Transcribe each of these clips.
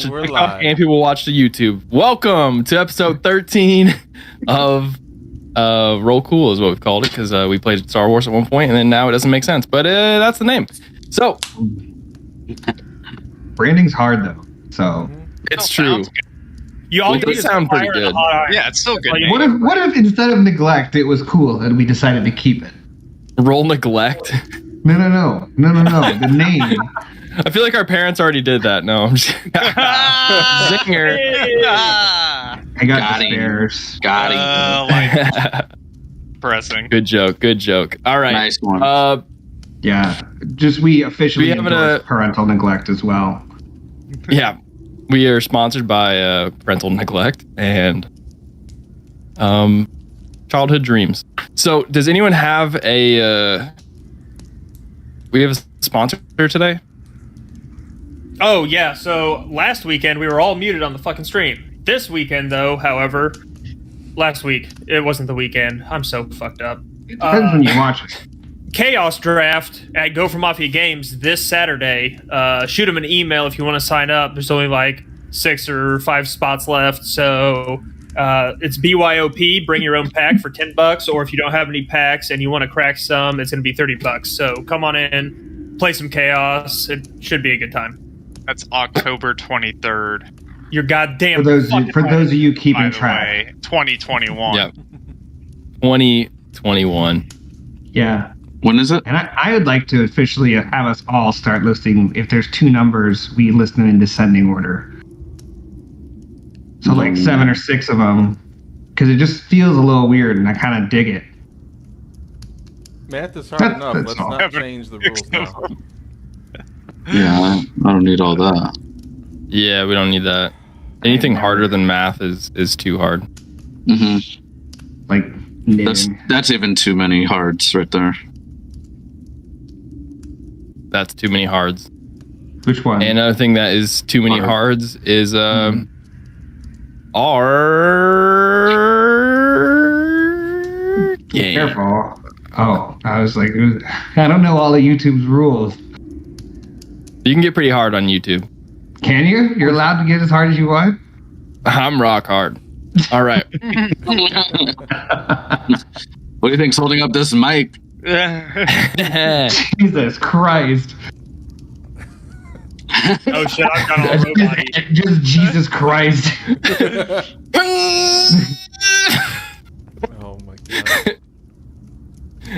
watch the TikTok and people watch the YouTube. Welcome to episode 13 of Roll Cool is what we've called it because we played Star Wars at one point and then now it doesn't make sense, but that's the name. So branding's hard though, so it's true. You all does sound pretty good. Yeah, it's still good. What if instead of neglect it was cool and we decided to keep it? Roll Neglect. No. The name. I feel like our parents already did that. No, I'm just Zinger. I got the spares. Got him. Pressing. Good joke. All right. Nice one. Yeah, just we officially endorse parental neglect as well. Yeah, we are sponsored by Parental Neglect and Childhood Dreams. So, does anyone have a? We have a sponsor today. Oh yeah. So last weekend we were all muted on the fucking stream. This weekend, though, however, last week it wasn't the weekend. I'm so fucked up. It depends when you watch it. Chaos Draft at Go for Mafia Games this Saturday. Shoot them an email if you want to sign up. There's only like 6 or 5 spots left, so it's BYOP. Bring your own pack for $10, or if you don't have any packs and you want to crack some, it's going to be $30. So come on in, play some Chaos. It should be a good time. That's October 23rd. You're goddamn. For those of you keeping track, 2021. Yep. 2021. Yeah. When is it? And I would like to officially have us all start listing, if there's 2 numbers, we list them in descending order. So like 7 or 6 of them, because it just feels a little weird and I kind of dig it. Math is hard enough. Let's not change the rules now. Yeah, I don't need all that. Yeah, we don't need that. Anything harder than math is too hard. Mm-hmm. Like knitting. That's even too many hards right there. That's too many hards. Which one? And another thing that is too many hards is our game. Careful. Oh, I was like, I don't know all of YouTube's rules. You can get pretty hard on YouTube. Can you? You're allowed to get as hard as you want? I'm rock hard. All right. What do you think's holding up this mic? Jesus Christ. Oh shit! I've got all robot-y. Just Jesus Christ. Oh my god.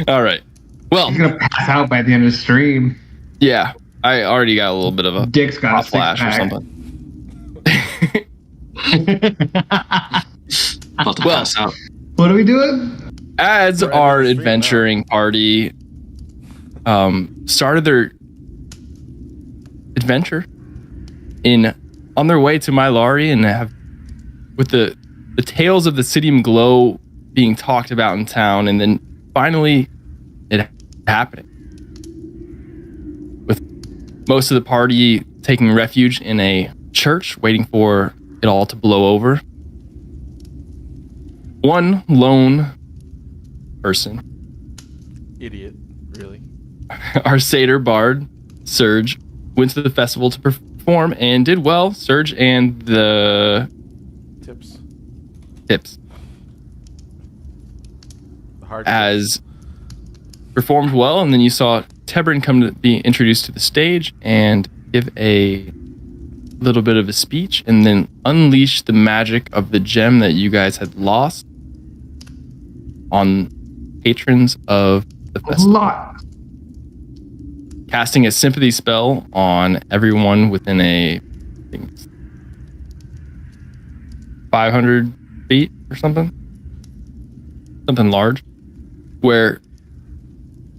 All right. Well, He's gonna pass out by the end of the stream. yeah, I already got a little bit of a Dick's got hot a flash or six-pack. something. About to pass out. What are we doing? As We're our having a stream adventuring party started their adventure on their way to Mylari and have with the tales of the Cityum Glow being talked about in town, and then finally it happening with most of the party taking refuge in a church waiting for it all to blow over. One lone person, Idiot, really. our satyr bard Serge, went to the festival to perform and did well. Serge and the Tips. The hard as performed well, and then you saw Tebrin come to be introduced to the stage and give a little bit of a speech, and then unleash the magic of the gem that you guys had lost on patrons of the A festival. lot. Casting a sympathy spell on everyone within I think it's 500 feet or something large, where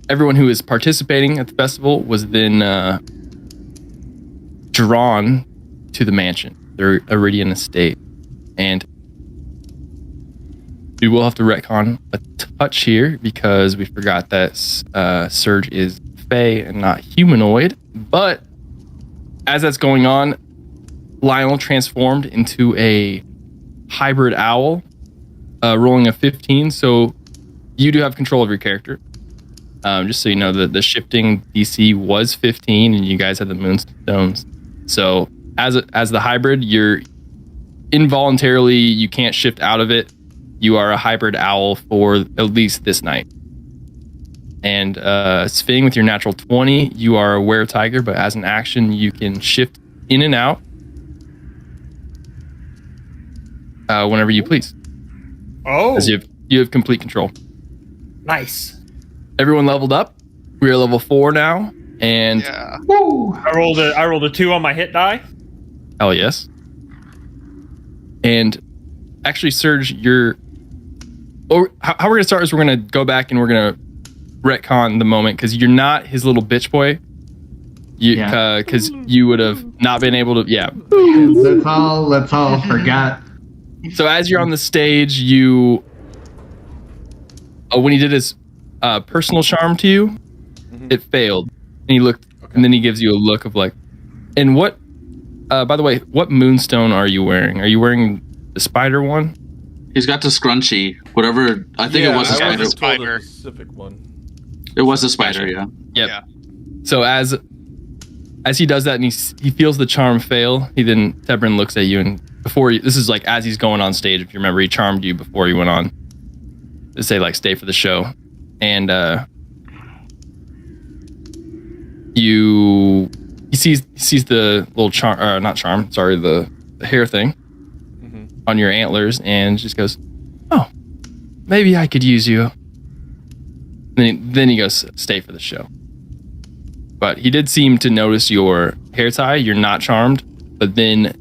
everyone who is participating at the festival was then drawn to the mansion, their Iridian estate. And we will have to retcon a touch here because we forgot that Serge is Fae and not humanoid. But as that's going on, Lionel transformed into a hybrid owl, rolling a 15. So you do have control of your character. Just so you know, the shifting DC was 15, and you guys had the moonstones. So as the hybrid, you're involuntarily, you can't shift out of it. You are a hybrid owl for at least this night. And Sphing, with your natural 20, you are a were-tiger, but as an action, you can shift in and out whenever you please. Oh, As you have complete control. nice. Everyone leveled up. We are level 4 now, and Yeah. Woo! I rolled a 2 on my hit die. hell yes. And actually, Serge, how we're gonna start is we're gonna go back and we're gonna retcon the moment because you're not his little bitch boy. Because you would have not been able to. Yeah. Let's all forget. So as you're on the stage, you when he did his personal charm to you, it failed, and he looked, and then he gives you a look of like, and what? By the way, what moonstone are you wearing? Are you wearing the spider one? He's got the scrunchy, whatever. I think it was a I spider. wasn't told Spider. a specific one. It was a spider, yeah. Yep. Yeah. So as he does that and he feels the charm fail, Tebrin looks at you, and this is like as he's going on stage, if you remember, he charmed you before he went on to say like stay for the show. And he sees the little the hair thing on your antlers, and just goes, "Oh, maybe I could use you." Then he goes, "Stay for the show." But he did seem to notice your hair tie. You're not charmed, but then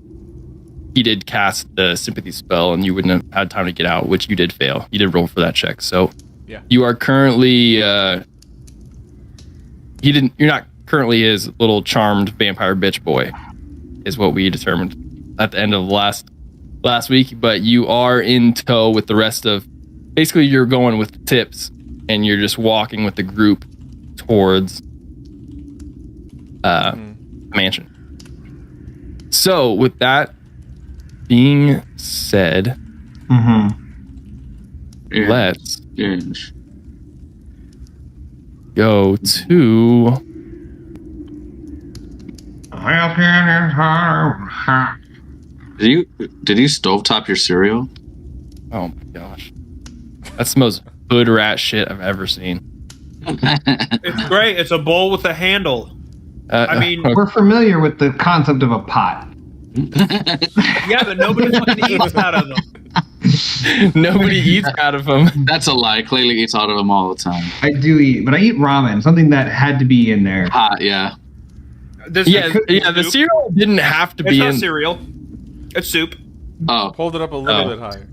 he did cast the sympathy spell, and you wouldn't have had time to get out, which you did fail. You did roll for that check, so Yeah. you are currently. You're not currently his little charmed vampire bitch boy, is what we determined at the end of last week. But you are in tow with the rest of. Basically, you're going with tips, and you're just walking with the group towards mansion. So, with that being said, Yeah. let's Yeah. go to. Did you stovetop your cereal? Oh my gosh, that's the most hood rat shit I've ever seen. It's great. It's a bowl with a handle. I mean, We're familiar with the concept of a pot. yeah, but nobody fucking eats out of them. nobody eats out of them. That's a lie. Clearly eats out of them all the time. I do eat, but I eat ramen, something that had to be in there. Hot, yeah. This Yeah, is the soup. cereal didn't have to It's be not in. cereal. It's soup. Oh, Hold it up a little bit higher.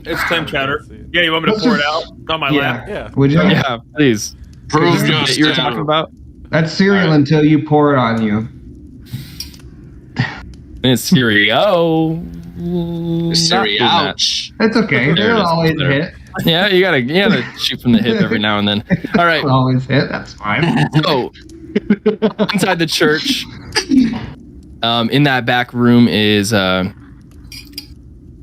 It's clam chowder. Let's see it. Yeah, you want me to pour it out on my lap? Yeah. Would you? Yeah, please. prove Is this the just bit you were talking about? That's cereal until you pour it on you. And it's cereal. cereal. Not Ouch. It's okay. There it They'll is. always There. hit. Yeah, you gotta shoot from the hip every now and then. All right. They'll always hit. That's fine. So inside the church, in that back room is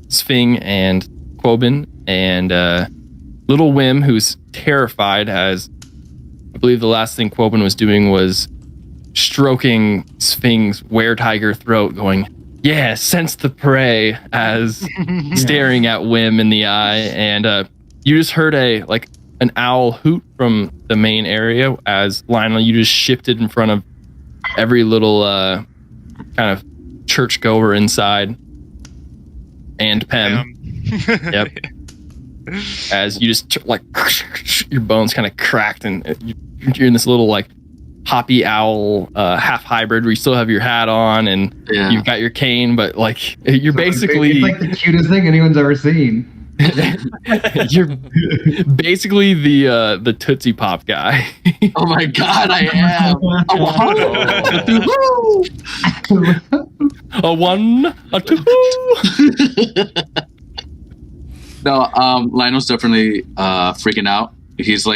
Sphing and Quoben and little Wim, who's terrified, as I believe the last thing Quoben was doing was stroking Sphing's were-tiger throat, going, "Yeah, sense the prey," as staring at Wim in the eye. And you just heard an owl hoot from the main area as Lionel, you just shifted in front of every little kind of churchgoer inside. And Pem. Yep. As you just your bones kind of cracked, and you're in this little hoppy owl half hybrid where you still have your hat on and you've got your cane, but you're basically It's like the cutest thing anyone's ever seen. you're basically the Tootsie Pop guy. Oh my god, I am. A one, a two. No, Lionel's definitely freaking out. He's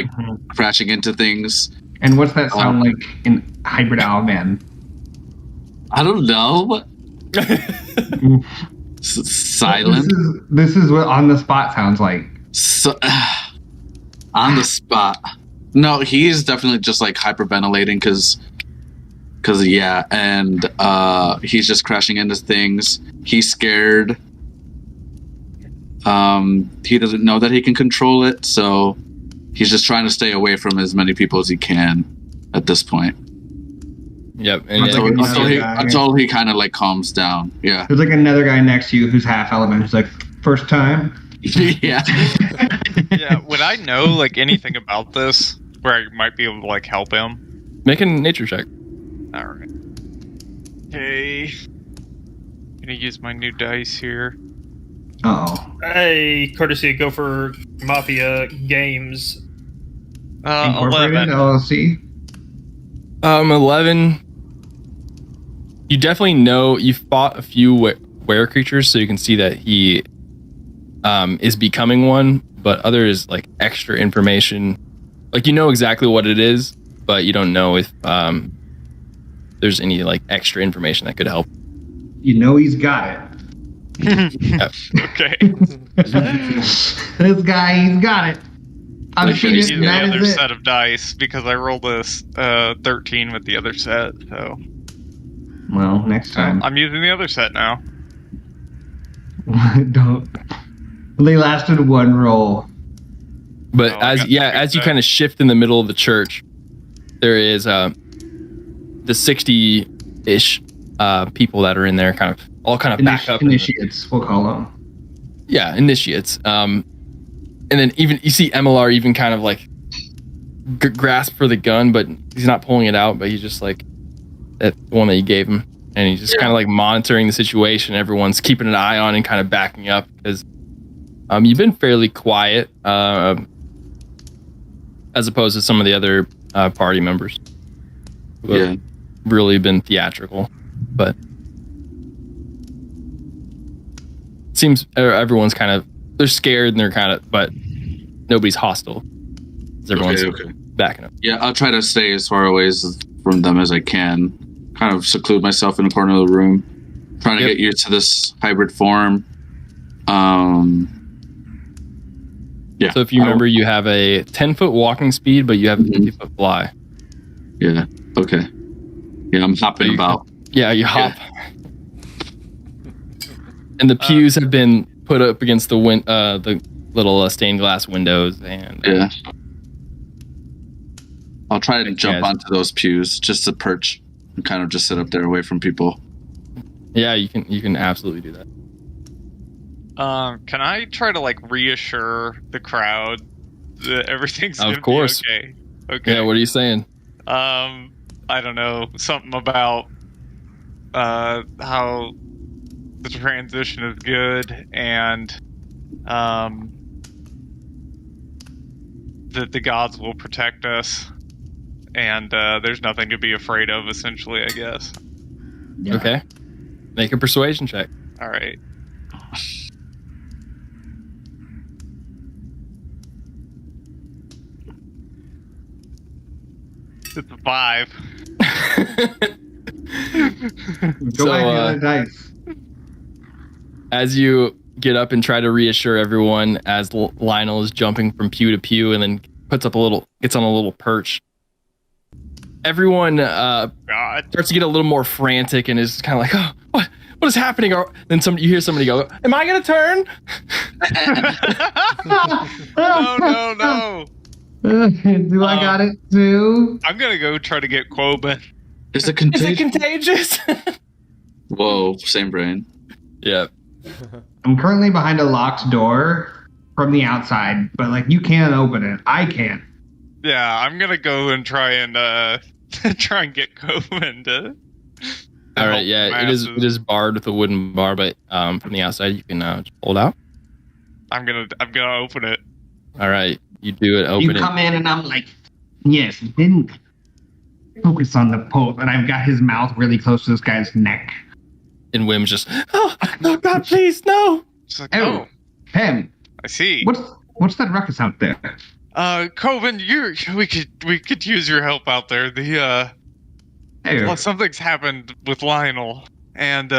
crashing into things. And what's that sound like in Hybrid Owl Man? I don't know. Silent. This is what on the spot sounds like. On the spot. No, he's definitely just hyperventilating because and he's just crashing into things. He's scared. He doesn't know that he can control it, so he's just trying to stay away from as many people as he can at this point. Yep. And Until he kind of like calms down. Yeah. There's like another guy next to you who's half element who's like, first time? Yeah. Yeah, would I know like anything about this where I might be able to like help him? Make a nature check. Alright. Okay. Gonna use my new dice here. Uh-oh. Hey, courtesy of Gopher Mafia Games. Incorporated 11. LLC? 11. You definitely know you fought a few were creatures, so you can see that he is becoming one, but others like extra information. Like you know exactly what it is, but you don't know if there's any like extra information that could help. You know he's got it. Okay. This guy, he's got it. I'm I should use shooting. the That other is it. set of dice because I rolled this 13 with the other set, so Well, next time. I'm using the other set now. Don't. They lasted one roll. But Oh, I got as you kind of shift in the middle of the church, there is the 60-ish people that are in there, kind of back up. Initiates, we'll call them. Yeah, initiates. And then even you see MLR even kind of like grasp for the gun, but he's not pulling it out. But he's just like that one that you gave him, and he's just kind of like monitoring the situation. Everyone's keeping an eye on and kind of backing up because you've been fairly quiet as opposed to some of the other party members who have really been theatrical. But seems everyone's kind of they're scared and they're kind of, but nobody's hostile. Everyone's backing up. Yeah, I'll try to stay as far away from them as I can. Kind of seclude myself in a corner of the room, trying to get used to this hybrid form. Yeah. So if you remember, you have a 10-foot walking speed, but you have a 50-foot fly. Yeah. Okay. Yeah, I'm hopping about. Yeah, you hop. And the pews have been put up against the little stained glass windows, and I'll try to jump onto those pews just to perch and kind of just sit up there away from people. Yeah, you can absolutely do that. Can I try to like reassure the crowd that everything's gonna be okay? Okay. Yeah, what are you saying? I don't know, something about how the transition is good and that the gods will protect us and there's nothing to be afraid of, essentially, I guess. Yeah. Okay. Make a persuasion check. All right. It's a 5. Go back to the dice. As you get up and try to reassure everyone, as Lionel is jumping from pew to pew and then gets on a little perch, everyone starts to get a little more frantic and is kind of like, oh, what is happening? Or then you hear somebody go, am I gonna turn? No. Do I got it too? I'm gonna go try to get Quoben. Is it contagious? Is it contagious? Whoa, same brain. Yeah. I'm currently behind a locked door from the outside, but like you can't open it. I can't. Yeah, I'm gonna go and try and get Quoben to. All right. Yeah, it is barred with a wooden bar, but from the outside you can just pull it out. I'm gonna open it. All right, you do it. Open You come in and I'm like, yes, then focus on the pole, and I've got his mouth really close to this guy's neck. And Wim's just, oh God, please, no. It's like, oh, him. I see. What's that ruckus out there? Quoben, we could use your help out there. Well, something's happened with Lionel, and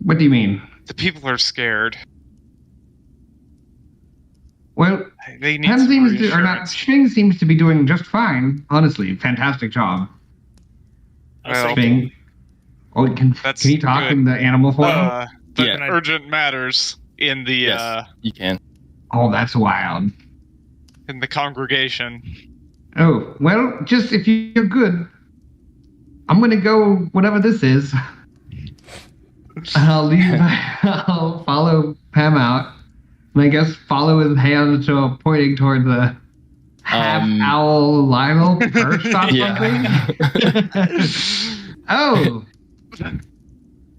what do you mean? The people are scared. Well, they need some reassurance. Schming seems to be doing just fine. Honestly, fantastic job. Well, Bing. Oh, can he talk good. in the animal form? But Yeah. urgent matters in the Yes, you can. Oh, that's wild. in the congregation. Oh, well, just if you're good, I'm gonna go whatever this is. I'll leave. I'll follow Pam out. And I guess follow his hand to pointing toward the half-owl Lionel perched on something. Oh,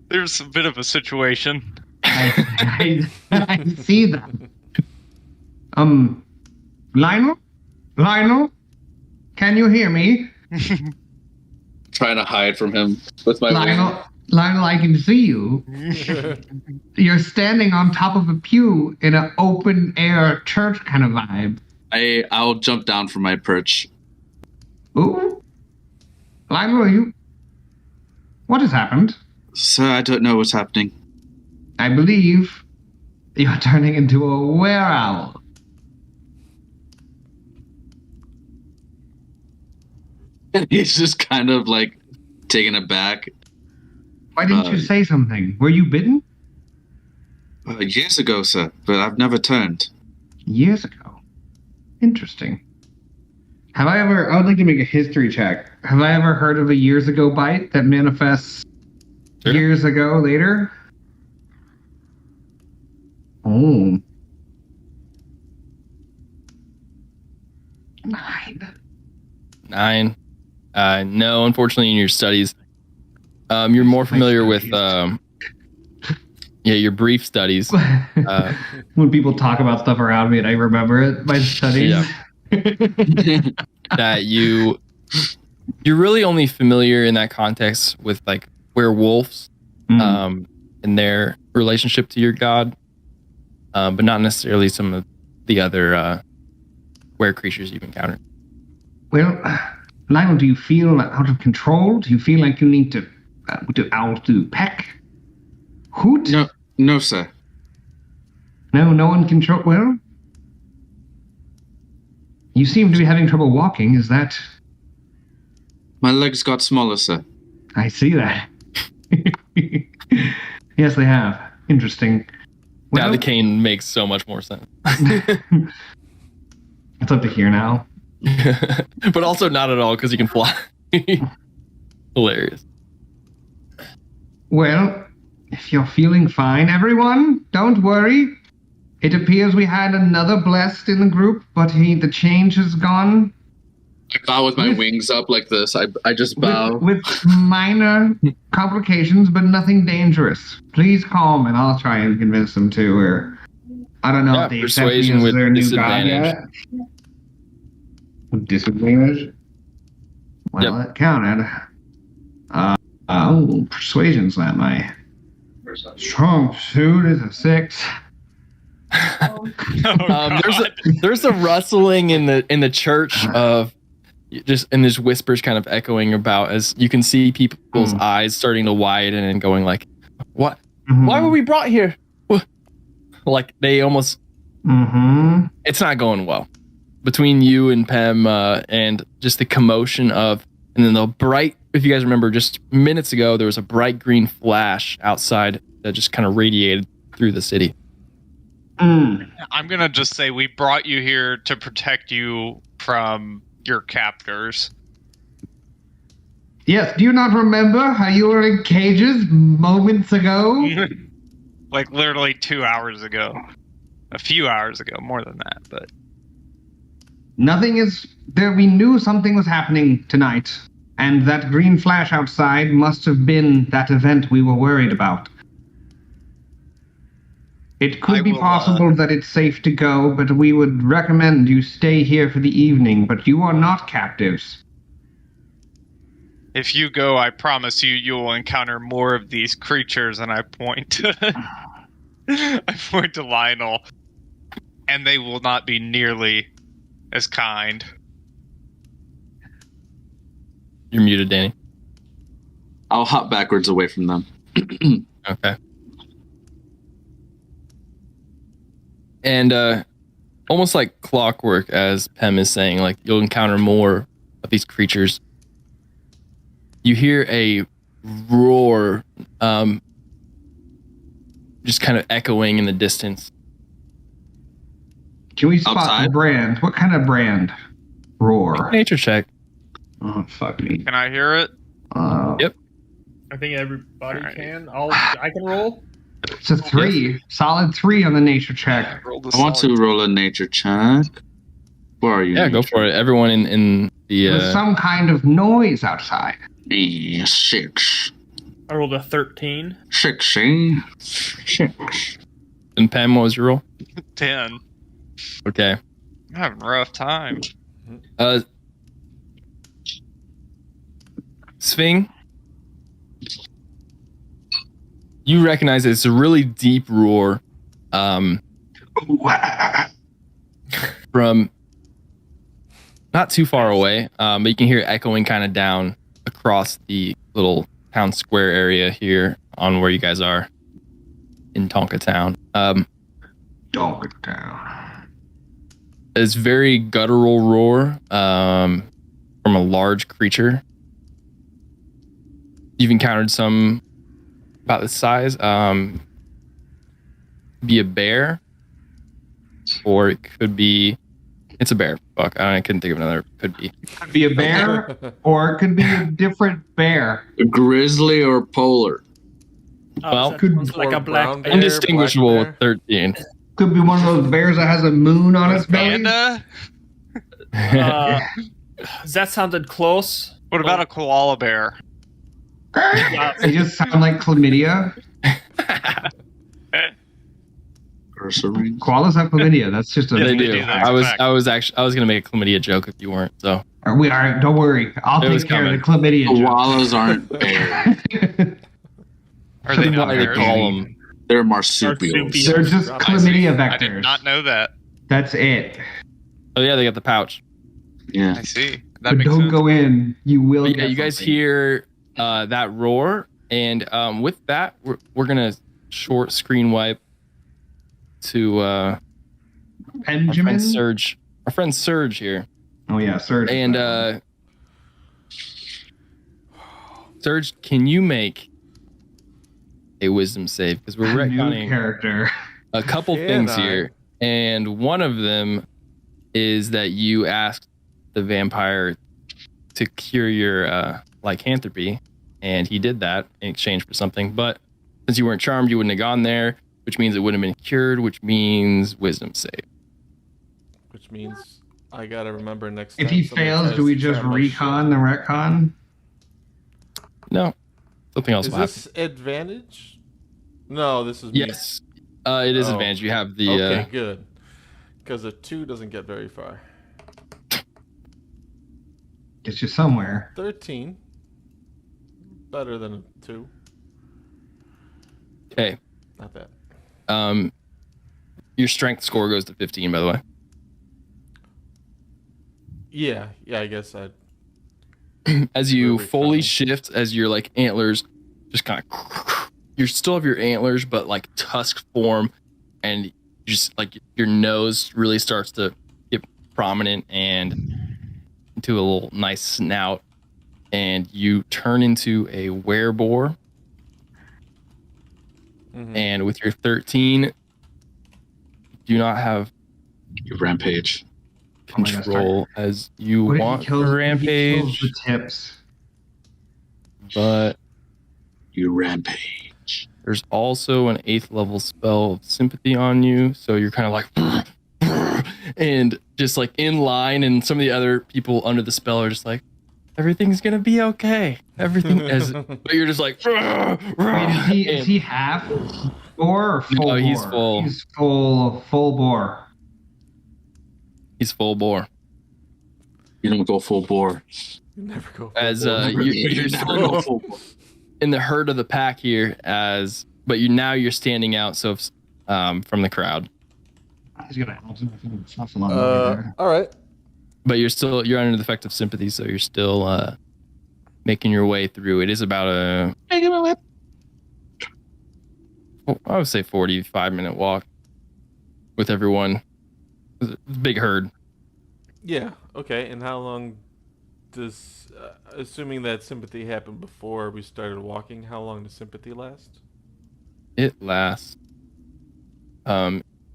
There's a bit of a situation. I see that. Lionel, can you hear me? Trying to hide from him with my Lionel, I can see you. You're standing on top of a pew in an open air church kind of vibe. I'll jump down from my perch. Ooh, Lionel, what has happened? Sir, I don't know what's happening. I believe you're turning into a were-owl. He's just kind of like taken aback. Why didn't you say something? Were you bitten? Years ago, sir, but I've never turned. Years ago. Interesting. I would like to make a history check. Have I ever heard of a years ago bite that manifests years ago later? Oh. 9. No, unfortunately, in your studies, you're more familiar with your brief studies. When people talk about stuff around me and I remember it, my studies. Yeah. That you're really only familiar in that context with like werewolves, and their relationship to your god, but not necessarily some of the other were creatures you've encountered. Well, Lionel, do you feel out of control? Do you feel like you need to owls to peck? Hoot? No, sir. No one control. Well, you seem to be having trouble walking. Is that? My legs got smaller, sir. I see that. Yes, they have. Interesting. Now Well, the cane makes so much more sense. it's up to here now. But also not at all because you can fly. Hilarious. Well, if you're feeling fine, everyone, don't worry. It appears we had another blessed in the group, but the change has gone. I bow with my wings up like this. I just bow. With minor complications, but nothing dangerous. Please calm, and I'll try and convince them to. Or I don't know if they accept me persuasion as with their new god disadvantage. yet. With disadvantage? Well, that counted. Persuasion's not my strong suit. Is a 6. There's a rustling in the church of and there's whispers kind of echoing about as you can see people's eyes starting to widen and going like, what? Why were we brought here? Like they almost. It's not going well between you and Pem, and just the commotion of, and then the bright. If you guys remember, just minutes ago there was a bright green flash outside that just kind of radiated through the city. I'm gonna just say we brought you here to protect you from your captors. Yes, do you not remember how you were in cages moments ago? Like literally 2 hours ago. A few hours ago, more than that, but Nothing is there. We knew something was happening tonight, and that green flash outside must have been that event we were worried about. It could be possible that it's safe to go, but we would recommend you stay here for the evening, but you are not captives. if you go, I promise you will encounter more of these creatures, and I point to I point to Lionel, and they will not be nearly as kind. You're muted, Danny. I'll hop backwards away from them. Okay. And almost like clockwork, as Pem is saying, like you'll encounter more of these creatures. you hear a roar, just kind of echoing in the distance. Can we spot Outside? the brand? What kind of brand? Roar. Nature check. Oh, fuck me. Can I hear it? Yep. I think everybody Alright. can. I can roll. It's a 3. Solid 3 on the nature check. Roll the I want to roll a nature check. Where are you? Yeah, go for it. Everyone in the. There's some kind of noise outside. 6. I rolled a 13. 6. And Pam, what was your roll? 10. Okay. I'm having a rough time. Sving, you recognize it's a really deep roar from not too far away, but you can hear it echoing kind of down across the little town square area here on where you guys are in Tonka Town. Tonka Town. It's very guttural roar from a large creature. You've encountered some about this size. Be a bear, or it could be. It's a bear. Fuck, I couldn't think of another. Could be. Could be a bear, or it could be a different bear. A grizzly or polar? Well, could like a brown black bear. bear. Indistinguishable black with 13. Could be one of those bears that has a moon on its belly. Panda? That sounded close. What about a koala bear? They just sound like chlamydia. Cursory. Koalas have chlamydia. That's just a. They they do. do that. I was gonna make a chlamydia joke if you weren't. So We are. Don't worry. I'll It was take care of the coming. chlamydia. joke. Koalas aren't bears. Are they not why they bears? call them. They're marsupials. Marsupials. They're just I chlamydia see. I vectors. did not know that. That's it. Oh yeah, they got the pouch. Yeah. I see. That But makes don't sense. go in. You will. But yeah, get you guys something. hear that roar, and with that, we're gonna short screen wipe to our Benjamin. friend Surge. Our friend Surge here, Oh yeah, Surge. and Surge, can you make a wisdom save? Because we're new retconning character. a couple Can things I? here, and one of them is that you asked the vampire to cure your lycanthropy, and he did that in exchange for something. But since you weren't charmed, you wouldn't have gone there, which means it wouldn't have been cured, which means wisdom save. Which means I gotta remember next If time. he somebody fails, tries do we to just charm my recon the retcon? No, something else shit. will Is this advantage? No, this is happen. me. Yes, it is Oh. advantage. You have the Okay, good. Because a 2 doesn't get very far. Gets you somewhere. 13. Better than a 2. okay. Not bad. Your strength score goes to 15, by the way. Yeah, I guess I'd. As you Really fully funny. shift, as your like antlers just kind of, you still have your antlers, but like tusk form, and just like your nose really starts to get prominent and into a little nice snout, and you turn into a wereboar. Mhm. And with your 13, you do not have You rampage. I'm gonna control as you What if want he kills, for what if he kills rampage, the tips? but You rampage. there's also an 8th level spell of sympathy on you, so you're kind of like and just like in line, and some of the other people under the spell are just like, everything's gonna be okay, everything is, but you're just like Wait, is he half boar or full No, he's bore? full. He's full bore. he's full bore. You don't go full bore. You never go. As full bore. you're never still go full bore. in the herd of the pack here, but you're standing out, so from the crowd, He's gonna shuffle on over there. All right. but you're under the effect of sympathy, so you're still making your way through. It is about I would say 45-minute walk with everyone. It's a big herd. Yeah. Okay. And how long Does assuming that sympathy happened before we started walking, how long does sympathy last? It lasts.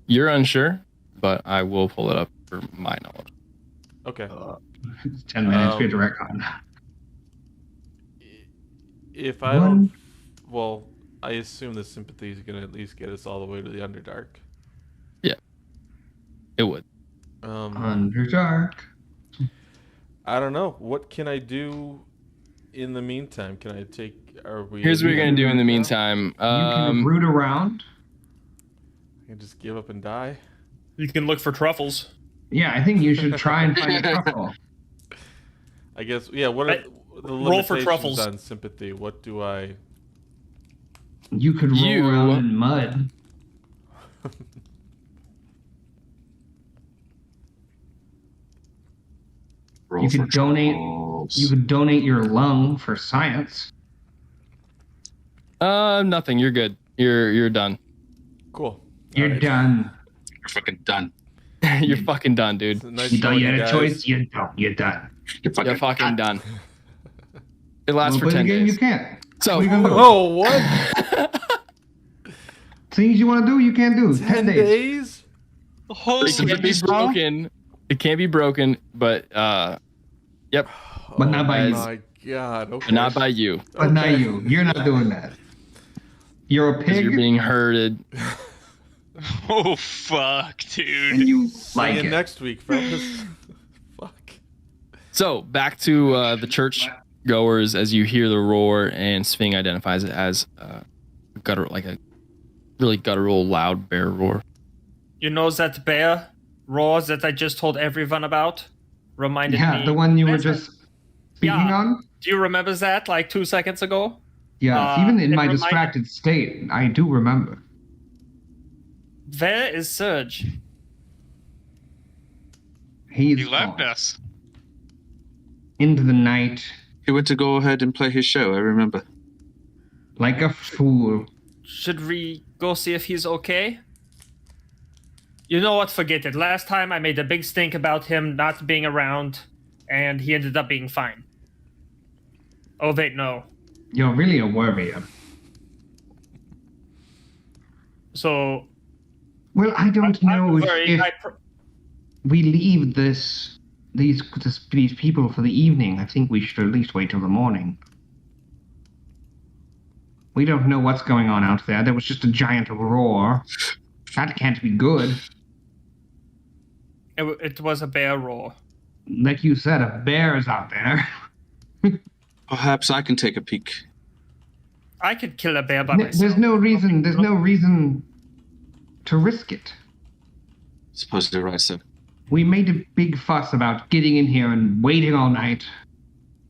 You're unsure, but I will pull it up for my knowledge. Okay. It's 10 minutes. We have to retcon. If I don't, well, I assume the sympathy is gonna at least get us all the way to the Underdark. Yeah, it would. Underdark. I don't know. What can I do in the meantime? Can I take? Are we? Here's what you're gonna do in the meantime. You can root around. I can just give up and die. You can look for truffles. Yeah, I think you should try and find a truffle. I guess. Yeah. What are the roll for limitations truffles on sympathy? What do I? You could roll around in mud. You could donate. You could donate your lung for science. Nothing. You're good. You're done. Cool. You're done. You're fucking done. You're fucking done, dude. Nice You don't knowing get a guys. choice. You don't. You're done. You're You're fucking done. It lasts for Play 10 the game, days. you can't. So, What are you gonna do? Oh, what? Things you want to do, you can't do. 10 days. days? Holy it can't be broken. It can't be broken, but yep. But not by Oh you. my god. Okay. But not by you. But not you. You're not doing that. You're a Because pig, you're being herded. Oh fuck, dude. and you See like you it. next week, fellas. Fuck. So back to the church goers as you hear the roar, and Sphinx identifies it as gutter, like a really guttural, loud bear roar. You know that bear roar that I just told everyone about? Reminded me. Yeah, the one you were just speaking Yeah. on? Do you remember that like 2 seconds ago? Yeah, even in it my reminded- distracted state, I do remember. Where is Serge? He's He left gone. us. Into the night He went to go ahead and play his show, I remember. like a fool. Should we go see if he's okay? You know what? Forget it. Last time I made a big stink about him not being around, and he ended up being fine. Oh, wait, no. You're really a warrior. So, Well, I don't know I'm worried. if we leave these people for the evening. I think we should at least wait till the morning. We don't know what's going on out there. There was just a giant roar. That can't be good. it was a bear roar. Like you said, a bear is out there. Perhaps I can take a peek. I could kill a bear by myself. There's no reason. There's no reason to risk it. Suppose you're right, sir. We made a big fuss about getting in here and waiting all night.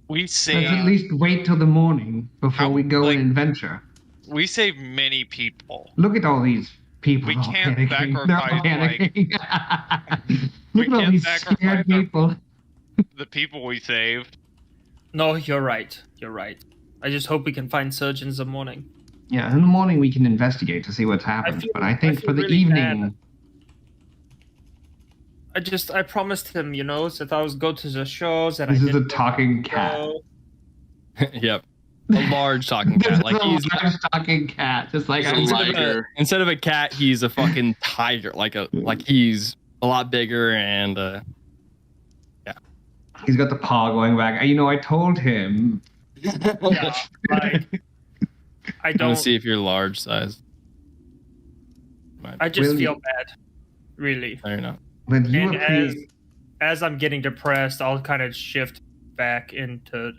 We Let's saved at least wait till the morning before we go like- and adventure. we saved many people. Look at all these people. We all can't panicking. They're all sacrifice, panicking. we Look at all can't these sacrifice scared our- people. The people we saved. No, you're right. You're right. I just hope we can find Serge in the morning. Yeah, in the morning we can investigate to see what's happened. feel- But I I think feel for the really evening, bad. I promised him, that I would go to the shows, and this I is a didn't talking cat. go. Yep. A large talking This cat. is Like a he's large talking cat. Just like He's a I'm liger. instead of a cat, he's a fucking tiger. Like he's a lot bigger and He's got the paw going back. I told him. Yeah, like, I I'm gonna don't. see if you're large size. I just Will feel you- bad, really. No, you're not. But you And appear, as I'm getting depressed, I'll kind of shift back into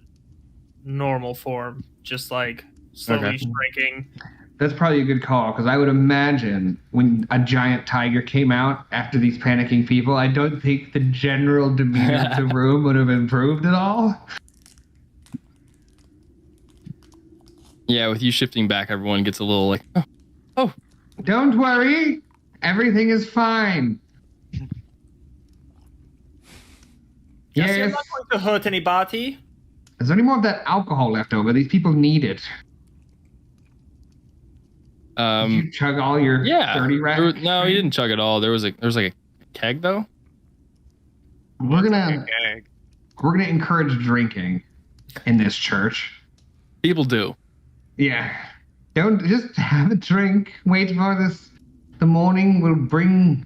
normal form, just like slowly Okay. shrinking. that's probably a good call because I would imagine when a giant tiger came out after these panicking people, I don't think the general demeanor of the room would have improved at all. Yeah, with you shifting back, everyone gets a little like, oh, Don't worry, everything is fine. Yes, you're Yes. not going to hurt anybody. Is there any more of that alcohol left over? These people need it. Did you chug all your yeah. 30 rack? No, he didn't chug it all. There was like a keg though. We're gonna Okay. we're going to encourage drinking in this church. People do. Yeah. Don't just have a drink. Wait for this. The morning will bring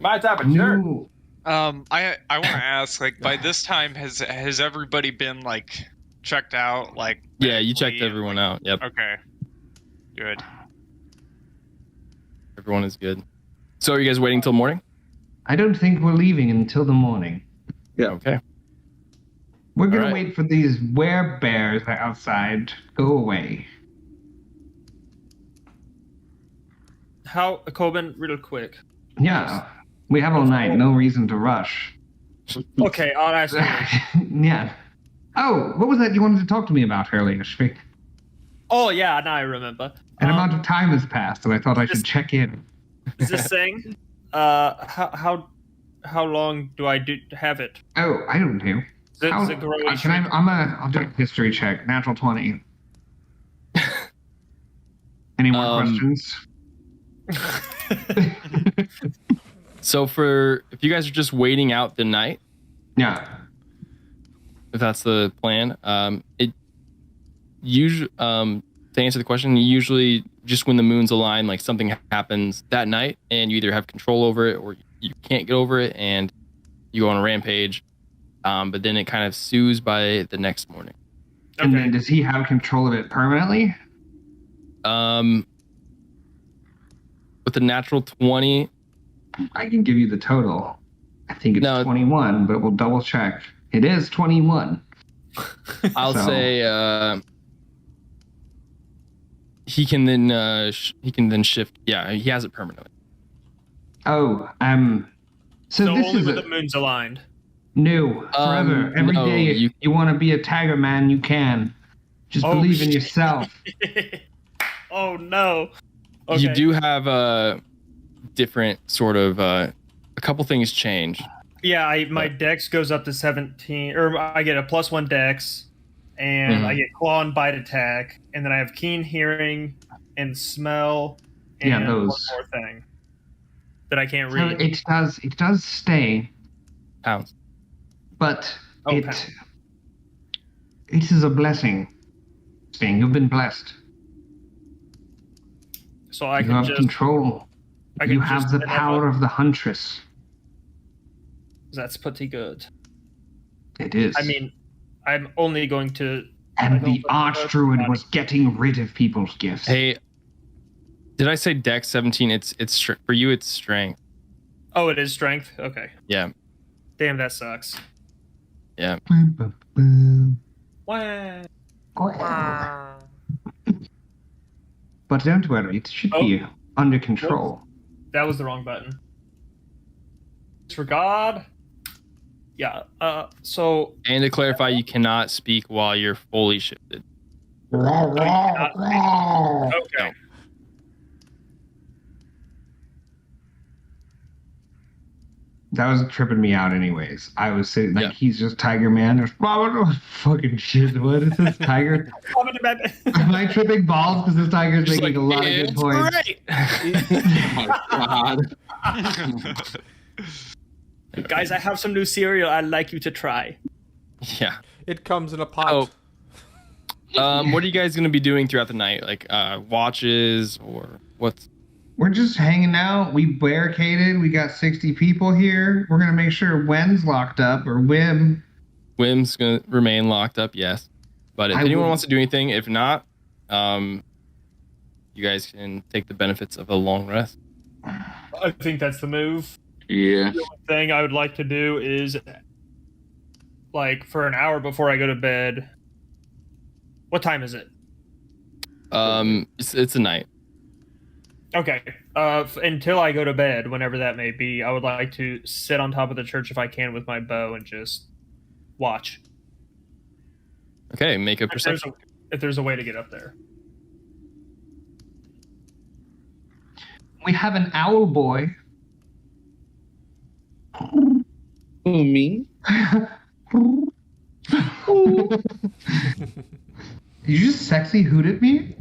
My type of new. I want to ask, like, by this time, has everybody been like checked out? Like, Yeah, you checked medically and, everyone like- out. Yep, Okay, good. everyone is good. So are you guys waiting till morning? I don't think we're leaving until the morning. Okay. We're going All to right. wait for these werebears outside. Go away. How, Coben, real quick. Yeah. We have all night. No reason to rush. Okay, I'll ask you. Yeah. Oh, what was that you wanted to talk to me about earlier, Shvik? Oh, yeah, now I remember. An amount of time has passed, and I thought I should check in. Is this thing? How long do I have it? Oh, I don't know. Does it grow each Can I'll do a history check. Natural 20. Any more questions? So if you guys are just waiting out the night, Yeah. if that's the plan, it usually to answer the question, usually just when the moons align, like something happens that night, and you either have control over it or you can't get over it, and you go on a rampage. But then it kind of soothes by the next morning. And Okay. then does he have control of it permanently? With the natural 20, I can give you the total. I think it's No. 21, but we'll double check. It is 21. I'll So- say he can then shift. Yeah, he has it permanently. Oh, so So this only is when the moon's aligned. new forever. Every no, day, if you- you want to be a tiger man, you can. Just Oh, believe in shit. yourself. Oh no. Okay. You do have a different sort of a couple things change. Yeah, my dex goes up to 17, or I get a +1 dex, and I get claw and bite attack, and then I have keen hearing and smell, and Yeah, one those. more thing that I can't So read. it does stay, Pounds. but Oh, it pound. it is a blessing. Sting, you've been blessed. So I You can have just. control. I can You have just the have power of the huntress. That's pretty good. It is. I mean, I'm only going to. and I the don't- archdruid was getting rid of people's gifts. Hey, did I say Dex 17? It's for you. It's strength. Oh, it is strength. Okay. Yeah, Damn, that sucks. yeah. Wah. But don't worry, it should be under control. That was the wrong button. Disregard. Yeah. So. And to clarify, you cannot speak while you're fully shifted. Okay. That was tripping me out anyways. I was sitting like Yeah. he's just Tiger Man. There's fucking shit. What is this tiger? Am I tripping balls because this tiger's Just making a lot of good "It's points? great." Oh my god. Guys, I have some new cereal I'd like you to try. Yeah. It comes in a pot. What are you guys gonna be doing throughout the night? Like watches or what's? We're just hanging out. We barricaded. We got 60 people here. We're gonna make sure Wen's locked up or Wim. Wim's gonna remain locked up, yes. But if I anyone will- wants to do anything, if not, you guys can take the benefits of a long rest. I think that's the move. Yeah. The only thing I would like to do is, like, for an hour before I go to bed. What time is it? It's a night. Okay. Until I go to bed, whenever that may be, I would like to sit on top of the church if I can with my bow and just watch. Okay, make a If there's perception. if there's a way to get up there. We have an owl boy. Who, me? You just sexy hoot at me?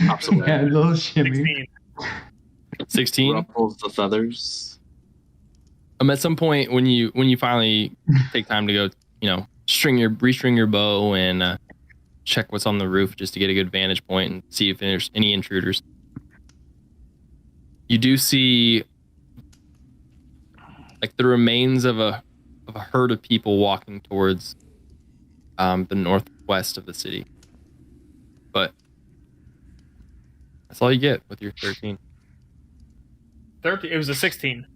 Pops away. Yeah, a little shimmy. 16. 16. Ruffles the feathers. At some point when you finally take time to go, restring your bow and check what's on the roof just to get a good vantage point and see if there's any intruders. You do see like the remains of a herd of people walking towards the northwest of the city. But that's all you get with your 13. 13. It was a 16.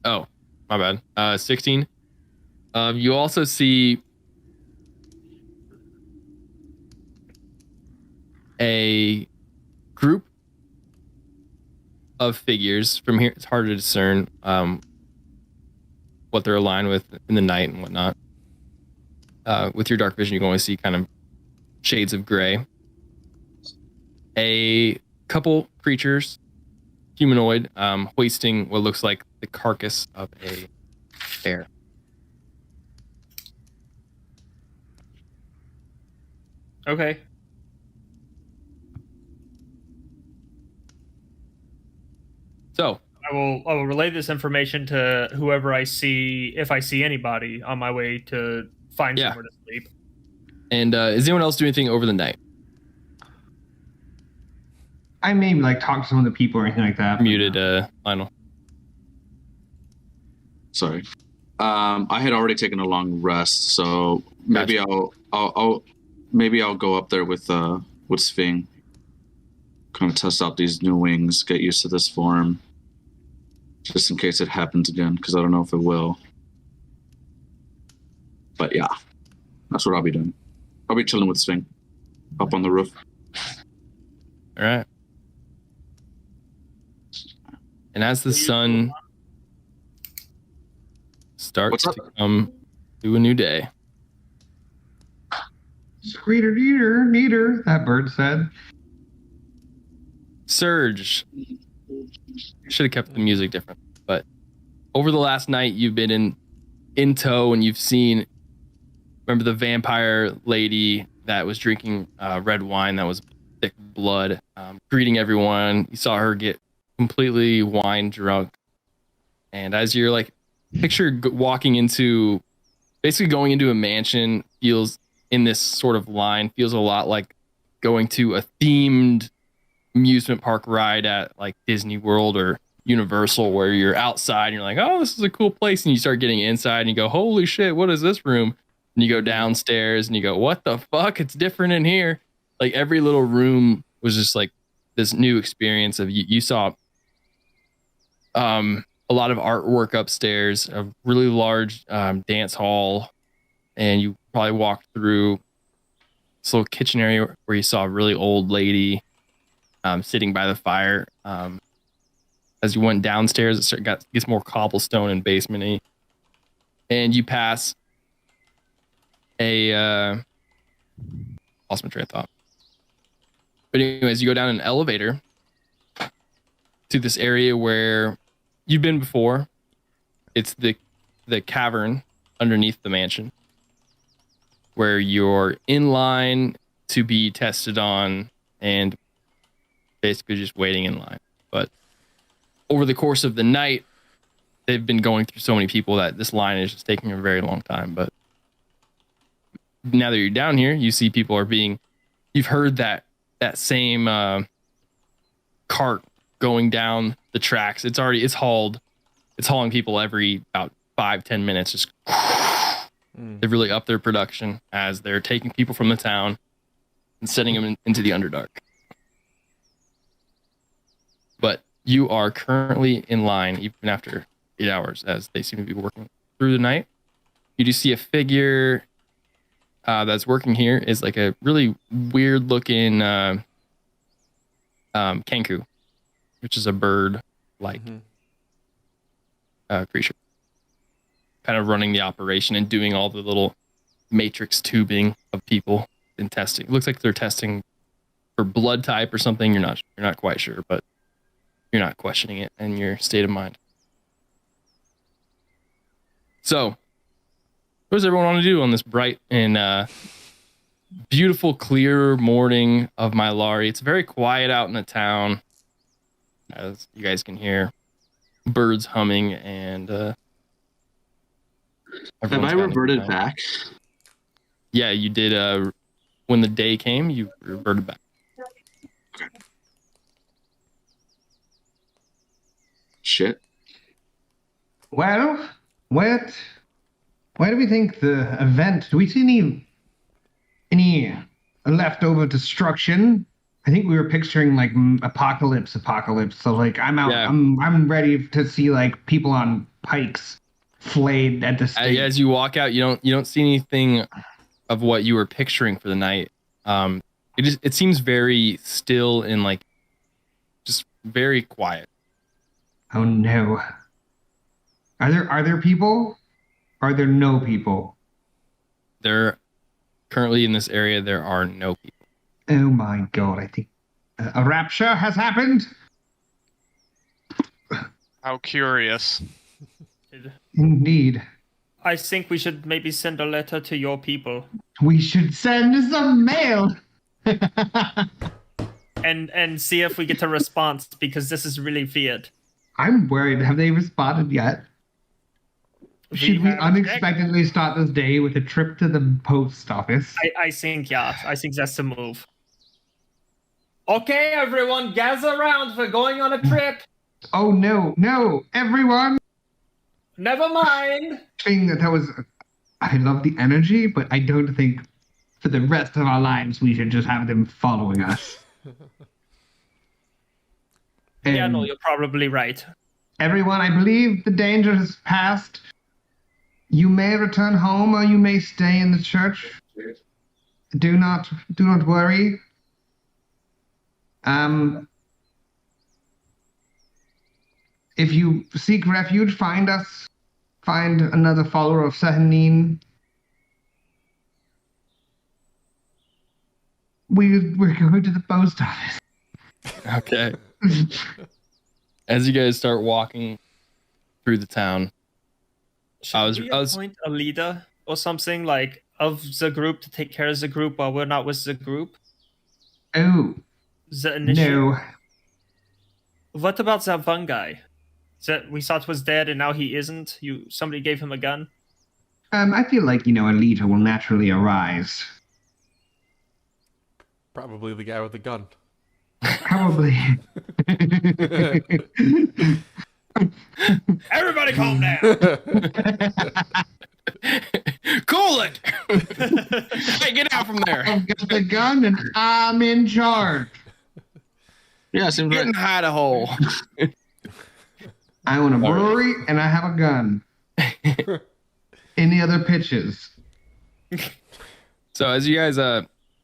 Oh, my bad. 16. You also see a group of figures. From here, it's hard to discern what they're aligned with in the night and whatnot. With your dark vision, you can only see kind of shades of gray. A couple creatures, humanoid, hoisting what looks like the carcass of a bear. Okay. So I will relay this information to whoever I see, if I see anybody on my way to find somewhere to sleep. And is anyone else doing anything over the night? I maybe like talk to some of the people or anything like that. Muted, Lionel. Sorry. I had already taken a long rest, so maybe Gotcha. I'll go up there with Sphinx. Kind of test out these new wings, get used to this form, just in case it happens again, because I don't know if it will. But yeah, that's what I'll be doing. I'll be chilling with Sphinx up on the roof. All right. And as the sun starts to come to a new day. Screeter, neater, neater, that bird said. Surge. Should have kept the music different. But over the last night, you've been in tow and you've seen, remember the vampire lady that was drinking red wine that was thick blood, greeting everyone. You saw her get completely wine drunk. And as you're like, picture walking into, basically going into a mansion feels in this sort of line, feels a lot like going to a themed amusement park ride at like Disney World or Universal, where you're outside and you're like, oh, this is a cool place. And you start getting inside and you go, holy shit, what is this room? And you go downstairs and you go, what the fuck? It's different in here. Like every little room was just like this new experience of you saw a lot of artwork upstairs, a really large dance hall, and you probably walked through this little kitchen area where you saw a really old lady sitting by the fire. As you went downstairs, it gets more cobblestone and basement-y, and you pass a lost my train of thought. But anyways, you go down an elevator to this area where you've been before. It's the cavern underneath the mansion, where you're in line to be tested on and basically just waiting in line. But over the course of the night, they've been going through so many people that this line is just taking a very long time. But now that you're down here, you see people are being, you've heard that same cart going down the tracks. It's hauling people every about 5-10 minutes. Just they've really upped their production as they're taking people from the town and sending them into the Underdark. But you are currently in line even after 8 hours, as they seem to be working through the night. You do see a figure that's working here is like a really weird looking kanku, which is a bird-like creature, kind of running the operation and doing all the little matrix tubing of people and testing. It looks like they're testing for blood type or something. You're not quite sure, but you're not questioning it in your state of mind. So, what does everyone want to do on this bright and beautiful, clear morning of Mylari? It's very quiet out in the town, as you guys can hear birds humming and Have Everyone's I got a reverted night. back? Yeah, you did. When the day came, you reverted back. Shit. Well, where do we think the event? Do we see any leftover destruction? I think we were picturing like apocalypse. So like I'm out. Yeah. I'm ready to see like people on pikes flayed at the stake. As you walk out, you don't see anything of what you were picturing for the night. It seems very still and like just very quiet. Oh no. Are there people? Are there no people? There currently in this area there are no people. Oh my god, I think a rapture has happened. How curious. Indeed. I think we should maybe send a letter to your people We should send some mail. and see if we get a response, because this is really weird. I'm worried. Have they responded yet? Should we have unexpectedly start this day with a trip to the post office? I think, yeah. I think that's the move. Okay, everyone, gather around. We're going on a trip. Oh no, everyone! Never mind. That was. I love the energy, but I don't think for the rest of our lives we should just have them following us. Yeah, no, you're probably right. Everyone, I believe the danger has passed. You may return home or you may stay in the church. Do not worry. If you seek refuge, find us. Find another follower of Sahanin. We're going to the post office. Okay. As you guys start walking through the town, Should we appoint a leader or something like of the group to take care of the group while we're not with the group? Oh, The initiative. no. What about that one guy that we thought was dead and now he isn't? Somebody gave him a gun. I feel like, a leader will naturally arise. Probably the guy with the gun. Probably. Everybody calm down. Cool it. Hey, get out from there. I've got the gun and I'm in charge. Yeah, seems Get in like the hide hole. I own a brewery and I have a gun. Any other pitches? So as you guys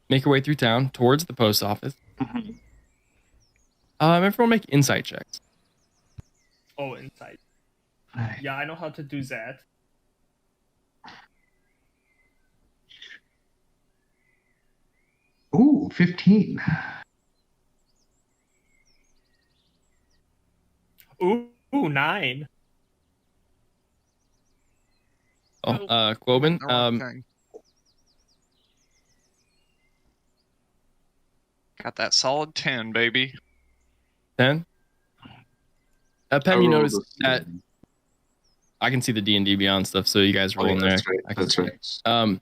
make your way through town towards the post office, everyone make insight checks. Oh, insight. Yeah, I know how to do that. Ooh, 15. Ooh, 9. Oh, Quoben, Okay. Got that solid 10, baby. 10. Pem, I you rolled notice a- that I can see the D&D Beyond stuff, so you guys roll in there. That's right. I can That's see right. it.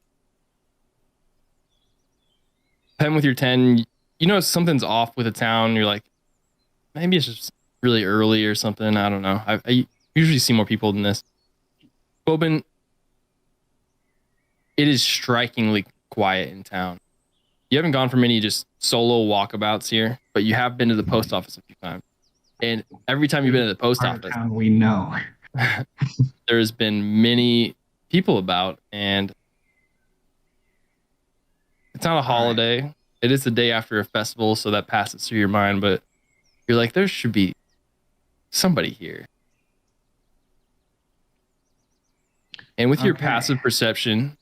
Pen, with your 10, you know something's off with the town. You're like, maybe it's just really early or something. I don't know. I usually see more people than this. Bobin, it is strikingly quiet in town. You haven't gone for many just solo walkabouts here, but you have been to the post office a few times. And every time you've been to the post Part of office, town we know. there's been many people about, and it's not a holiday. It is the day after a festival, so that passes through your mind, but you're like, there should be somebody here. And with your Okay. passive perception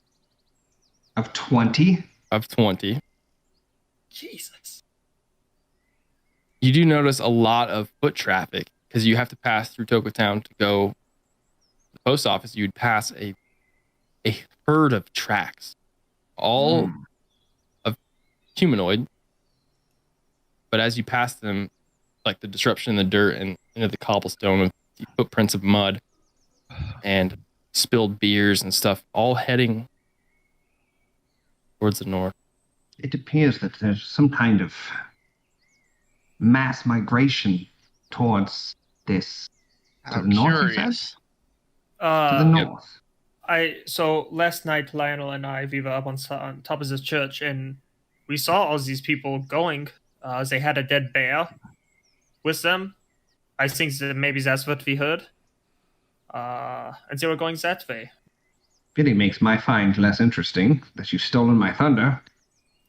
Of 20? of 20, Jesus. you do notice a lot of foot traffic because you have to pass through Toka Town to go to the post office. You'd pass a herd of tracks, all of humanoid. But as you pass them, like the disruption in the dirt and into the cobblestone with the footprints of mud, and spilled beers and stuff, all heading towards the north. It appears that there's some kind of mass migration towards this. To How the north, you curious. said? To the north. So last night Lionel and we were up on top of this church, and we saw all these people going. They had a dead bear with them. I think that maybe that's what we heard. And they were going that way. Really makes my find less interesting that you've stolen my thunder.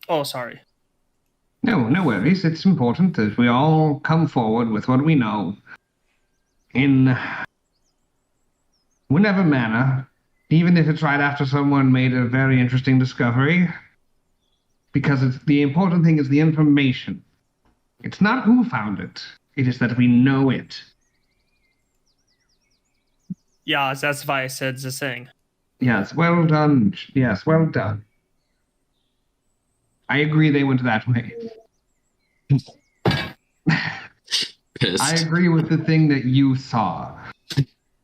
Oh, sorry. No worries. It's important that we all come forward with what we know in whatever manner, even if it's right after someone made a very interesting discovery, because the important thing is the information. It's not who found it. It is that we know it. Yeah, that's why I said the thing. Yes, well done. Yes, well done. I agree they went that way. Pissed. I agree with the thing that you saw.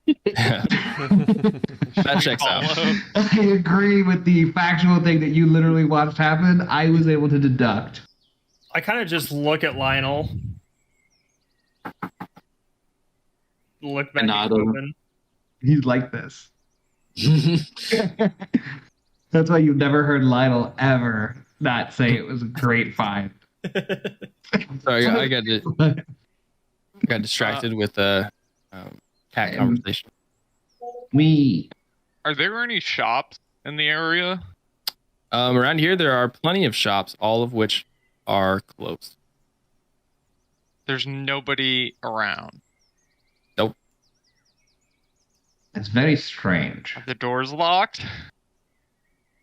That checks out. I agree with the factual thing that you literally watched happen. I was able to deduct. I kind of just look at Lionel. Look back at Coben. He's like this. That's why you've never heard Lionel ever not say it was a great find. Sorry, I got distracted with the cat conversation. Are there any shops in the area? Around here, there are plenty of shops, all of which are closed. There's nobody around. Nope. It's very strange. Are the doors locked?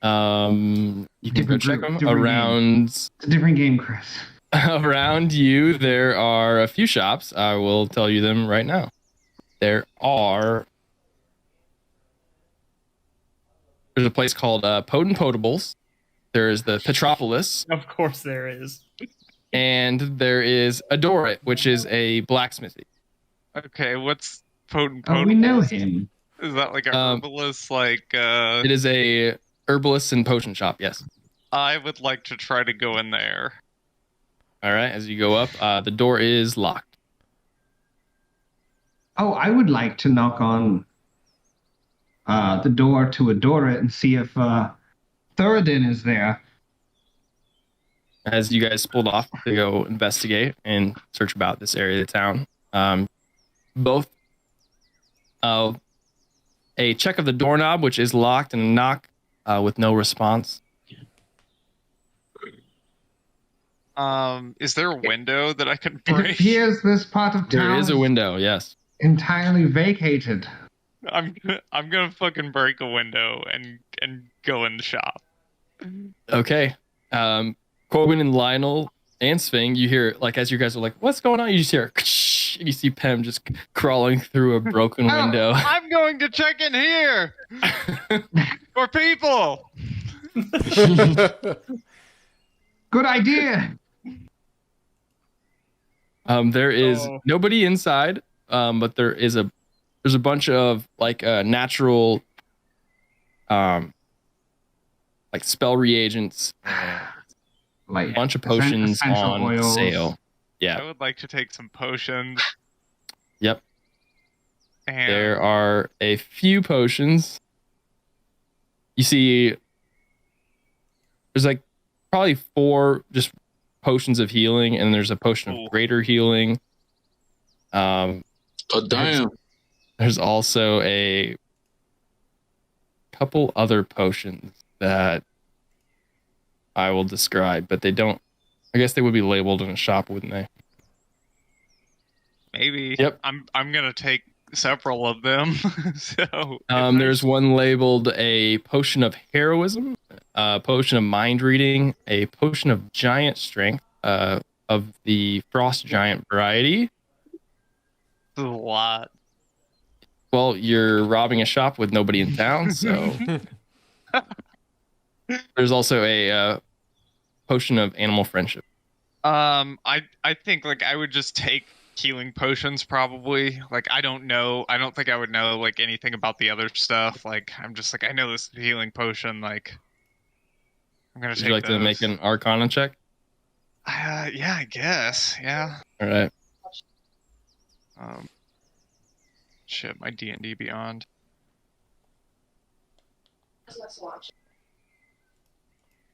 You can go check them. It's a different game, Chris. Around you, there are a few shops. I will tell you them right now. There's a place called Potent Potables. There's the Petropolis. Of course there is. And there is Adorit, which is a blacksmithy. Okay, what's Potent Oh, we know him. Is that like a herbalist? It is a herbalist and potion shop, yes. I would like to try to go in there. All right, as you go up, the door is locked. Oh, I would like to knock on the door to Adorit and see if Thoradin is there. As you guys pulled off to go investigate and search about this area of the town, both a check of the doorknob, which is locked, and a knock with no response. Is there a window that I can It break? appears this part of town There is a window, yes. entirely vacated. I'm gonna fucking break a window and go in the shop. Okay. Corbin and Lionel and Sving, you hear, like, as you guys are like, what's going on? You just hear, and you see Pem just crawling through a broken window. I'm going to check in here for people. Good idea. There is nobody inside, but there's a bunch of like natural like spell reagents, Like a bunch of potions essential on oils. sale. Yeah. I would like to take some potions. Yep. And There are a few potions. You see, there's like probably 4 just potions of healing, and there's a potion of greater healing. Oh, damn. There's also a couple other potions that I will describe, but they don't. I guess they would be labeled in a shop, wouldn't they? maybe. Yep. I'm gonna take several of them. So there's one labeled a potion of heroism, a potion of mind reading, a potion of giant strength, of the frost giant variety. a lot. Well, you're robbing a shop with nobody in town, so there's also a potion of animal friendship. I think like I would just take healing potions probably. Like I don't know. I don't think I would know like anything about the other stuff. Like I'm just like I know this healing potion. Like I'm gonna Would take you like to make an Arcana check? Yeah, I guess. Yeah. All right. Shit, my D&D Beyond.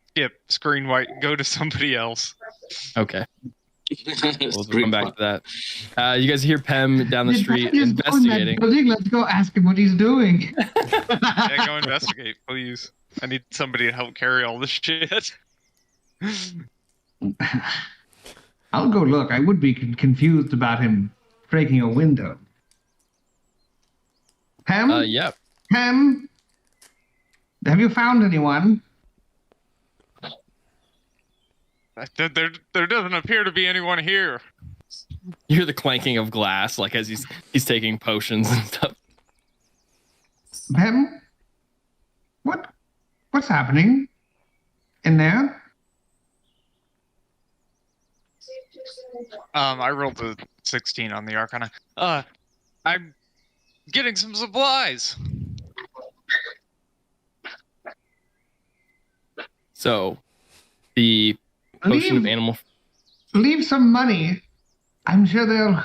Skip, screen white, go to somebody else. Okay. We'll come back to that. You guys hear Pem down the street He's investigating. building. Let's go ask him what he's doing. Yeah, go investigate, please. I need somebody to help carry all this shit. I'll go look. I would be confused about him breaking a window. Pam? Yeah. Pam? Have you found anyone? There doesn't appear to be anyone here. You hear the clanking of glass, like as he's taking potions and stuff. Pam? What's happening in there? I rolled a 16 on the Arcana. I'm getting some supplies. So, the potion of animal. Leave some money. I'm sure they'll.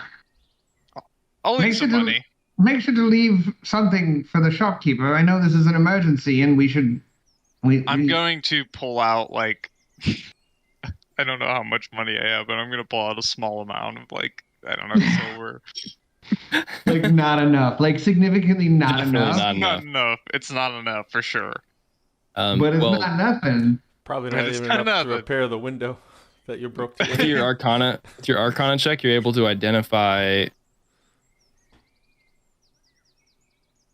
I'll leave some money. Make sure to leave something for the shopkeeper. I know this is an emergency, and we should. I'm going to pull out like. I don't know how much money I have, but I'm going to pull out a small amount of like I don't know silver. Like not enough, like significantly not enough. Not enough. It's not enough for sure. But it's not nothing. Probably not even enough to repair the window that you broke. With your Arcana check, you're able to identify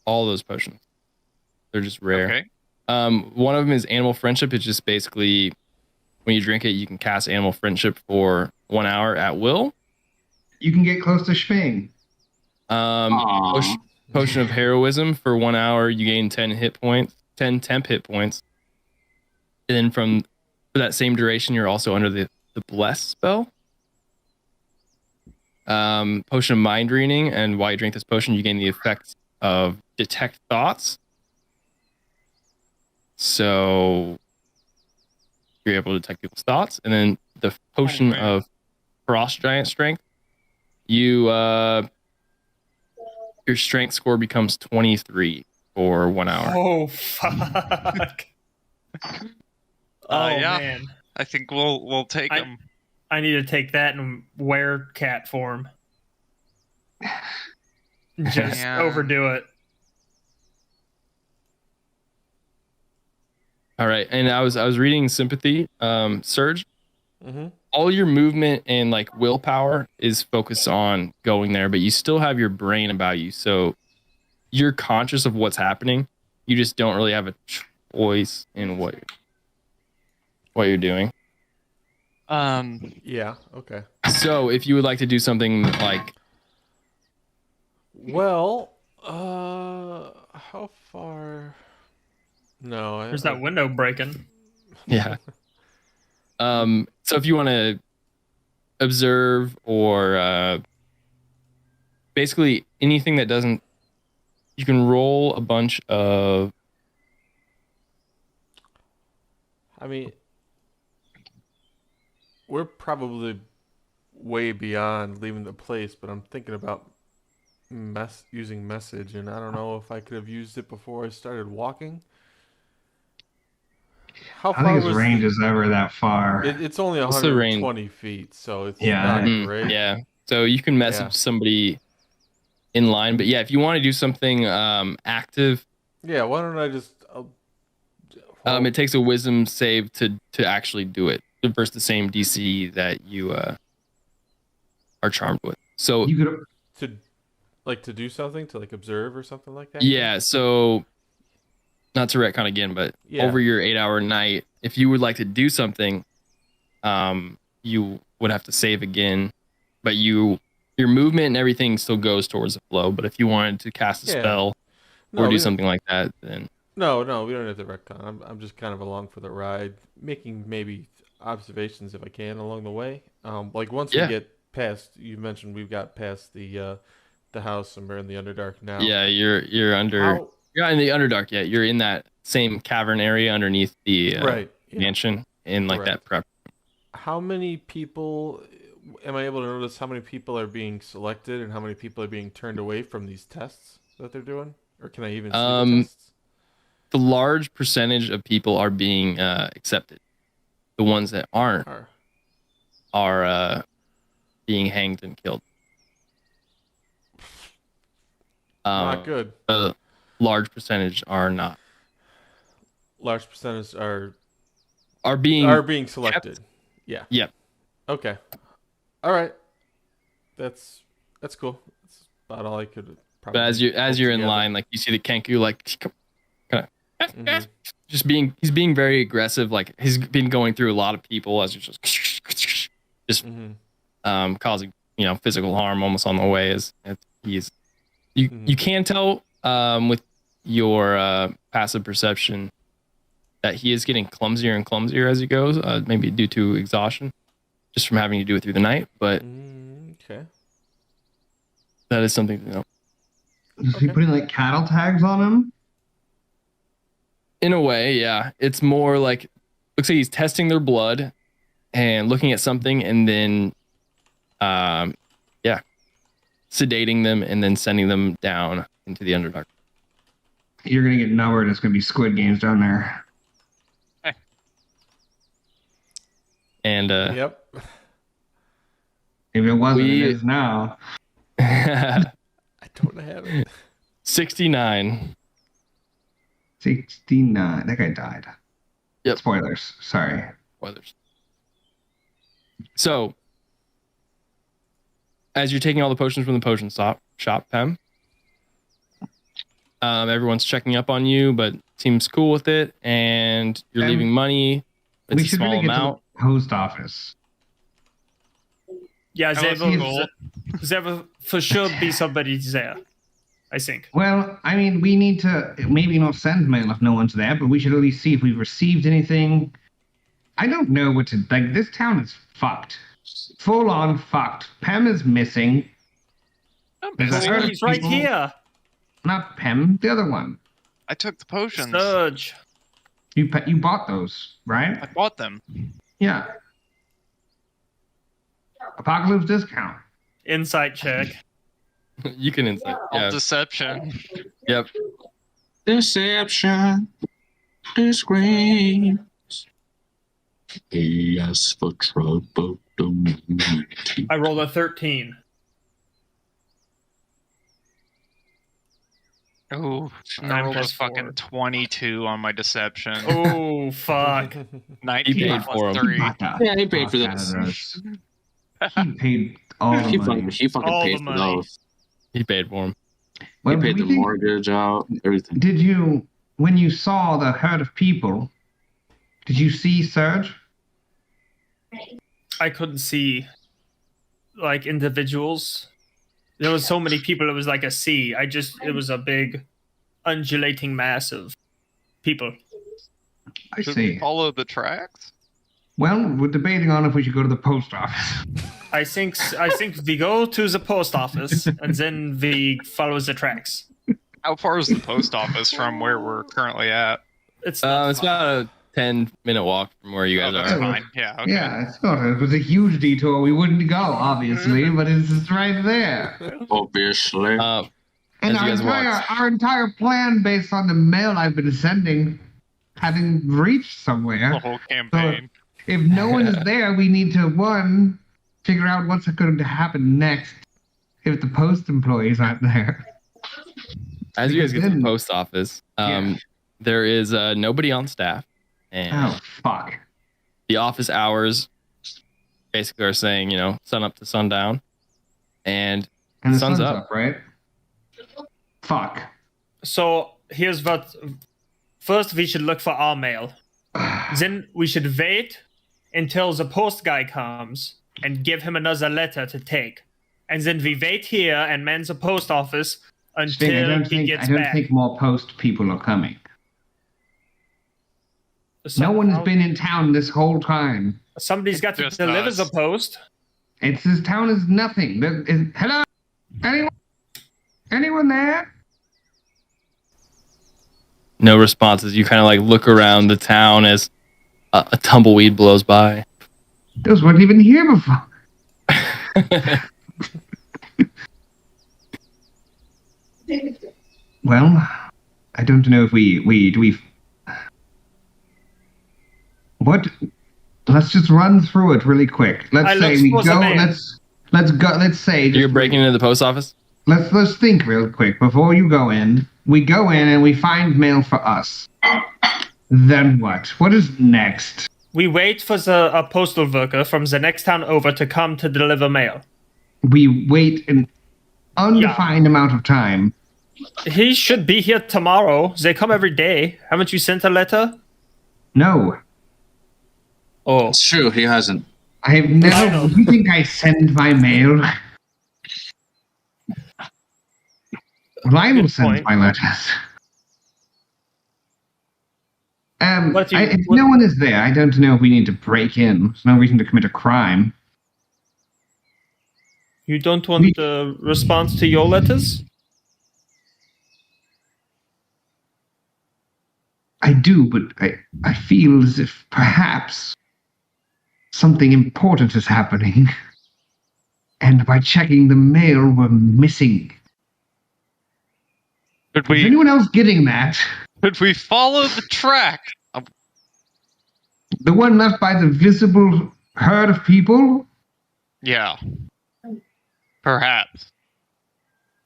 all those potions. They're just rare. Okay. One of them is animal friendship. It's just basically when you drink it, you can cast animal friendship for 1 hour at will. You can get close to Schwing. Potion of heroism for 1 hour, you gain 10 temp hit points. And then for that same duration, you're also under the bless spell. Potion of mind reading, and while you drink this potion, you gain the effect of detect thoughts. So you're able to detect people's thoughts. And then the potion of frost giant strength, your strength score becomes 23 for 1 hour. Oh fuck! Yeah. Man, I think we'll take them. I need to take that and wear cat form. Just overdo it. All right, and I was reading Sympathy, Surge. Mm-hmm. All your movement and like willpower is focused on going there, but you still have your brain about you, so you're conscious of what's happening. You just don't really have a choice in what you're doing. Yeah. Okay. So if you would like to do something like, well, how far? No, There's that window breaking. yeah. So if you want to observe or basically anything that doesn't, you can roll a bunch of. I mean, we're probably way beyond leaving the place, but I'm thinking about using message, and I don't know if I could have used it before I started walking. How far I think his range is ever that far. It's only 120 feet, so it's not great. Yeah, so you can message somebody in line, but yeah, if you want to do something active, yeah, why don't I just? It takes a wisdom save to actually do it versus the same DC that you are charmed with. So you could to do something to like observe or something like that. Yeah, so not to retcon again, but over your 8-hour night, if you would like to do something, you would have to save again, but your movement and everything still goes towards the flow. But if you wanted to cast a spell or do something like that, then no, we don't have to retcon. I'm just kind of along for the ride, making maybe observations if I can along the way. Like once we get past. You mentioned we've got past the house and we're in the Underdark now. Yeah, you're under. You're not in the Underdark yet. You're in that same cavern area underneath the mansion in like that prep. How many people am I able to notice? How many people are being selected and how many people are being turned away from these tests that they're doing? Or can I even see the tests? The large percentage of people are being accepted. The ones that aren't are being hanged and killed. Not good. A large percentage are not. Large percentage are being selected. Kept. Yeah. Yep. Okay. All right. That's cool. That's about all I could probably. But as you're in line, like you see the Kenku like kind of he's being very aggressive. Like he's been going through a lot of people as he's just causing physical harm almost on the way. As you can tell with your passive perception that he is getting clumsier and clumsier as he goes, maybe due to exhaustion, just from having to do it through the night. But okay, that is something to know. Is he putting like cattle tags on him? In a way, yeah. It's more like looks like he's testing their blood and looking at something, and then, sedating them and then sending them down into the Underdark. You're gonna get numbered. It's gonna be Squid Games down there. And yep. If it wasn't, it is now. I don't have it. 69. 69. That guy died. Yep. Spoilers. Sorry. Spoilers. So, as you're taking all the potions from the potion shop, Pem, everyone's checking up on you, but seems cool with it, and you're leaving money. It's we a should small really get amount. to the post office. Yeah, there will for sure be somebody there, I think. Well, I mean, we need to maybe not send mail if no one's there, but we should at least see if we've received anything. I don't know what to... Like, this town is fucked. Full on fucked. Pem is missing. He's right here. Not Pem, the other one. I took the potions. Surge. You bought those, right? I bought them. Yeah. Apocalypse discount. Insight check. You can insight. Yeah. Deception. Yep. Deception. Disgrace. Yes, for trouble. I rolled a 13. Oh, I 9 rolled a plus 4. fucking 22 on my deception. Oh, fuck. 19 plus 3. Yeah, he paid for this. He paid all the money. He fucking All paid the for money. those. He paid for him. Well, He paid the mortgage out, everything. Did you, when you saw the herd of people, did you see Surge? I couldn't see, like, individuals. There was so many people, it was like a sea. It was a big, undulating mass of people. I Should see. we follow the tracks? Well, we're debating on if we should go to the post office. I think we go to the post office and then we follow the tracks. How far is the post office from where we're currently at? It's It's about a 10-minute walk from where you guys are. Fine. Yeah, okay. Yeah, it's not. It was a huge detour. We wouldn't go, obviously, but it's right there. Obviously. And As you guys walk. our entire plan, based on the mail I've been sending, having reached somewhere. The whole campaign. If no one is there, we need to, one, figure out what's going to happen next if the post employees aren't there. As you guys get to the post office, there is nobody on staff. And fuck. The office hours basically are saying, sun up to sundown. And the sun's up, right? Fuck. So here's what. First, we should look for our mail. Then we should wait until the post guy comes and give him another letter to take. And then we wait here and man the post office until he gets back. I don't think more post people are coming. No one has been in town this whole time. Somebody's got to Just deliver us. the post. This town is nothing. Hello? Anyone there? No responses. You kind of like look around the town as a tumbleweed blows by. Those weren't even here before. Well, I don't know if we what? Let's just run through it really quick. Let's say we go. Let's go. Let's say you're breaking into the post office. Let's think real quick before you go in. We go in and we find mail for us. Then what? What is next? We wait for a postal worker from the next town over to come to deliver mail. We wait an undefined amount of time. He should be here tomorrow. They come every day. Haven't you sent a letter? No. Oh. It's true, he hasn't. I have never... You think I send my mail? Lionel sends my letters. If no one is there, I don't know if we need to break in. There's no reason to commit a crime. You don't want a response to your letters? I do, but I feel as if perhaps something important is happening. And by checking the mail, we're missing. Is anyone else getting that? Could we follow the track? The one left by the visible herd of people? Yeah. Perhaps.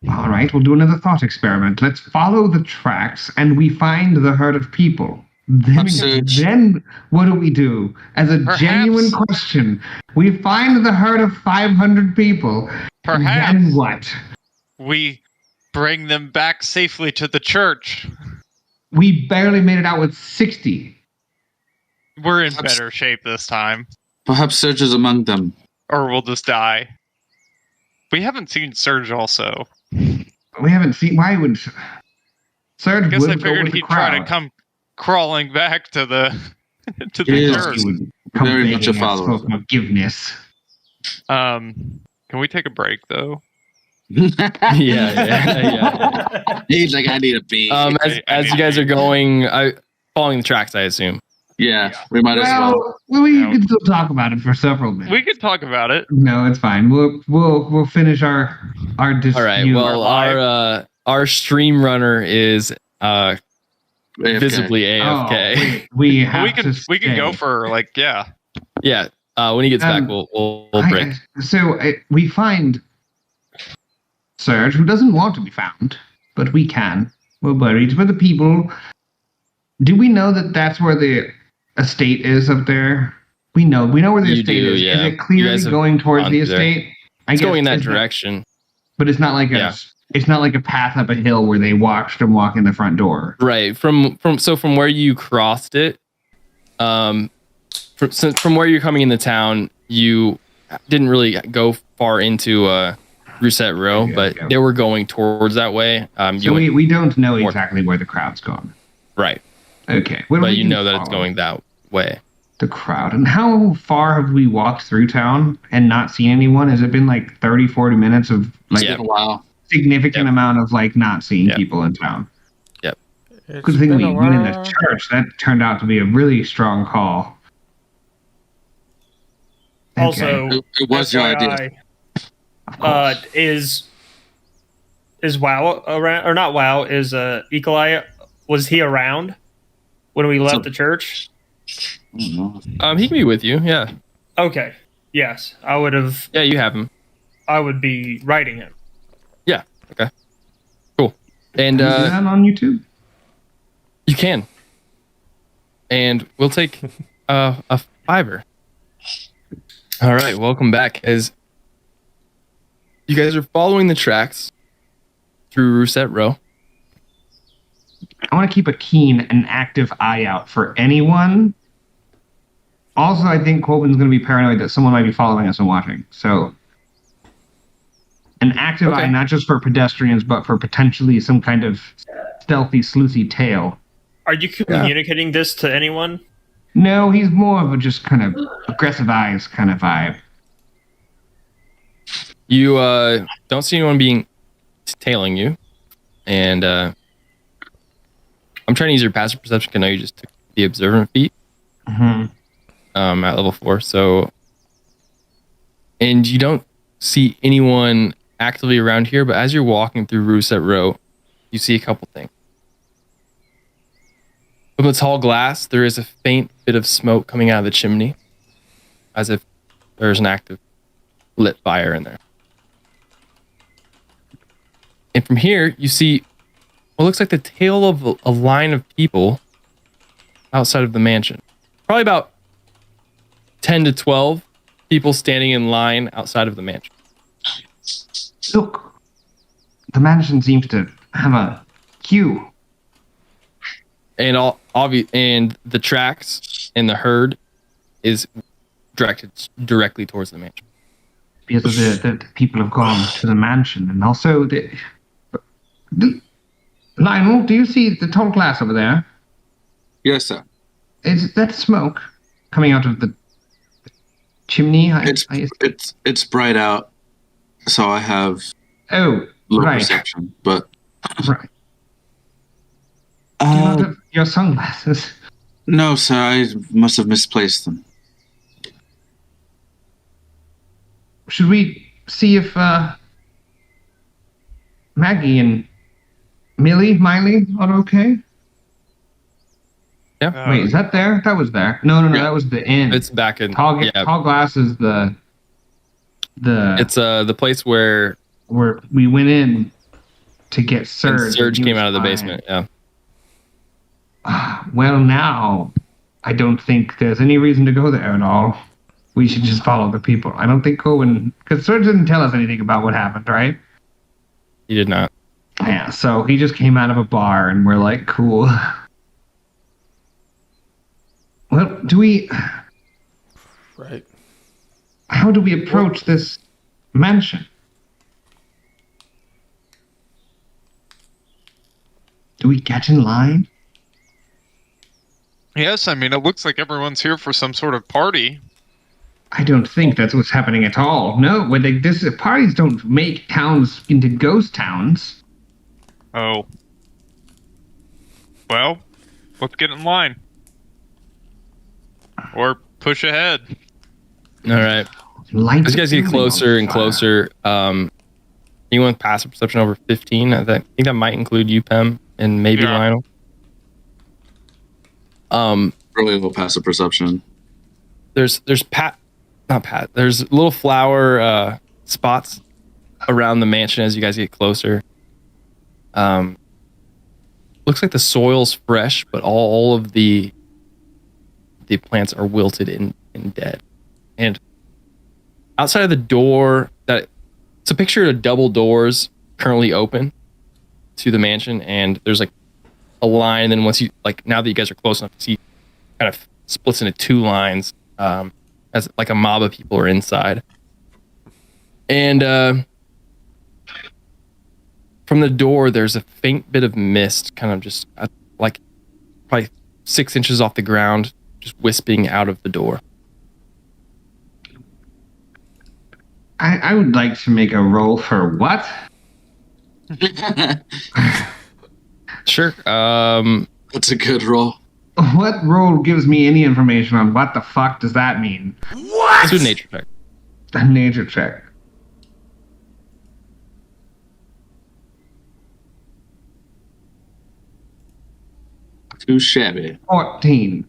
All right, we'll do another thought experiment. Let's follow the tracks and we find the herd of people. Then what do we do? As a genuine question, we find the herd of 500 people. Perhaps. Then what? We bring them back safely to the church. We barely made it out with 60. We're in better shape this time. Perhaps Serge is among them. Or we'll just die. We haven't seen Serge also. We haven't seen... Why would... Serge I guess would I figured he'd try to come crawling back to the church. He would come very much a follower. Forgiveness. Can we take a break though? Yeah. He's like, I need a beat. As you guys are going, following the tracks, I assume. Yeah, we might as well. Well, we can still talk about it for several minutes. We could talk about it. No, it's fine. We'll finish our dispute. All right. Well, our stream runner is visibly AFK. Oh, we can go for yeah. When he gets back, we'll break. We find Serge, who doesn't want to be found, but we can. We're buried with the people. Do we know that that's where the estate is up there? We know where the estate is. Yeah. Is it clearly going towards the estate? It's going in that direction. But it's not like it's not like a path up a hill where they watched him walk in the front door. Right. From where you crossed it, from where you're coming into town, you didn't really go far into Rousset Row, but they were going towards that way. So we don't know exactly where the crowd's gone. Right. Okay. But you know that it's going that way. The crowd. And how far have we walked through town and not seen anyone? Has it been like 30, 40 minutes of a while? Significant amount of not seeing people in town. Yep. Good thing we went in the church. That turned out to be a really strong call. Also, it was your idea. Is WoW around, or not WoW? Is Eagle Eye? Was he around when we left the church? He can be with you. Yeah. Okay. Yes, I would have. Yeah, you have him. I would be writing him. Yeah. Okay. Cool. And can you do that on YouTube? You can. And we'll take a $5. All right. Welcome back. As you guys are following the tracks through Rousset Row. I want to keep a keen and active eye out for anyone. Also, I think Colvin's going to be paranoid that someone might be following us and watching. So, an active eye, not just for pedestrians, but for potentially some kind of stealthy, sleuthy tail. Are you communicating this to anyone? No, he's more of a just kind of aggressive eyes kind of vibe. You don't see anyone being tailing you, and I'm trying to use your passive perception. Because I know you just took the observant feat at level 4. So, and you don't see anyone actively around here. But as you're walking through Rousset Row, you see a couple things. From the tall glass, there is a faint bit of smoke coming out of the chimney, as if there's an active lit fire in there. And from here, you see what looks like the tail of a line of people outside of the mansion. Probably about 10 to 12 people standing in line outside of the mansion. Look, the mansion seems to have a queue. And and the tracks and the herd is directed directly towards the mansion. Because of the people have gone to the mansion, and also Lionel, do you see the tall glass over there? Yes, sir. Is that smoke coming out of the chimney? It's bright out, so I have low perception. But right. Do you not have your sunglasses? No, sir. I must have misplaced them. Should we see if Maggie and Millie are okay? Yeah. Wait, is that there? That was there. No, Yeah. that was the inn. It's back in. Tall glass is the. It's the place where we went in to get Surge. and Surge came out of the basement. Yeah. Well, now I don't think there's any reason to go there at all. We should just follow the people. I don't think Cohen, because Surge didn't tell us anything about what happened, right? He did not. Yeah, so he just came out of a bar, and we're like, cool. Well, Right. how do we approach this mansion? Do we get in line? Yes, I mean, it looks like everyone's here for some sort of party. I don't think that's what's happening at all. No, parties don't make towns into ghost towns. Oh. Well, let's get in line. Or push ahead. All right. As you guys get closer and closer, anyone with passive perception over 15, I think that might include you, Pem, and maybe Lionel. Really low passive perception. There's little flower spots around the mansion as you guys get closer. Looks like the soil's fresh, but all of the plants are wilted and dead. And outside of the door, it's a picture of double doors currently open to the mansion, and there's like a line, and then once you now that you guys are close enough to see, kind of splits into 2 lines, as like a mob of people are inside. And from the door, there's a faint bit of mist, kind of just like probably 6 inches off the ground, just wisping out of the door. I would like to make a roll for what? Sure. That's a good roll. What roll gives me any information on what the fuck does that mean? Let's do a nature check. A nature check. Too shabby. 14.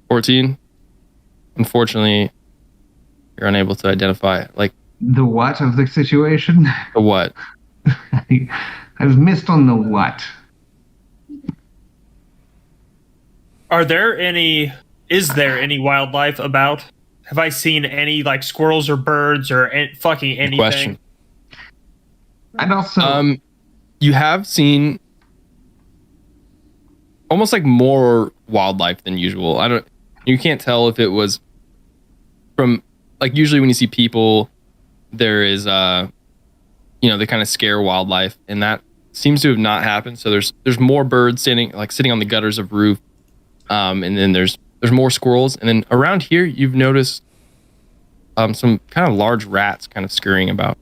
14. Unfortunately, you're unable to identify the what of the situation. The what? I've missed on the what. Is there any wildlife about? Have I seen any squirrels or birds or fucking anything? Question. And also, you have seen almost more wildlife than usual. You can't tell if it was from usually when you see people, there is they kind of scare wildlife, and that seems to have not happened. So there's more birds sitting on the gutters of roof, and then there's more squirrels, and then around here you've noticed some kind of large rats kind of scurrying about.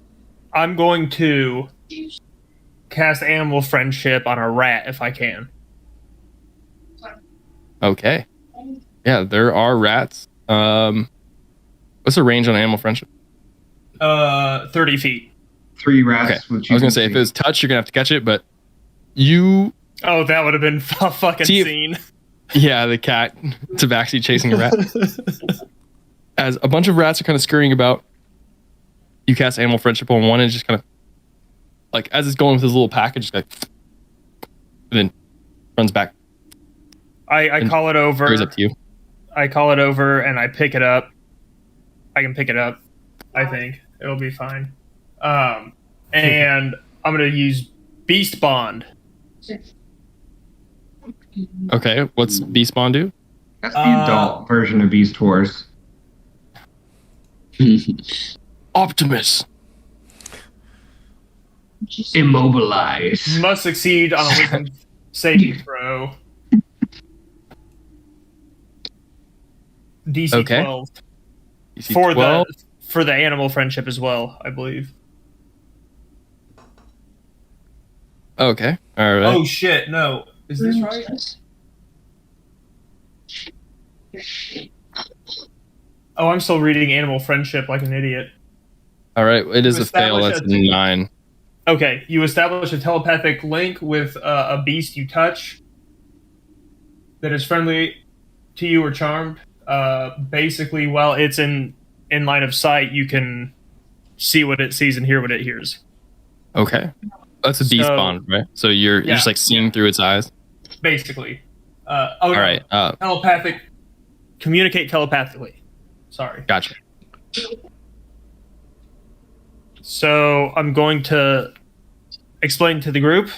I'm going to cast Animal Friendship on a rat if I can. Okay. Yeah, there are rats. What's the range on Animal Friendship? 30 feet. 3 rats. Okay. Which I was gonna say if it was touch, you're gonna have to catch it, but you. Oh, that would have been a fucking scene. Yeah, the cat Tabaxi chasing a rat. As a bunch of rats are kind of scurrying about, you cast Animal Friendship on one and just kind of like as it's going with his little package, just like, and then runs back. I call it over. It's up to you. I call it over and I pick it up. I can pick it up. I think it'll be fine. And I'm gonna use Beast Bond. Okay, what's Beast Bond do? That's the adult version of Beast Wars. Optimus. Immobilize. Must succeed on a wisdom saving throw. DC Okay. 12 DC for 12. the Animal Friendship as well, I believe. Okay, all right. Oh shit! No, is this right? Oh, I'm still reading Animal Friendship like an idiot. All right, it is a fail. Establish That's a- a 9. Okay, you establish a telepathic link with a beast you touch that is friendly to you or charmed. Basically, while it's in line of sight, you can see what it sees and hear what it hears. Okay, that's a Beast So- Bond, right? So you're just like seeing through its eyes. Basically. All right, Telepathic. Communicate telepathically. Sorry. gotcha. So I'm going to explain to the group.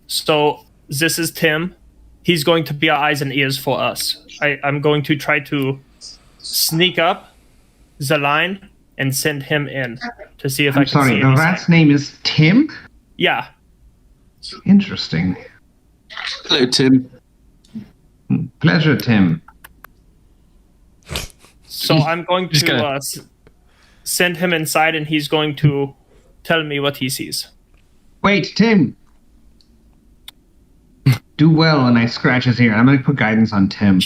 So this is Tim. He's going to be our eyes and ears for us. I'm going to try to sneak up the line and send him in to see if I I'm can sorry, see the any rat's sign. name is Tim? Yeah. Interesting. Hello, Tim. Pleasure, Tim. So I'm going Just to gonna- send him inside, and he's going to tell me what he sees. Wait, Tim! Do well, and I scratch his ear. I'm going to put guidance on Tim.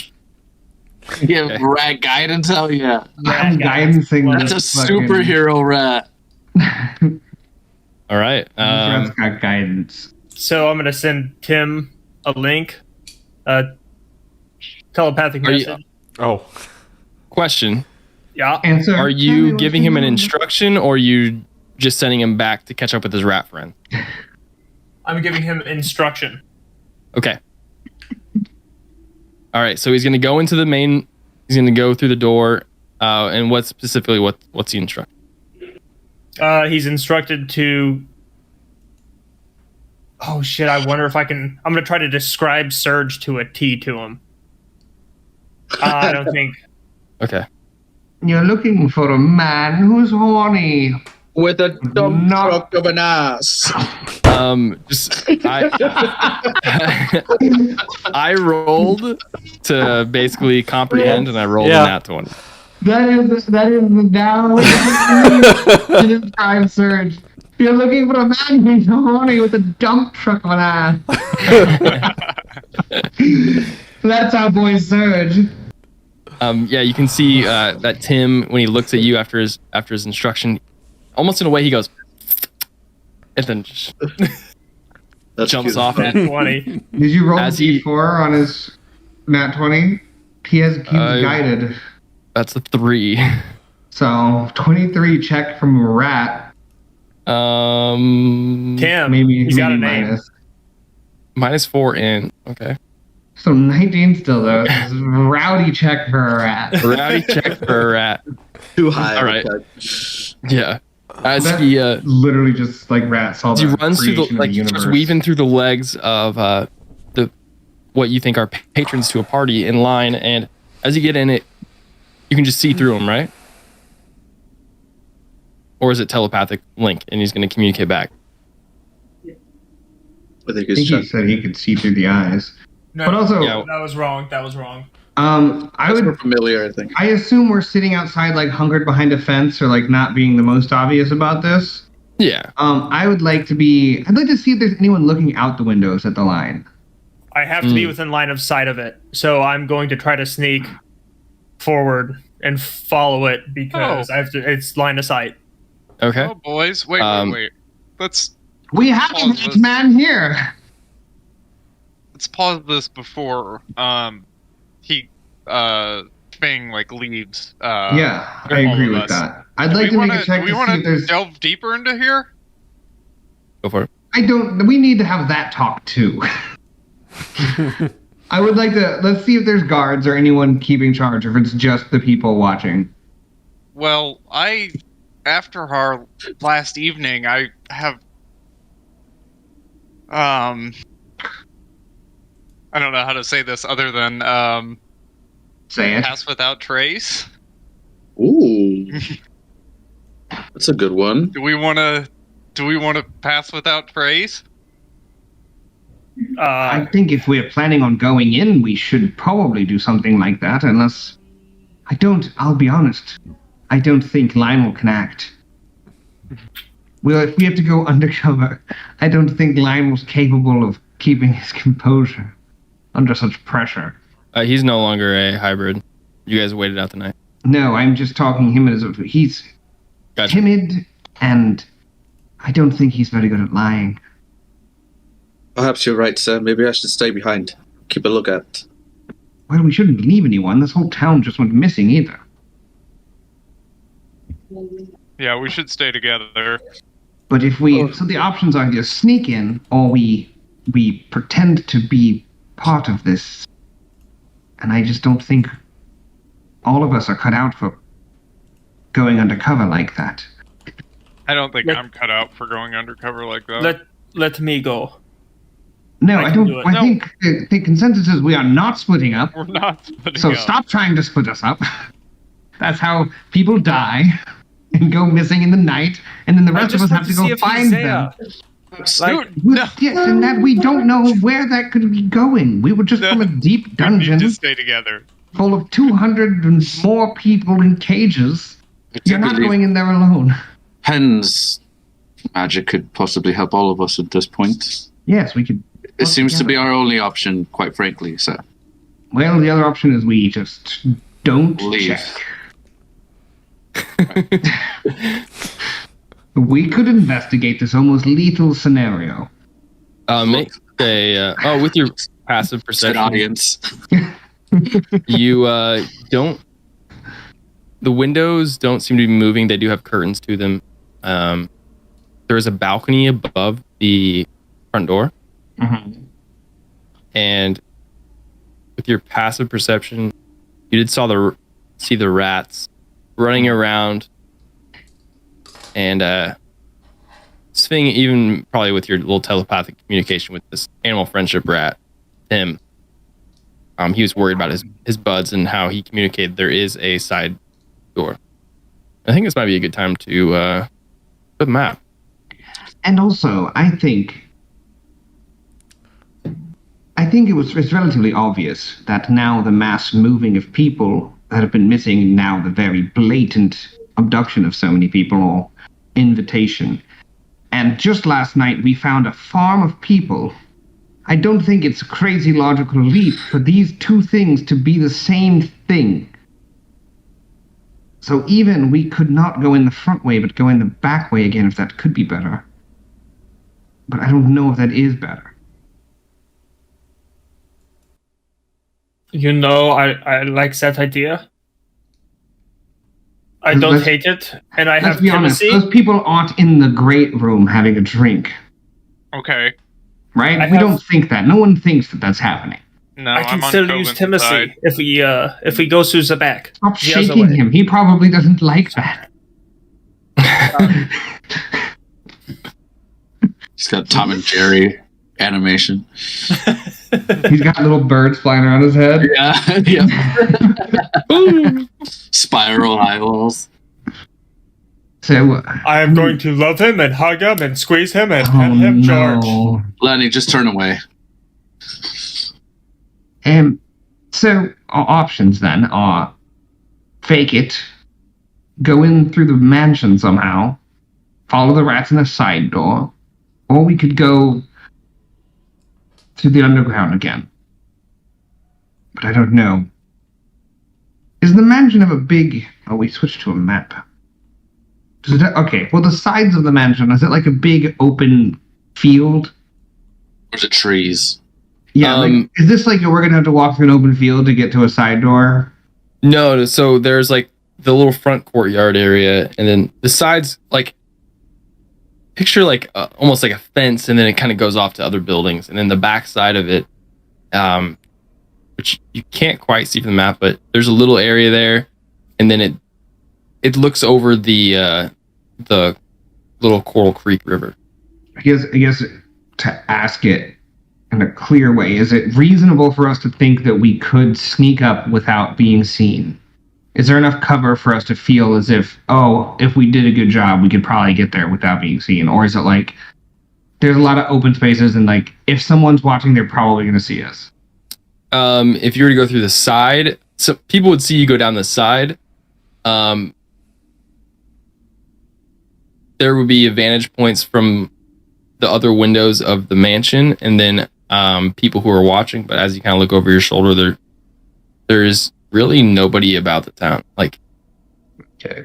Give Okay. rat guidance, hell yeah. I'm guidancing That's a this fucking- superhero rat. All right. This rat's got guidance. So I'm going to send Tim a link, telepathic Are you- message. Oh, Question: Yeah. Answer. Are Tell me you what giving you him an want. instruction, or are you just sending him back to catch up with his rat friend? I'm giving him instruction. Okay. All right. So he's going to go into the main. He's going to go through the door. And what's the instruction? He's instructed to. Oh shit! I wonder if I can. I'm gonna try to describe Surge to a T to him. I don't think. Okay. You're looking for a man who's horny. With a dump No. truck of an ass. Just I rolled to basically comprehend, and I rolled Yeah. a nat 20. That is the down to describe Surge. You're looking for a man who's horny with a dump truck of an ass. That's our boy Surge. Yeah, you can see that Tim, when he looks at you after his instruction, almost in a way he goes, and then just That's jumps cute. off. Nat 20. Did you roll As he- D4 on his nat 20? He's guided. That's a 3. So 23 check from a rat. Tim. Maybe He's got a maybe name. minus. -4 in. Okay. So 19 still though. This is a rowdy check for a rat. Rowdy check for a rat. Too high. All right. Okay. Yeah. As That- he Literally just like rat saw he the runs through the creation of like he starts universe. weaving through the legs of the what you think are patrons to a party in line, and as you get in it, you can just see through them, right? Or is it telepathic link, and he's going to communicate back? I think I it's think he said he could see through the eyes. No, But also, Yeah. that was wrong. That was wrong. I We're would. familiar, I think. I assume we're sitting outside, like hunkered behind a fence, or like not being the most obvious about this. Yeah. I'd like to see if there's anyone looking out the windows at the line. I have to be within line of sight of it, so I'm going to try to sneak forward and follow it because I have to. It's line of sight. Okay. Oh, boys, wait. We have a Pause great this. man here. Let's pause this before he Fing like leaves. Yeah, I all agree of with us. that. I'd like to make a check Do we to see want if to there's. delve deeper into here? Go for it. We need to have that talk too. I would like to. Let's see if there's guards or anyone keeping charge, or if it's just the people watching. Well, after our last evening, I have I don't know how to say this other than Say it. pass without trace. Ooh. That's a good one. Do we want to pass without trace? I think if we're planning on going in, we should probably do something like that, unless... I'll be honest. I don't think Lionel can act. Well, if we have to go undercover, I don't think Lionel's capable of keeping his composure under such pressure. He's no longer a hybrid. You guys waited out the night. No, I'm just talking him as if he's Gotcha. timid, and I don't think he's very good at lying. Perhaps you're right, sir. Maybe I should stay behind. Keep a lookout. Well, we shouldn't leave anyone. This whole town just went missing either. Yeah, we should stay together. But if so the options are either sneak in or we pretend to be part of this. And I just don't think all of us are cut out for going undercover like that. I don't think I'm cut out for going undercover like that. Let me go. No, I I can don't. do it. I No. think the consensus is we are not splitting up. We're not splitting So up. stop trying to split us up. That's how people die and go missing in the night, and then the rest of us have to go find them. Yes, and that we don't know where that could be going. We were just from a deep We need dungeon to stay together. full of 200 and more people in cages. You're not believe going in there alone. Pen's magic could possibly help all of us at this point. Yes, we could. It seems to be our only option, quite frankly, so. Well, the other option is we just don't Leave. check. We could investigate this almost lethal scenario. Make a with your passive Said perception, audience. you don't. The windows don't seem to be moving. They do have curtains to them. There is a balcony above the front door, and with your passive perception, you did see the rats running around, and Sphinx, even probably with your little telepathic communication with this animal friendship rat, Tim. He was worried about his buds and how he communicated there is a side door. I think this might be a good time to put a map. And also, I think it's relatively obvious that now the mass moving of people that have been missing, now the very blatant abduction of so many people or invitation. And just last night we found a farm of people. I don't think it's a crazy logical leap for these two things to be the same thing. So even we could not go in the front way, but go in the back way again, if that could be better. But I don't know if that is better. You know, I like that idea. I don't Let's- hate it, and I Let's have be honest, Timothy. those people aren't in the great room having a drink, Okay. right? I We have- don't think that. No one thinks that that's happening. No, I can I'm on still Covenant's use Timothy side. if we go through the back. Stop The other shaking way. him. He probably doesn't like that. He's got Tom and Jerry animation. He's got little birds flying around his head. Yeah. Spiral eyeballs. So, I am going to love him and hug him and squeeze him and oh pet him, George. no. Lenny, just turn away. So our options then are fake it, go in through the mansion somehow, follow the rats in the side door, or we could go to the underground again. But I don't know. Is the mansion of a big... Oh, we switched to a map. Okay, well, the sides of the mansion, is it like a big open field? There's trees. Yeah, is this like we're going to have to walk through an open field to get to a side door? No, so there's like the little front courtyard area, and then the sides, like, picture like almost like a fence, and then it kind of goes off to other buildings, and then the back side of it, which you can't quite see from the map, but there's a little area there, and then it looks over the little Coral Creek River. I guess to ask it in a clear way, is it reasonable for us to think that we could sneak up without being seen? Is there enough cover for us to feel as if we did a good job, we could probably get there without being seen? Or is it like there's a lot of open spaces and like if someone's watching, they're probably going to see us? If you were to go through the side, so people would see you go down the side. There would be vantage points from the other windows of the mansion, and then people who are watching. But as you kind of look over your shoulder, there's really nobody about the town, like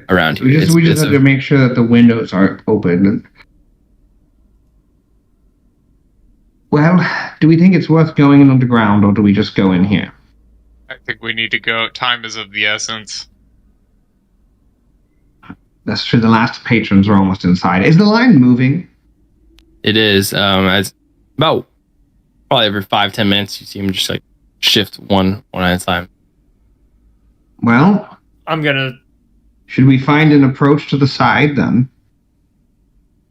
around here. We just have to make sure that the windows aren't open. Well, do we think it's worth going in underground, or do we just go in here? I think we need to go. Time is of the essence. That's true. The last patrons are almost inside. Is the line moving? It is. As about probably every 5-10 minutes, you see them just like shift one at a time. Well, should we find an approach to the side then?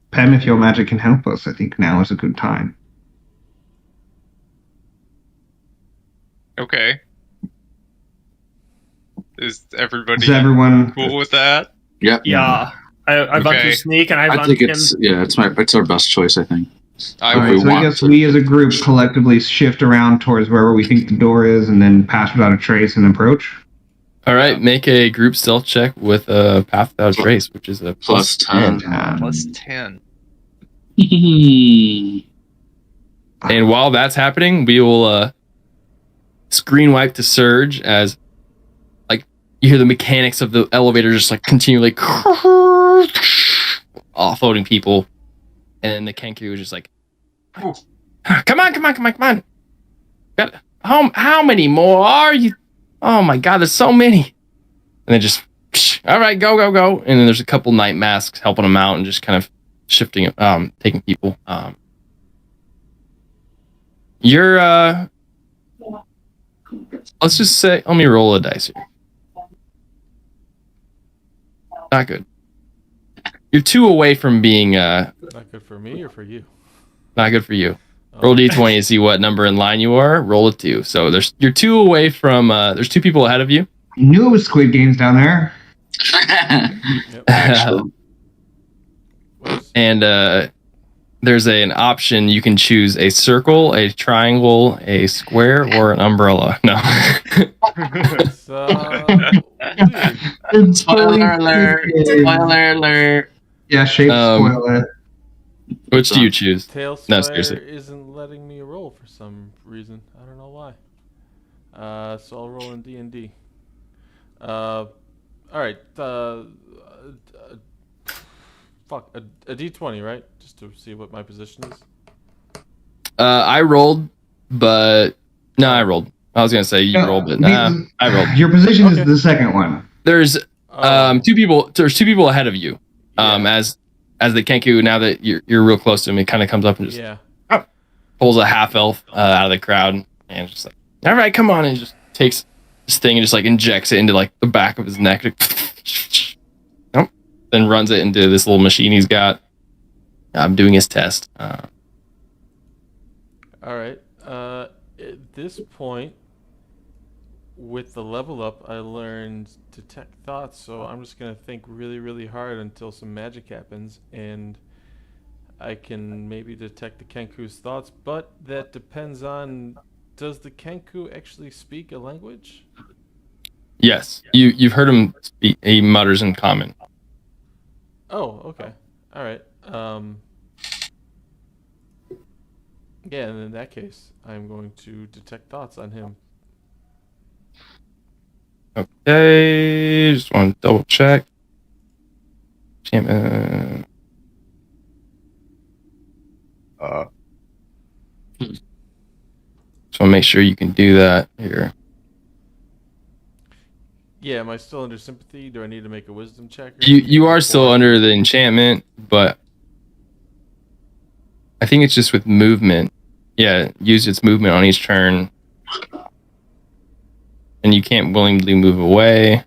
Pem, if your magic can help us, I think now is a good time. Okay. Is everybody cool with that? Yep. Yeah. I've gone through sneak, and I think it's our best choice. I think. I guess we as a group collectively shift around towards wherever we think the door is, and then pass without a trace and approach. All right, make a group stealth check with a path without a trace, which is a plus 10. Plus 10. And while that's happening, we will screen wipe to Surge as like you hear the mechanics of the elevator just like continually offloading people, and the Kenku is just like, come on. How many more are you? Oh my god, there's so many. And then just all right, go. And then there's a couple night masks helping them out and just kind of shifting, taking people. You're let's just say, let me roll a dice here. Not good. You're 2 away from being not good for me or for you? Not good for you. Roll d20 to see what number in line you are. Roll a 2. So you're 2 away from there's 2 people ahead of you. I knew it was Squid Games down there. And there's an option. You can choose a circle, a triangle, a square, or an umbrella. No. Spoiler alert. Yeah, shape spoiler. Which do you choose? TaleSpire No, seriously. isn't letting me roll for some reason. I don't know why. So I'll roll in D&D. All right. A D20, right? Just to see what my position is. I rolled, but no, I rolled. I was gonna say you rolled, but I rolled. Your position is the second one. There's 2 people. There's 2 people ahead of you. As the Kenku, now that you're real close to him, it kind of comes up and just pulls a half elf out of the crowd and just like, all right, come on, and he just takes this thing and just like injects it into like the back of his neck. Then runs it into this little machine he's got. I'm doing his test. All right. At this point, with the level up, I learned detect thoughts, so I'm just going to think really, really hard until some magic happens, and I can maybe detect the Kenku's thoughts, but that depends on Does the Kenku actually speak a language? Yes, you've heard him speak. He mutters in common. Oh, okay. All right. Yeah, and in that case, I'm going to detect thoughts on him. Okay, just want to double check. Enchantment. Just want to make sure you can do that here. Yeah, am I still under sympathy? Do I need to make a wisdom check? You are still under the enchantment, but I think it's just with movement. Yeah, use its movement on each turn. And you can't willingly move away.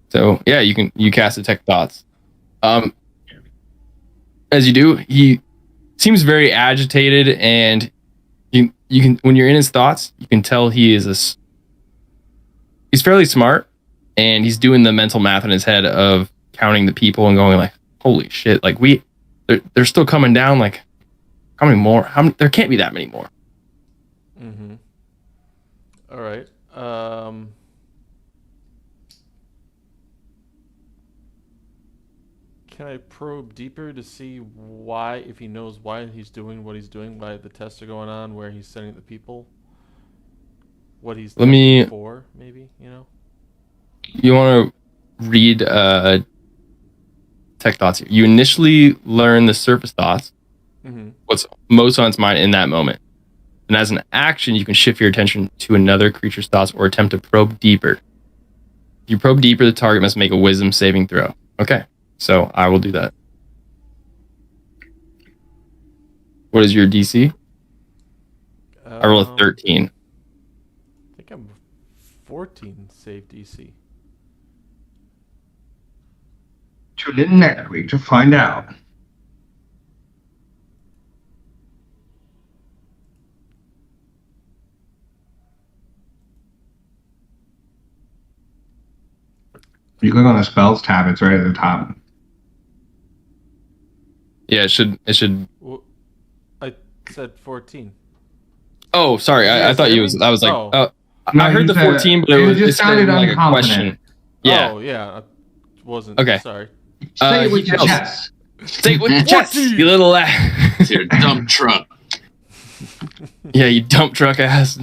So yeah, you cast Detect Thoughts. As you do, he seems very agitated, and you can, when you're in his thoughts, you can tell he's fairly smart, and he's doing the mental math in his head of counting the people and going like, holy shit, like they're still coming down, like how many more? There can't be that many more. Mm-hmm. All right. Can I probe deeper to see why, if he knows why he's doing what he's doing, why the tests are going on, where he's sending the people, what he's testing for, maybe, you know? You want to read tech thoughts here. You initially learn the surface thoughts, what's most on its mind in that moment. And as an action, you can shift your attention to another creature's thoughts or attempt to probe deeper. If you probe deeper, the target must make a wisdom saving throw. Okay, so I will do that. What is your DC? I roll a 13. I think I'm 14 save DC. Tune in next week to find out. You click on the spells tab, it's right at the top. Yeah, it should. Well, I said 14. Oh, sorry. I thought you was. I was like, Oh. No, I heard the 14, but it just sounded like a question. Yeah. Oh, yeah. I wasn't. Okay. Sorry. Say it with your chest. Say it with your chest, you little ass. It's your dump truck. Yeah, you dump truck ass.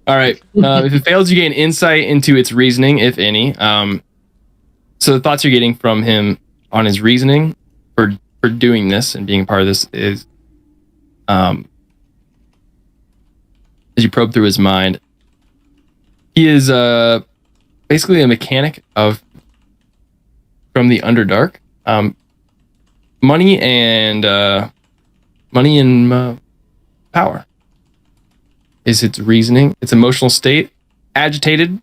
All right. If it fails, you gain insight into its reasoning, if any. So the thoughts you're getting from him on his reasoning for doing this and being a part of this is, as you probe through his mind, he is basically a mechanic from the Underdark. Money and power is its reasoning. Its emotional state, agitated,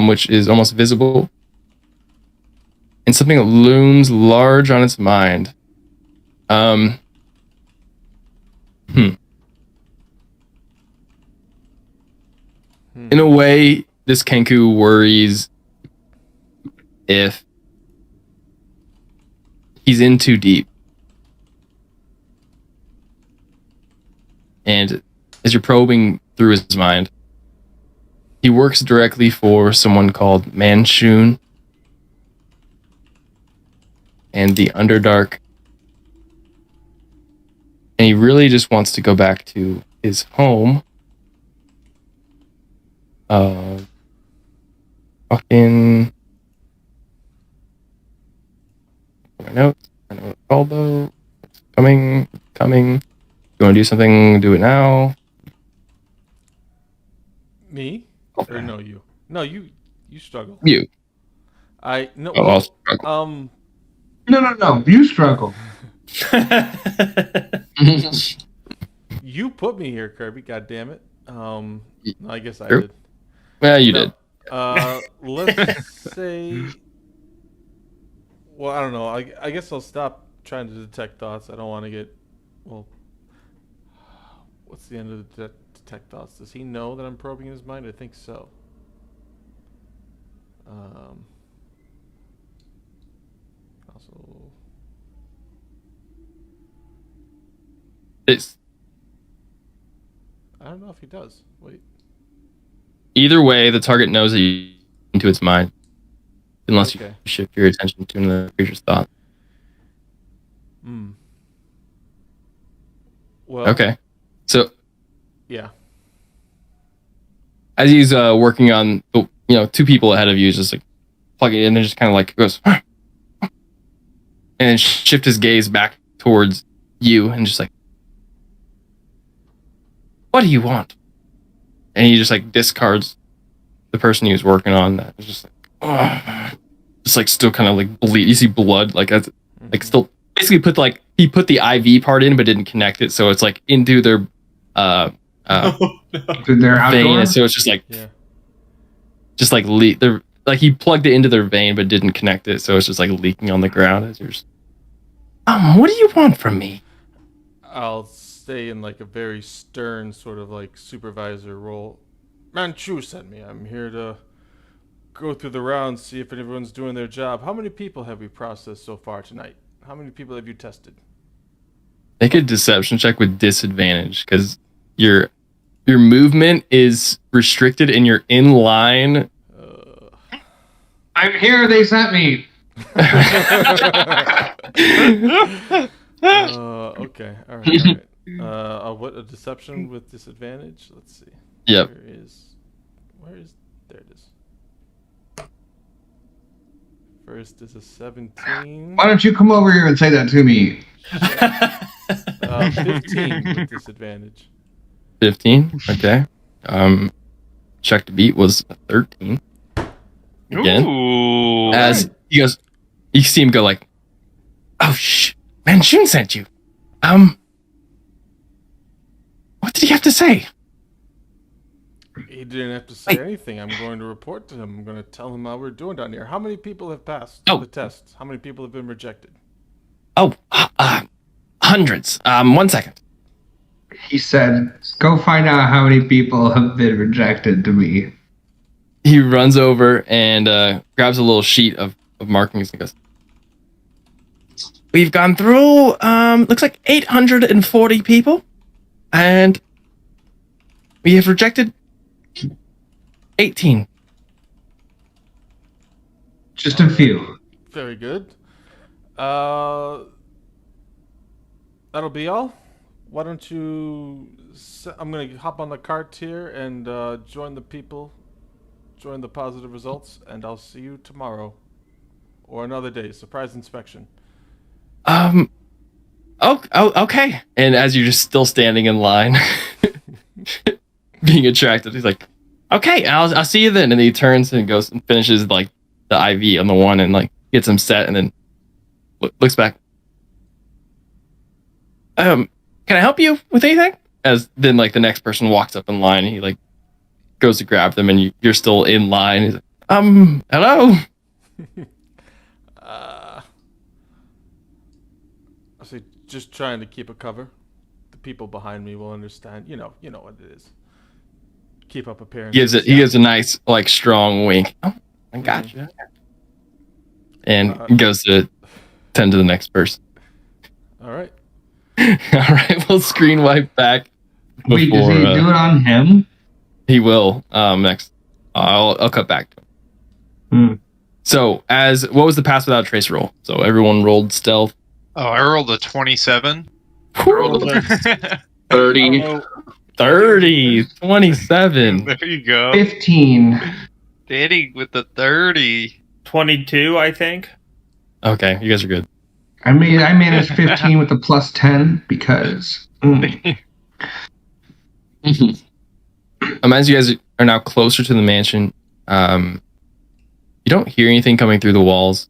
which is almost visible, and something that looms large on its mind. In a way, this Kenku worries if he's in too deep. And as you're probing through his mind, he works directly for someone called Manshun and the Underdark. And he really just wants to go back to his home. Fucking... My notes. I know what it's called though. It's coming. You want to do something? Do it now. Me? Okay. Or no, you? No, you struggle. You. No. Oh, I'll struggle. No. You struggle. You put me here, Kirby. God damn it. I guess I True. did. Yeah, you did. Let's say. Well, I don't know. I guess I'll stop trying to detect thoughts. I don't want to get. Well, what's the end of the detect thoughts? Does he know that I'm probing his mind? I think so. Also. I don't know if he does. Wait. Either way, the target knows that you into its mind, unless you shift your attention to another creature's thought. Well. Okay. So. Yeah. As he's working on, two people ahead of you, just like plug it in, and just kind of like goes, and then shift his gaze back towards you, and just like, what do you want? And he just like discards the person he was working on. That was just like, just like still kind of like bleed. You see blood, like as like still basically he put the IV part in, but didn't connect it, so it's like into their their vein, and so it's just like just like they're like he plugged it into their vein, but didn't connect it, so it's just like leaking on the ground. As you're just, what do you want from me? I'll stay in like a very stern sort of like supervisor role. Manchu sent me. I'm here to go through the rounds, see if everyone's doing their job. How many people have we processed so far tonight? How many people have you tested? Make a deception check with disadvantage, because your movement is restricted and you're in line. I'm here. They sent me. Okay. All right. What a deception with disadvantage. Let's see. Yep. Where is? There it is. First is a 17. Why don't you come over here and say that to me? 15 with disadvantage. 15. Okay. Check to beat was a 13. Again. Ooh. As he goes, you see him go like, "Oh Manchun sent you. What did he have to say?" He didn't have to say anything. I'm going to report to him. I'm going to tell him how we're doing down here. How many people have passed the test? How many people have been rejected? Hundreds. 1 second. He said, "Go find out how many people have been rejected to me." He runs over and grabs a little sheet of markings and goes, "We've gone through, looks like 840 people, and we have rejected 18. Just a few. Very good. That'll be all. Why don't you... I'm going to hop on the cart here and join the people, join the positive results, and I'll see you tomorrow. Or another day. Surprise inspection. Okay. And as you're just still standing in line, being attracted, he's like, "Okay, I'll see you then." And then he turns and goes and finishes like the IV on the one and like gets him set, and then looks back. Can I help you with anything? As then like the next person walks up in line, and he like goes to grab them, and you're still in line. He's like, hello. I say, just trying to keep a cover. The people behind me will understand. You know what it is. Keep up appearances. He gives a nice like strong wink. "Oh, I got you." And goes to tend to the next person. All right. All right, we'll screen wipe back. Wait, does he do it on him? He will. Next, I'll cut back to him. So, what was the pass without trace roll? So everyone rolled stealth. Oh, I rolled a 27. 30. 30, 27. There you go. 15. Danny with the 30. 22, I think. Okay, you guys are good. I managed 15 with the plus 10 because. As you guys are now closer to the mansion, you don't hear anything coming through the walls,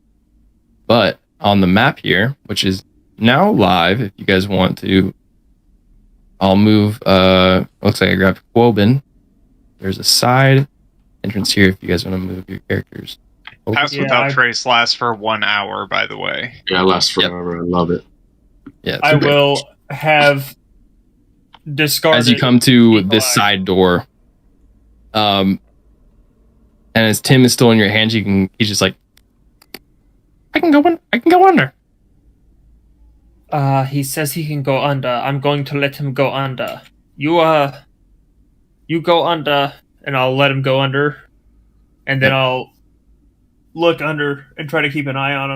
but on the map here, which is now live, if you guys want to, I'll move. Looks like I grabbed Quoben. There's a side entrance here if you guys want to move your characters. Pass without trace lasts for 1 hour, by the way. Yeah, it lasts forever. I love it. Yeah, I will have discarded. As you come to this side door, and as Tim is still in your hands, he's just like, I can go under. He says he can go under. I'm going to let him go under. You You go under, and I'll let him go under, and then I'll look under and try to keep an eye on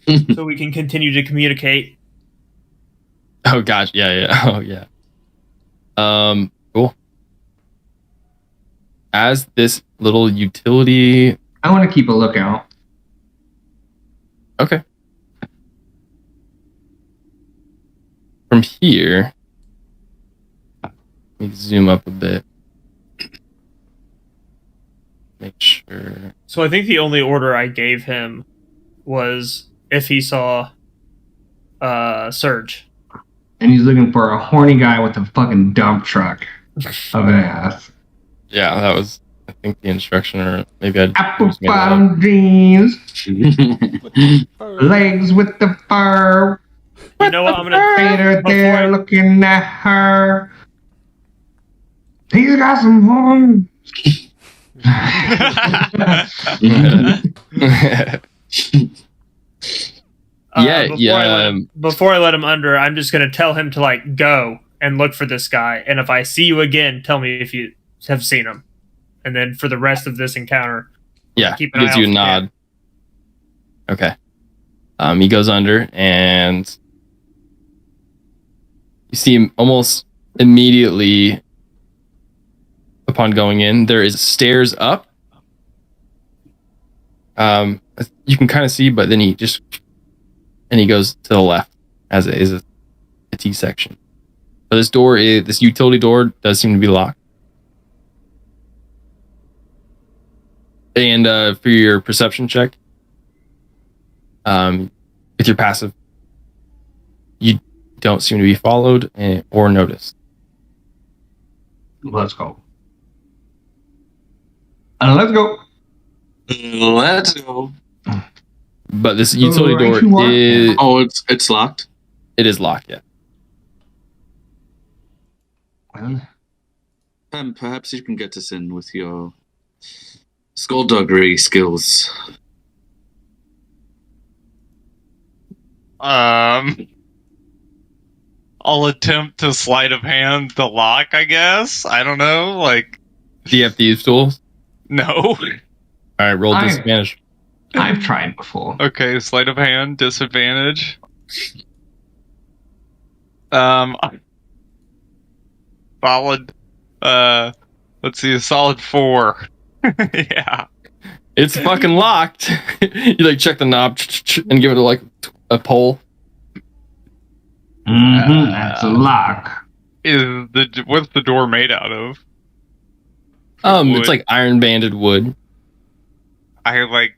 him so we can continue to communicate. Oh gosh, yeah. Oh yeah. Cool. As this little utility. I want to keep a lookout. Okay. From here, let me zoom up a bit. Make sure. So I think the only order I gave him was if he saw Surge. And he's looking for a horny guy with a fucking dump truck of an ass. Yeah, that was, I think, the instruction, or maybe I Apple just made that up. bottom jeans, legs with the fur. You know what? I'm gonna Later before there I- looking at her. He's got some horns. Before I let him under, I'm just gonna tell him to like go and look for this guy, and if I see you again, tell me if you have seen him. And then for the rest of this encounter, Yeah, keep an eye gives you a out for nod. him. Okay. He goes under, and you see him almost immediately upon going in. There is stairs up. You can kind of see, but then he goes to the left as it is a T section. But this utility door does seem to be locked. And for your perception check, with your passive, you don't seem to be followed or noticed. Let's go. Let's go. Let's go. But this utility right, door you are. Oh, it's locked. It is locked. Yeah. Well, Perhaps you can get us in with your skullduggery skills. I'll attempt to sleight of hand the lock, I guess. I don't know. Like, Do you have thieves tools? no. All right, roll disadvantage. I've tried before. Okay, sleight of hand, disadvantage. Solid. Let's see, a solid 4. Yeah. It's fucking locked. You like check the knob and give it a pull. That's a lock. What's the door made out of? It's Wood. like iron banded wood. I like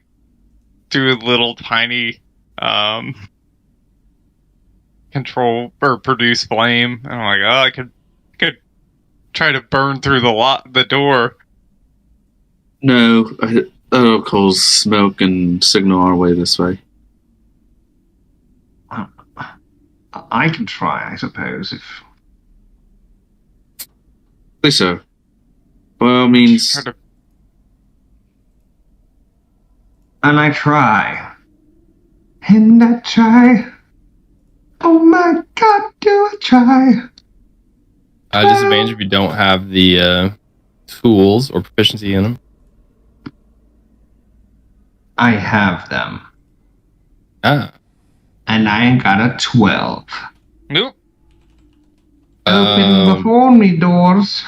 do a little tiny control or produce flame. And I'm like, oh, I could try to burn through the door. No, that'll cause smoke and signal our way this way. I can try, I suppose. If Please, sir. By all means. Try to- and I try, and I try. Oh my God, do I try? Disadvantage if you don't have the tools or proficiency in them. I have them, Ah. and I got a 12. Nope. Open before me, doors.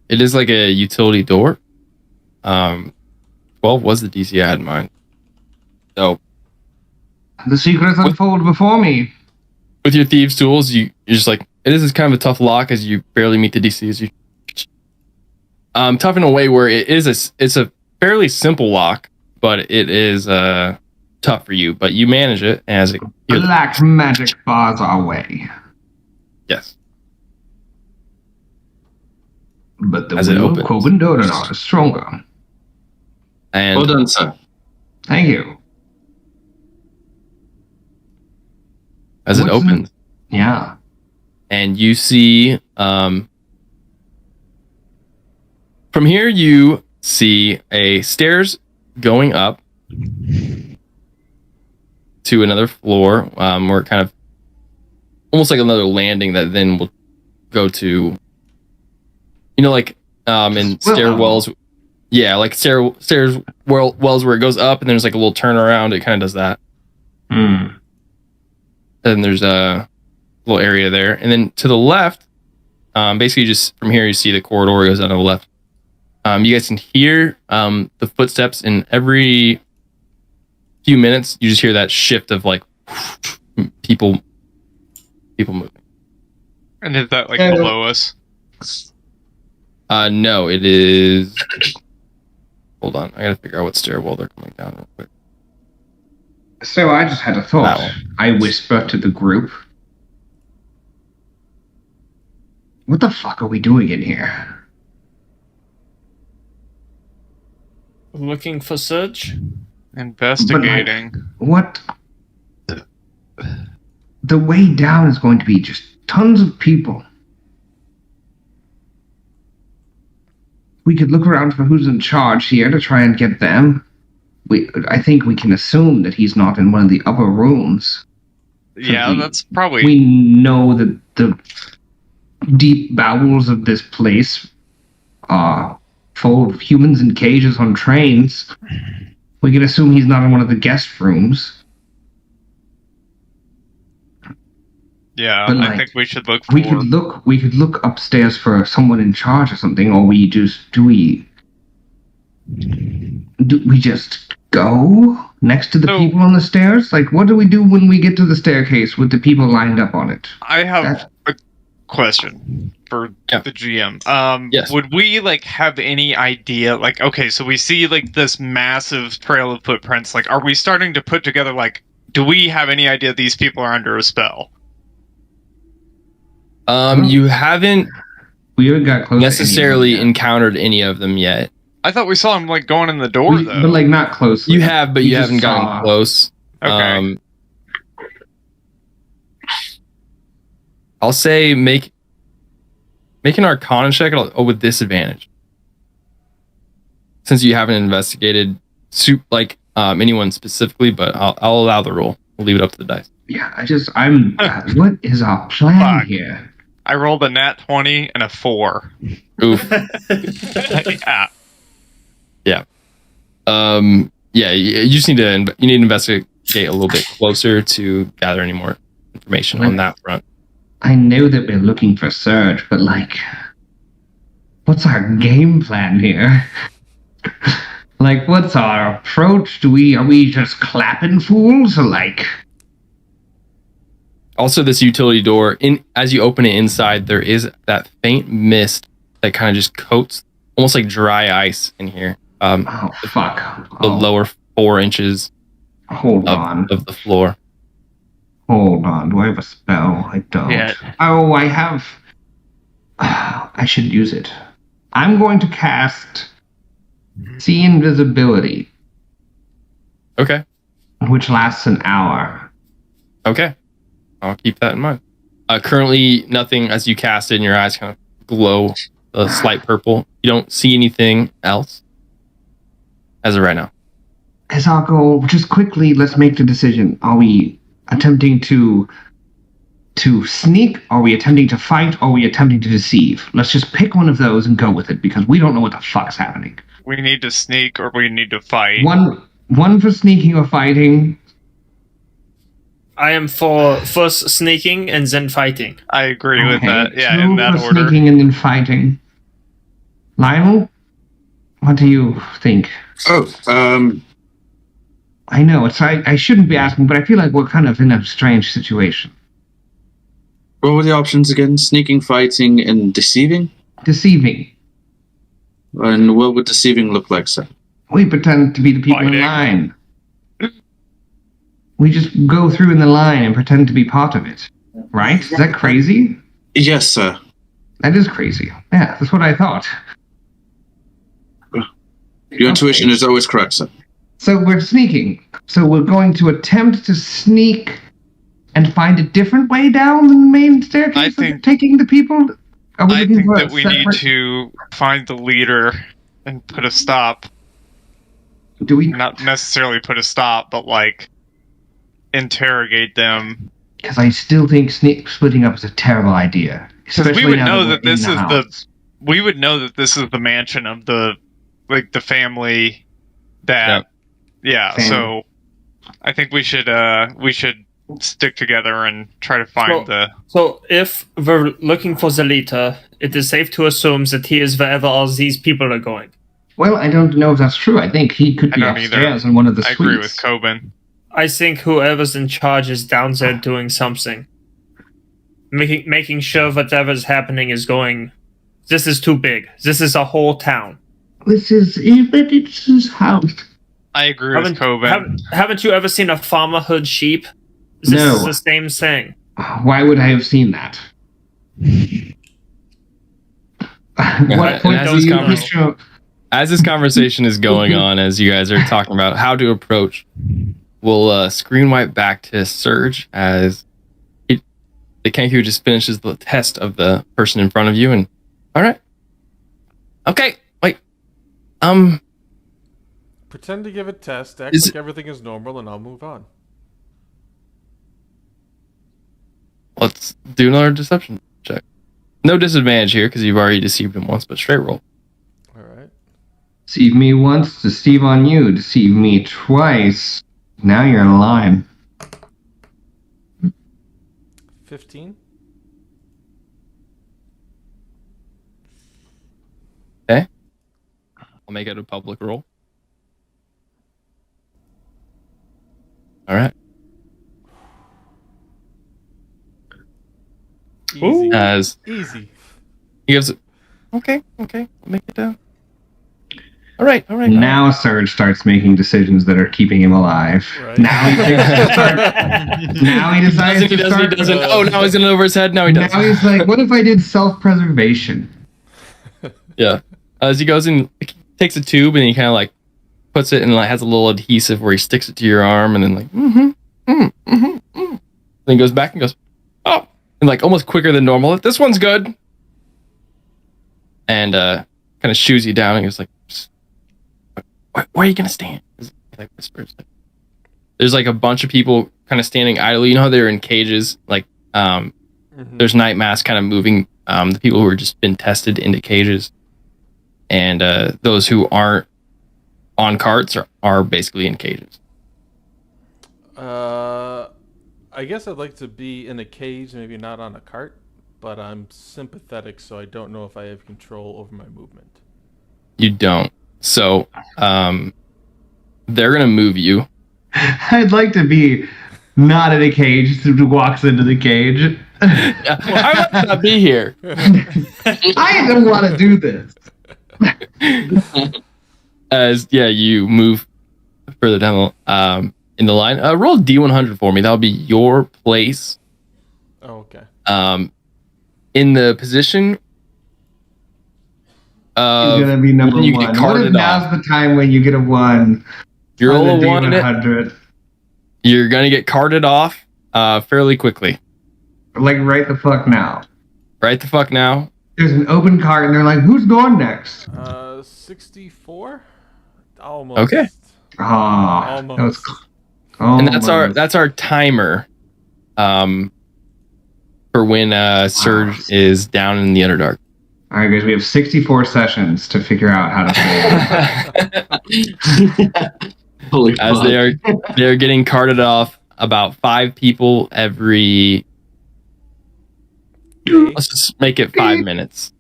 It is like a utility door. 12 was the DC I had in mind. So The secrets unfold before me. with your thieves tools, you're just like, it is kind of a tough lock as you barely meet the DC. As you tough in a way where it's a fairly simple lock, but it is tough for you. But you manage it as it. Black magic bars our way, Yes. but the As it will of opens. Coben Dodonar is stronger. And Well done, sir. Thank you. as it What's in- opens, Yeah. and you see from here you see a stairs going up to another floor, where kind of almost like another landing that then will go to, like And stairwells. Yeah, like stairs wells where it goes up and there's like a little turnaround. It kind of does that. Hmm. Then there's a little area there. And then to the left, basically just from here, you see the corridor goes on to the left. You guys can hear the footsteps in every few minutes. You just hear that shift of like people moving. And is that like below us? No, it is. Hold on, I gotta figure out what stairwell they're coming down real quick. So I just had a thought. I whisper to the group. What the fuck are we doing in here? Looking for Surge? Investigating. What? The way down is going to be just tons of people. We could look around for who's in charge here to try and get them. I think we can assume that he's not in one of the upper rooms. Yeah, that's probably... We know that the deep bowels of this place are full of humans in cages on trains. We can assume he's not in one of the guest rooms. Yeah, But, I think we should look for... We could look upstairs for someone in charge or something, or do we just go next to the people on the stairs? Like, what do we do when we get to the staircase with the people lined up on it? I have a question for the GM. Yes. Would we like have any idea? Like, okay, so we see like this massive trail of footprints. Like, are we starting to put together? Like, do we have any idea these people are under a spell? You haven't got close necessarily encountered any of them yet. I thought we saw him like going in the door though. But like not closely. You have, but you haven't gotten close. Okay. I'll say make an Arcana check with disadvantage, since you haven't investigated anyone specifically. But I'll allow the roll. We'll leave it up to the dice. Yeah, what is our plan here? I rolled a nat 20 and a 4. Oof. Yeah. Yeah. Yeah. You just need to investigate a little bit closer to gather any more information on that front. I know that we're looking for Surge, but like, what's our game plan here? Like, what's our approach? Are we just clapping fools, or like? Also, this utility door, as you open it inside, there is that faint mist that kind of just coats, almost like dry ice in here. Fuck. The lower 4 inches of the floor. Hold on. Do I have a spell? I don't. Yeah. Oh, I have. I should use it. I'm going to cast See Invisibility. Okay. Which lasts an hour. Okay. I'll keep that in mind. Currently, nothing as you cast it, and your eyes kind of glow a slight purple. You don't see anything else as of right now. As our goal, just quickly, let's make the decision. Are we attempting to sneak? Are we attempting to fight? Or are we attempting to deceive? Let's just pick one of those and go with it, because we don't know what the fuck's happening. We need to sneak or we need to fight. One for sneaking or fighting. I am for first sneaking and then fighting. I agree with that. Yeah, 2 in that for order. Sneaking and then fighting. Lionel, what do you think? I know I shouldn't be asking, but I feel like we're kind of in a strange situation. What were the options again? Sneaking, fighting, and deceiving? Deceiving. And what would deceiving look like, sir? We pretend to be the people in line. We just go through in the line and pretend to be part of it. Right? Is that crazy? Yes, sir. That is crazy. Yeah, that's what I thought. Your intuition is always correct, sir. So we're sneaking. So we're going to attempt to sneak and find a different way down the main staircase taking the people? I think that we need to find the leader and put a stop. Do we? Not necessarily put a stop, but like interrogate them. Because I still think splitting up is a terrible idea. Because we would know that this is we would know that this is the mansion of the family that. Yeah. Same. So I think we should stick together and try to find So if we're looking for the leader, it is safe to assume that he is wherever all these people are going. Well, I don't know if that's true. I think he could be upstairs in one of the I suites. agree with Coben. I think whoever's in charge is down there doing something. Making sure whatever's happening is going... This is too big. This is a whole town. But it's his house. I agree with Coben. Haven't you ever seen a farmer herd sheep? This is the same thing. Why would I have seen that? What point as this conversation is going on, as you guys are talking about how to approach, we'll screen wipe back to Surge as the Kenku just finishes the test of the person in front of you. And all right, okay, wait, pretend to give a test, act like everything is normal, and I'll move on. Let's do another deception check. No disadvantage here because you've already deceived him once, but straight roll. All right. Deceive me once, deceive on you. Deceive me twice. Now you're in line. 15. Okay. I'll make it a public roll. All right. Easy. As Easy. he gives it. Okay. I'll make it down. All right. Now Surge starts making decisions that are keeping him alive. Right. Now he thinks to start. Now he decides He doesn't. Oh, now he's in over his head. Now he does. Now he's like, what if I did self-preservation? Yeah. As he goes in, he takes a tube and he kind of like puts it and like has a little adhesive where he sticks it to your arm and then like Then he goes back and goes, oh, and like almost quicker than normal. This one's good. And kind of shoos you down and goes like, where are you gonna stand? He like whispers. There's like a bunch of people kind of standing idly. You know how they're in cages? Like there's night mass kind of moving the people who are just been tested into cages. And those who aren't on carts are basically in cages. I guess I'd like to be in a cage, maybe not on a cart, but I'm sympathetic, so I don't know if I have control over my movement. You don't. So they're going to move you. I'd like to be not in a cage who walks into the cage. Yeah, I might not be here. I don't want to do this. As you move further down in the line. Roll D100 for me. That'll be your place. Oh, okay. In the position of you're gonna be number you one. Get carted what if now's the time when you get a 1? You roll a 1. D100. You're gonna get carted off fairly quickly. Like right the fuck now. Right the fuck now. There's an open cart and they're like, who's going next? 64? Almost. Okay. Almost. That was and that's our timer for when Surge is down in the Underdark. All right, guys, we have 64 sessions to figure out how to play. Holy As fuck. they're getting carted off, about 5 people every. Let's just make it 5 minutes.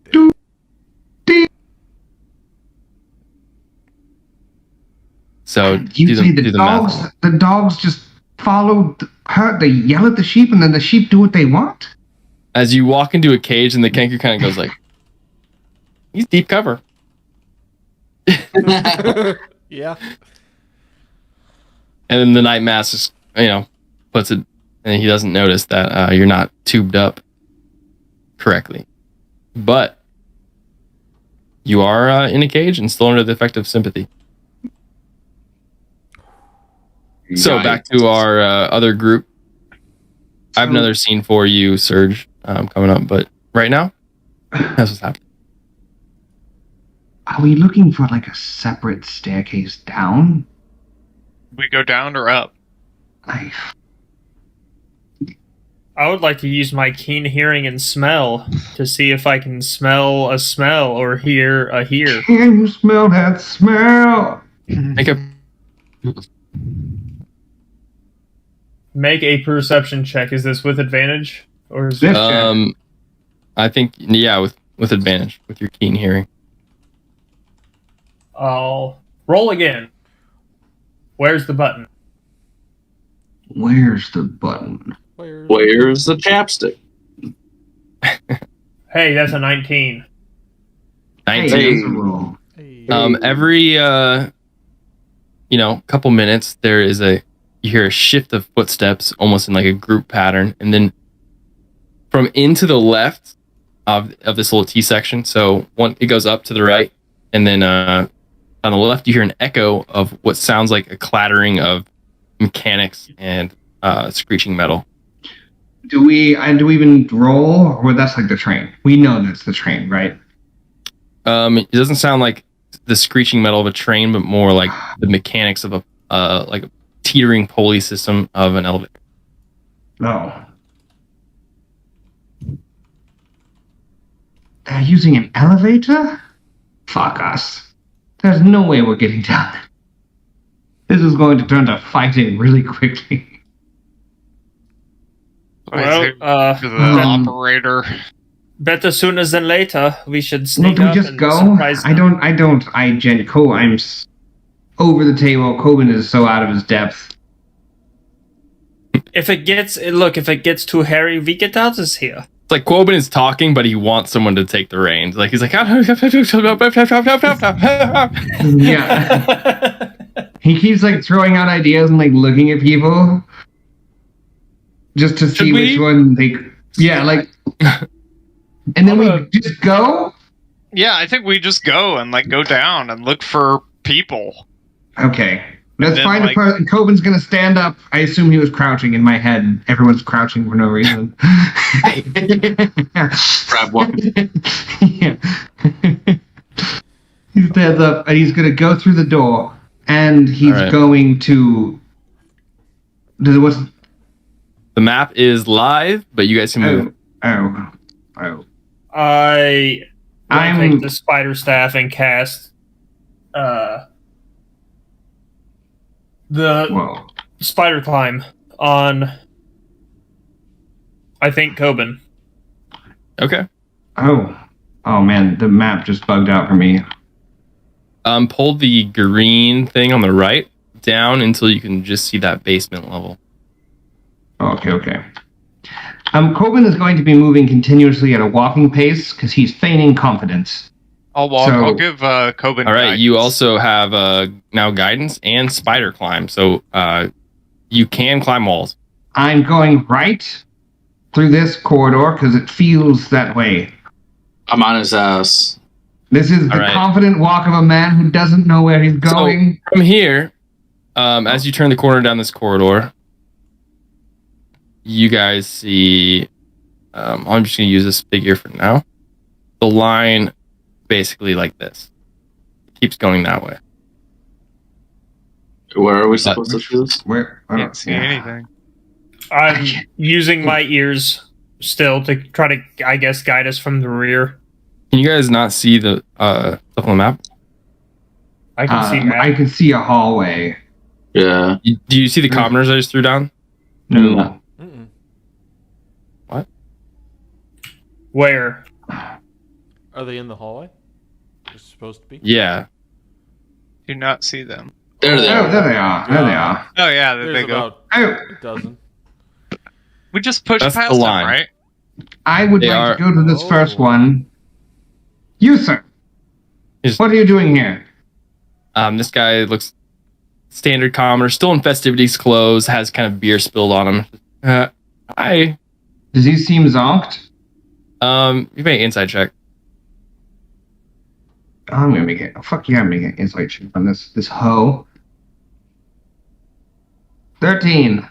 So You see the dogs. math. The dogs just follow her. They yell at the sheep, and then the sheep do what they want. As you walk into a cage, and the Kenku kind of goes like, "He's deep cover." Yeah. And then the night mass just, puts it, and he doesn't notice that you're not tubed up correctly. But you are in a cage and still under the effect of sympathy. So back to our other group. I have another scene for you, Surge, coming up. But right now, that's what's happening. Are we looking for like a separate staircase down? We go down or up? I would like to use my keen hearing and smell to see if I can smell a smell or hear a hear. Can you smell that smell? Make a perception check. Is this with advantage or is This it? I think with advantage with your keen hearing. I'll roll again. Where's the button? Where's the button? Where's the chapstick? Hey, that's a 19. 19. Hey, that's a roll. Hey. Every couple minutes you hear a shift of footsteps, almost in like a group pattern, and then from into the left of this little T section. So it goes up to the right, and then on the left you hear an echo of what sounds like a clattering of mechanics and screeching metal. Do we even roll, or that's like the train? We know that's the train, right? It doesn't sound like the screeching metal of a train, but more like the mechanics of a teetering pulley system of an elevator. No. They're using an elevator? Fuck us. There's no way we're getting down. This is going to turn to fighting really quickly. Well, To the operator. better sooner than later. We should No, sneak do we up just and go? surprise them. I'm over the table. Coben is so out of his depth. If it gets too hairy, we get out of here. It's like Quoben is talking, but he wants someone to take the reins. Like he's like, Yeah. He keeps like throwing out ideas and like looking at people just to see which one they. Yeah, like. And then we just go. Yeah, I think we just go and like go down and look for people. Okay, let's then, find a person. Coben's gonna stand up. I assume he was crouching in my head. Everyone's crouching for no reason. Grab one. Yeah. He stands up and he's gonna go through the door, and he's going to. What's the map is live, but you guys can move. Oh. I I'm- take the spider staff and cast the Whoa. spider climb on, I think, Coben. Okay. Oh man, the map just bugged out for me. Pull the green thing on the right down until you can just see that basement level. Okay. Coben is going to be moving continuously at a walking pace because he's feigning confidence. I'll walk. So- I'll give Coben. All right. guidance. You also have now guidance and spider climb, so you can climb walls. I'm going right through this corridor because it feels that way. I'm on his ass. This is the All right. confident walk of a man who doesn't know where he's going. So from here, as you turn the corner down this corridor, you guys see. I'm just going to use this figure for now. The line, basically like this, it keeps going that way. Where are we supposed to do this? Where? I Can't don't see see. anything. I'm using my ears still to try to, I guess, guide us from the rear. Can you guys not see the stuff on the map? I can see Matt. I can see a hallway. Yeah. Do you see the commoners I just threw down? No. Mm-mm. Where? Are they in the hallway? They're supposed to be. Yeah. Do not see them. There they Oh, are. there they are. There they are. Oh yeah, there There's they go. about Oh, a dozen. We just pushed That's past the them, line. right? I would They like are- to go to this Oh. first one. You, sir. Yes. What are you doing here? This guy looks standard commoner, still in festivities clothes, has kind of beer spilled on him. Hi. Does he seem zonked? You make an inside check. I'm gonna make it. Fuck yeah, I'm making an insight check on this hoe. 13.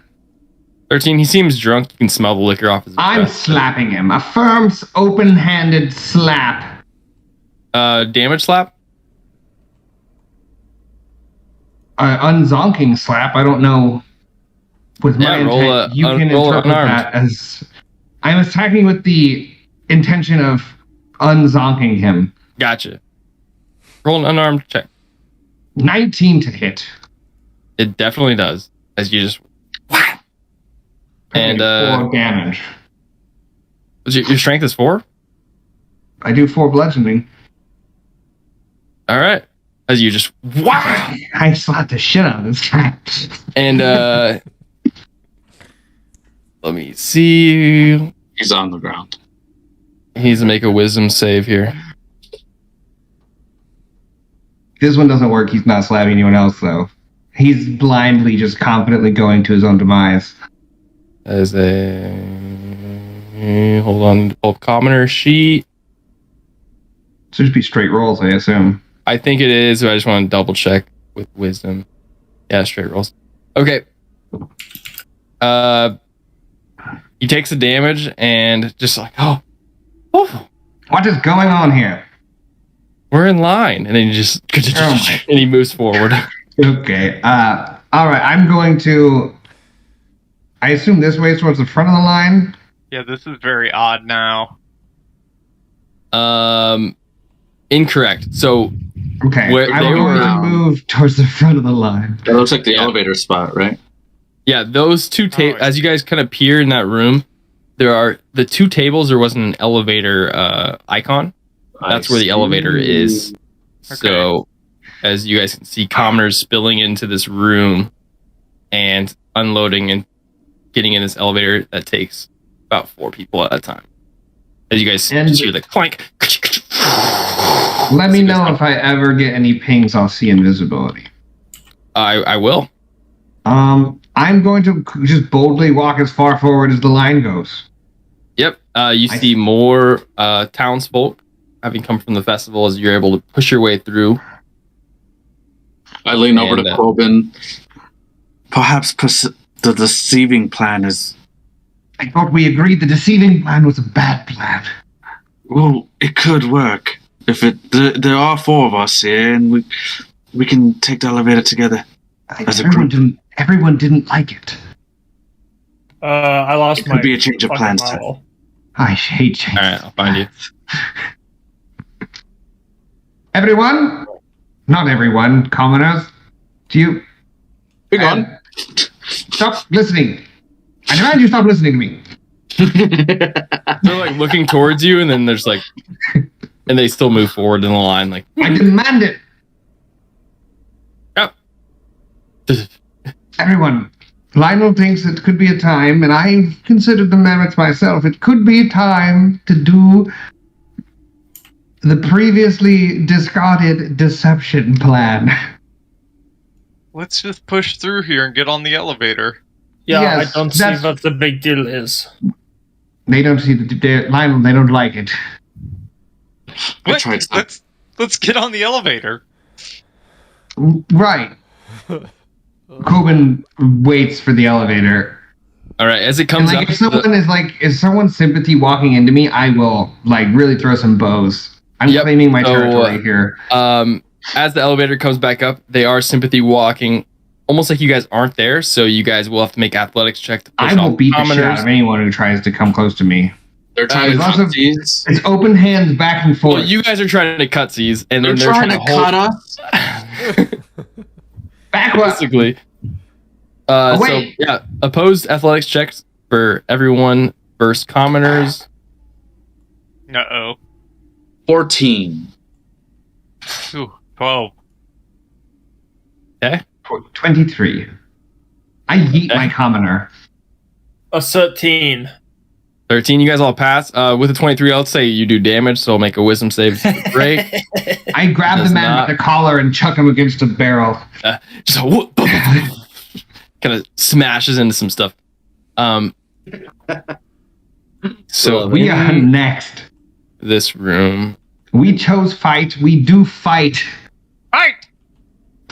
13. He seems drunk. You can smell the liquor off his I'm breath. slapping him. A firm, open-handed slap. Damage slap. Unzonking slap. I don't know. With my Yeah, roll intent, a- you can roll interpret unarmed. that as I'm attacking with the intention of unzonking him. Gotcha. Roll an unarmed check. 19 to hit. It definitely does. As you just... And 4 damage. Your strength is 4? I do 4 bludgeoning. All right. As you just... I slapped the shit out of this guy. And let me see. He's on the ground. He needs to make a wisdom save here. This one doesn't work. He's not slapping anyone else, though. He's blindly, just confidently going to his own demise. As a... Hold on. Pull commoner sheet. Should just be straight rolls, I assume. I think it is, but I just want to double check with wisdom. Yeah, straight rolls. Okay. He takes the damage and just like, oh. What is going on here? We're in line. And then he just, and he moves forward. Okay. All right. I'm going to, I assume this way towards the front of the line. Yeah, this is very odd now. Incorrect. So, okay. I'm going to move towards the front of the line. That looks like the elevator spot, right? Yeah, those two as you guys kind of peer in that room, there are the 2 tables. There wasn't an elevator icon. That's where the elevator is. Okay. So, as you guys can see, commoners spilling into this room and unloading and getting in this elevator that takes about 4 people at a time. As you guys just hear the clank. Let me know if I ever get any pings. I'll see invisibility. I will. I'm going to just boldly walk as far forward as the line goes. Yep. You see more townsfolk having come from the festival as you're able to push your way through. I lean over to Coben. Perhaps the deceiving plan is... I thought we agreed the deceiving plan was a bad plan. Well, it could work. If there are 4 of us here, and we can take the elevator together as a group. Everyone didn't like it. I lost it could be a change of plans. I hate change. All right, I'll find you. Everyone? Not everyone. Commoners. Do you... Hang on. Stop listening. I demand you stop listening to me. They're like looking towards you, and then there's like... And they still move forward in the line, like... I demand it. Yep. Everyone, Lionel thinks it could be a time, and I've considered the merits myself. It could be a time to do the previously discarded deception plan. Let's just push through here and get on the elevator. Yeah, yes, I don't see what the big deal is. They don't see Lionel, they don't like it. What? Let's get on the elevator. Right. Coben waits for the elevator. All right, as it comes up, if someone's sympathy walking into me, I will really throw some bows. I'm claiming my territory here. As the elevator comes back up, they are sympathy walking, almost like you guys aren't there. So you guys will have to make athletics check to push. I will beat the shit out of anyone who tries to come close to me. They're trying to cut these. It's open hands back and forth. Well, you guys are trying to cut these, and they're trying to cut us. Basically. So yeah, opposed athletics checks for everyone versus commoners. 14. Ooh, 12. Okay. 23. I yeet my commoner. A 13. 13, you guys all pass. With a 23, I'll say you do damage, so I'll make a wisdom save break. I grab the man by the collar and chuck him against the barrel. Just kind of smashes into some stuff. So we are next. This room. We chose fight. We do fight. Fight!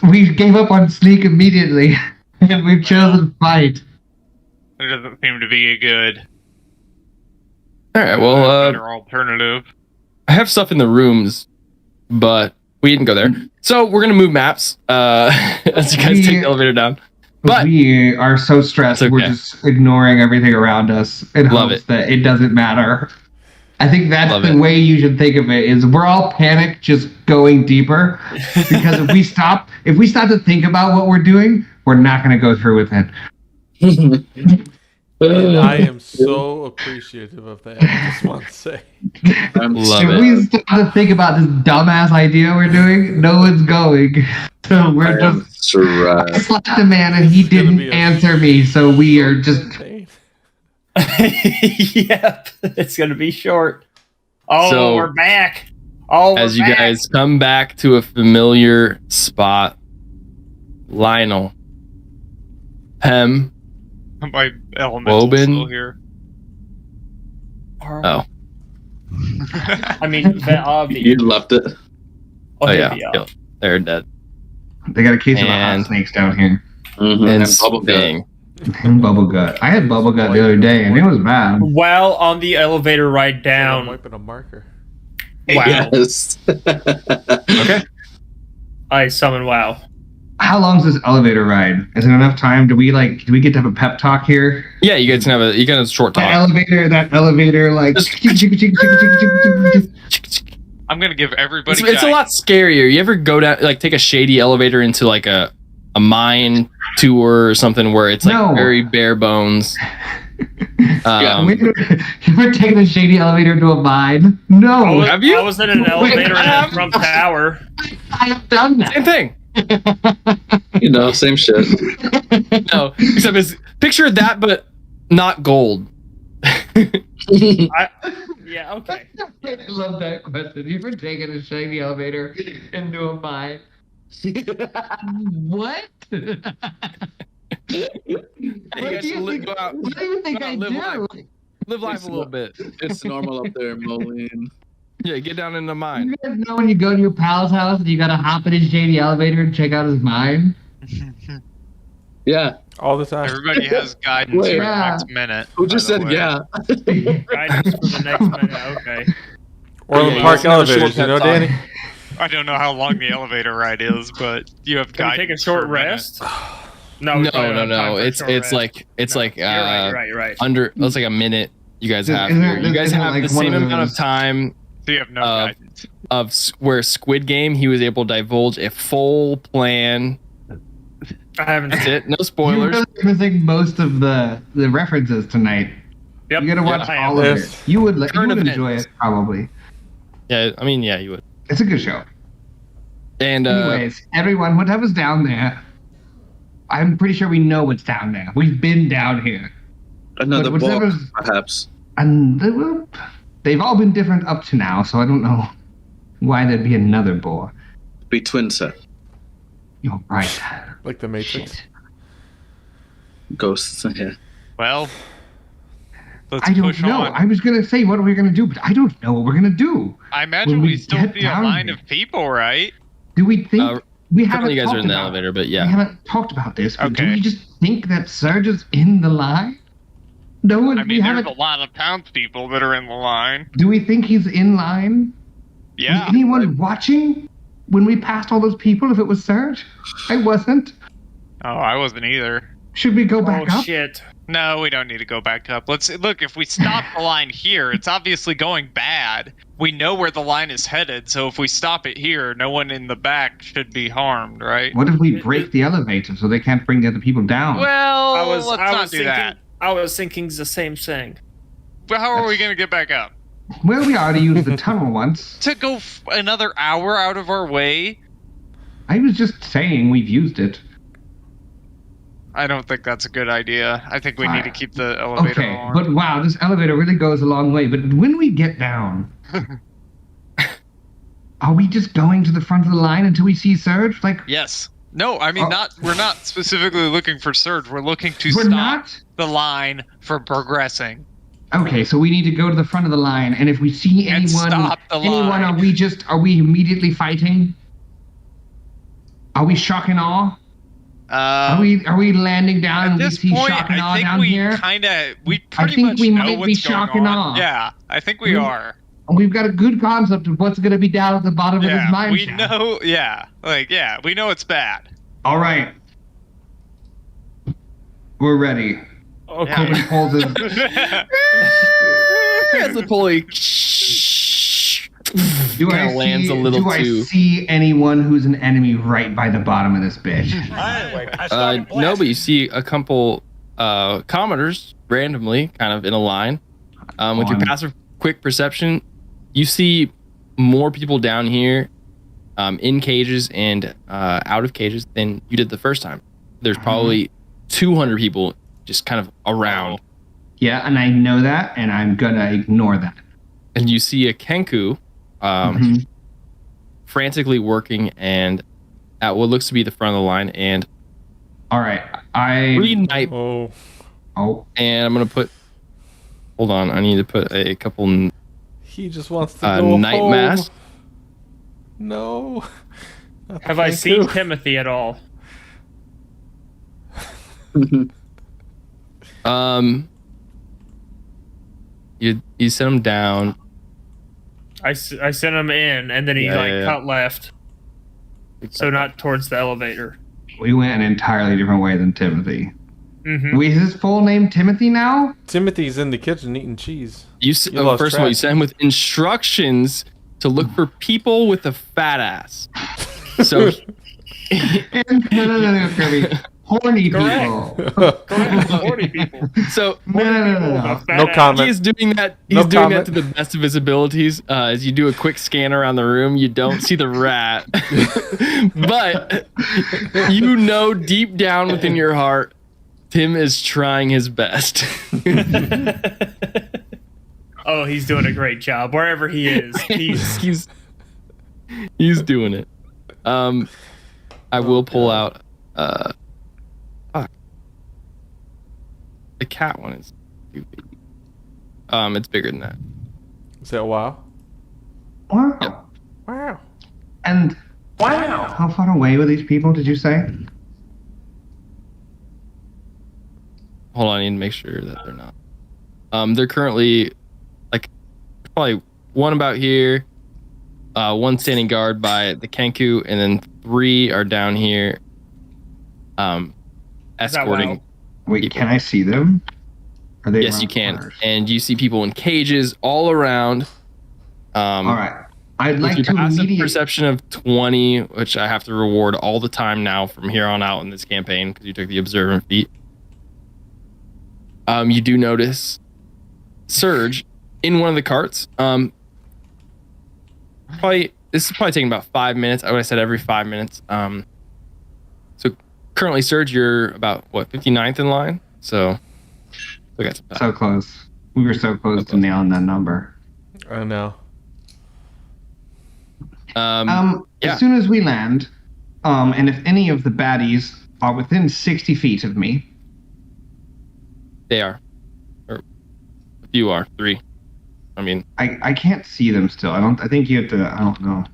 We gave up on sneak immediately, and we've chosen fight. There doesn't seem to be a good... All right, well, better alternative. I have stuff in the rooms, but we didn't go there. So we're gonna move maps as you guys take the elevator down. But we are so stressed, it's we're okay. just ignoring everything around us in Love hopes it. that it doesn't matter. I think that's Love the it. way you should think of it. Is we're all panicked, just going deeper, because if we stop to think about what we're doing, we're not going to go through with it. And I am so appreciative of that. I just want to say. Love If it. we stop to think about this dumbass idea we're doing, no one's going. So we're just. I slapped a man and he This is gonna didn't be a answer me, so we are just. Pain. Yep, it's gonna be short. Oh, So, we're back. Oh, As we're you back. guys come back to a familiar spot, Lionel, Hem, My elemental's Woban. still here. Oh, I mean, You left it. oh yeah, yeah. killed. They're dead. They got a case of the And- hot snakes down here. Mm-hmm. And Bubble gut. Spang. And bubble gut. I had bubble gut the other day and it was bad. While on the elevator ride I'm down. wiping a marker. Wow. Yes. Okay. I summon WoW. How long's this elevator ride? Is it enough time? Do we get to have a pep talk here? Yeah, you guys can have a short That talk. elevator, like. I'm gonna give everybody. It's a lot scarier. You ever go down, like, take a shady elevator into like a mine tour or something where it's like No. very bare bones? You ever taken a shady elevator to a mine? No. Have you? I was in an elevator in a Trump Tower. I have done that. Same thing. Same shit. No, except it's picture that, but not gold. Yeah, okay. I love that question. You ever taken a shady elevator into a mine? What? What do you think I do? Live life a little bit. It's normal up there, Moline. Yeah, get down in the mine. You guys know when you go to your pal's house and you gotta hop in his shady elevator and check out his mine? Yeah. All the time. Everybody has guidance Wait. for the Yeah. next minute. Who just by the said way. yeah? Guidance for the next minute. Okay. Or Yeah, the you park just never elevators, short you know, that time. Danny? I don't know how long the elevator ride is, but you have Can we guidance. take a short for minute. rest? No, we No. probably don't have time for a It's short it's rest. like it's No, like you're right. You're right. under. It's like a minute. You guys have Isn't here. it- You guys isn't it have like the one same of amount of those- time So you have no guidance. where Squid Game he was able to divulge a full plan. I haven't. That's it. No You're spoilers. really missing most of the references tonight. Yep. You gotta watch I all am. of it. You would Current enjoy events. it, probably. Yeah, I mean, yeah, you would. It's a good show. And Anyways, everyone, whatever's down there, I'm pretty sure we know what's down there. We've been down here. Another But book, whatever's- perhaps. And they've all been different up to now, so I don't know why there'd be another boar. Be twin set. You're right. Like the Matrix. Shit. Ghosts. Yeah. Well, let's I don't push know. on. I was gonna say what are we gonna do, but I don't know what we're gonna do. I imagine when we we still get see a down line here. of people, right? Do we think we haven't currently you guys talked are in the about elevator, but We yeah. haven't talked about this, but do Okay. we just think that Serge is in the line? No one. I we mean, there's haven't. a lot of townspeople that are in the line. Do we think he's in line? Yeah. Was anyone watching when we passed all those people? If it was Serge, I wasn't. Oh, I wasn't either. Should we go back Oh up? shit. No, we don't need to go back up. Let's look. If we stop the line here, it's obviously going bad. We know where the line is headed, so if we stop it here, no one in the back should be harmed, right? What if we break the elevator so they can't bring the other people down? Well, let's I not was do thinking. that. I was thinking the same thing. But how are we going to get back up? Well, we already used the tunnel once. To go another hour out of our way? I was just saying we've used it. I don't think that's a good idea. I think we need to keep the elevator Okay, on. but wow, this elevator really goes a long way. But when we get down, are we just going to the front of the line until we see Serge? Like, Yes. No, I mean, we're not specifically looking for Surge. We're looking to we're stop not? the line for progressing. Okay, so we need to go to the front of the line, and if we see And anyone, stop the line. are we immediately fighting? Are we shock and awe? Are we landing down At and we this see point, shock and awe I think down we here? we pretty think much we know might be what's shock going and on. awe. Yeah, I think we We- are. We've got a good concept of what's going to be down at the bottom of this Yeah, mine we shaft. know. Yeah, we know it's bad. All right. We're ready. Okay. Kobe pulls his. As the pulley kinda lands a little do too. I see anyone who's an enemy right by the bottom of this bitch? No, but you see a couple commoners randomly, kind of in a line. With your passive quick perception, you see more people down here in cages and out of cages than you did the first time. There's probably 200 people just kind of around. Yeah, and I know that, and I'm gonna ignore that. And you see a Kenku frantically working and at what looks to be the front of the line. And all right, night. Oh. And I'm gonna put. Hold on, I need to put a couple. He just wants to go night home. mask. No. Have I seen Timothy at all? You sent him down. I sent him in, and then he cut left. So not towards the elevator. We went an entirely different way than Timothy. Mm-hmm. Wait, is his full name Timothy now? Timothy's in the kitchen eating cheese. First of all, you sent him with instructions to look for people with a fat ass. So no, Kirby. Horny people. Correct. Horny people. So No. No comment. He's doing that. He's doing that to the best of his abilities. As you do a quick scan around the room, you don't see the rat, but you know deep down within your heart, Tim is trying his best. Oh, he's doing a great job wherever he is. He's doing it. I will pull out. The cat one is stupid. It's bigger than that. Is that wow? Wow. Yep. Wow. And how far away were these people, did you say? Hold on, I need to make sure that they're not. They're currently probably one about here, one standing guard by the Kenku, and then 3 are down here escorting. Wait, people. can I see them? Are they Yes, you around can. corners? And you see people in cages all around. All right. I'd like with to your passive immediately... perception of 20, which I have to reward all the time now from here on out in this campaign because you took the observant feat. You do notice Surge in one of the carts. This is probably taking about 5 minutes. I would have said every 5 minutes. So currently, Surge, you're about 59th in line. So we got some time. So close. We were so close to nailing that number. I know. Yeah. As soon as we land, and if any of the baddies are within 60 feet of me, They are. Or a few are. 3. I mean, I can't see them still. I think you have to. I don't know.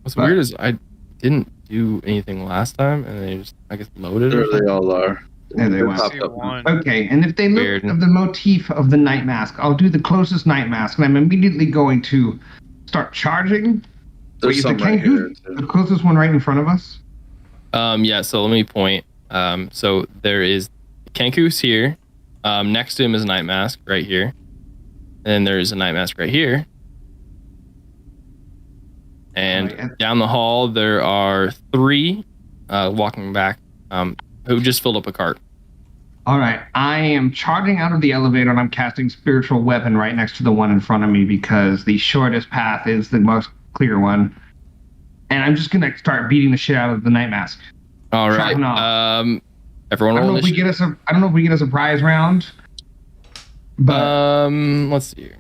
what's weird is I didn't do anything last time, and they just loaded. There they all are. There they went. Popped up. One. Okay, and if they look Weird. at the motif of the night mask, I'll do the closest night mask, and I'm immediately going to start charging. There's Wait, some is the right Kenku here, too. the closest one right in front of us? Yeah, so let me point. So there is Kenku's here. Next to him is a night mask right here. And then there's a night mask right here. And Alright. down the hall, there are 3 walking back who just filled up a cart. All right, I am charging out of the elevator, and I'm casting Spiritual Weapon right next to the one in front of me because the shortest path is the most clear one. And I'm just going to start beating the shit out of the night mask. All right. Shocking off. Everyone I don't roll know if we initiative. get us a prize round. But Let's see here.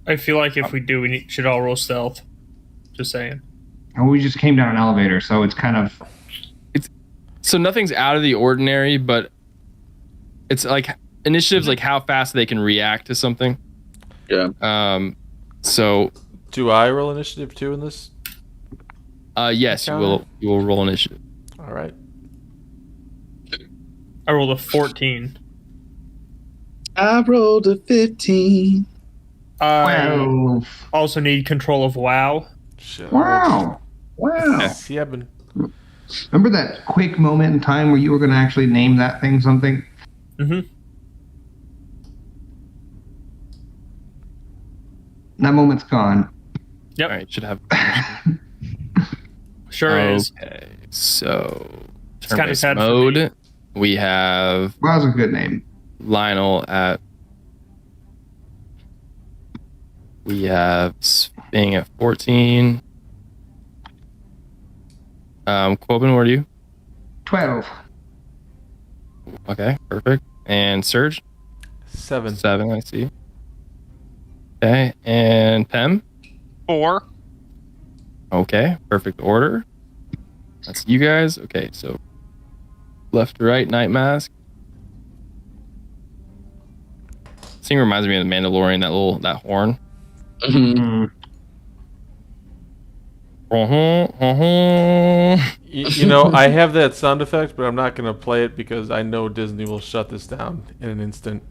I feel like if we do, we should all roll stealth. Just saying. we just came down an elevator, so it's kind of... So nothing's out of the ordinary, but it's like initiatives like how fast they can react to something. Yeah. So Do I roll initiative too in this? yes, you will roll initiative. All right. I rolled a 14. I rolled a 15. I also need control of WoW. Shit. Wow. Wow. Seven. Remember that quick moment in time where you were going to actually name that thing something? Mm-hmm. That moment's gone. Yep. All right, should have. Sure is. Okay, so It's kind of turn-based sad for mode. me. We have Well, that was a good name. Lionel at. We have Sping at 14. Quoben, where are you? 12. Okay, perfect. And Surge? 7. 7, I see. Okay, and Pem? 4. Okay, perfect order. That's you guys. Okay, so left to right, Night Mask. This thing reminds me of the Mandalorian, that horn. Mhm. You know, I have that sound effect, but I'm not going to play it because I know Disney will shut this down in an instant.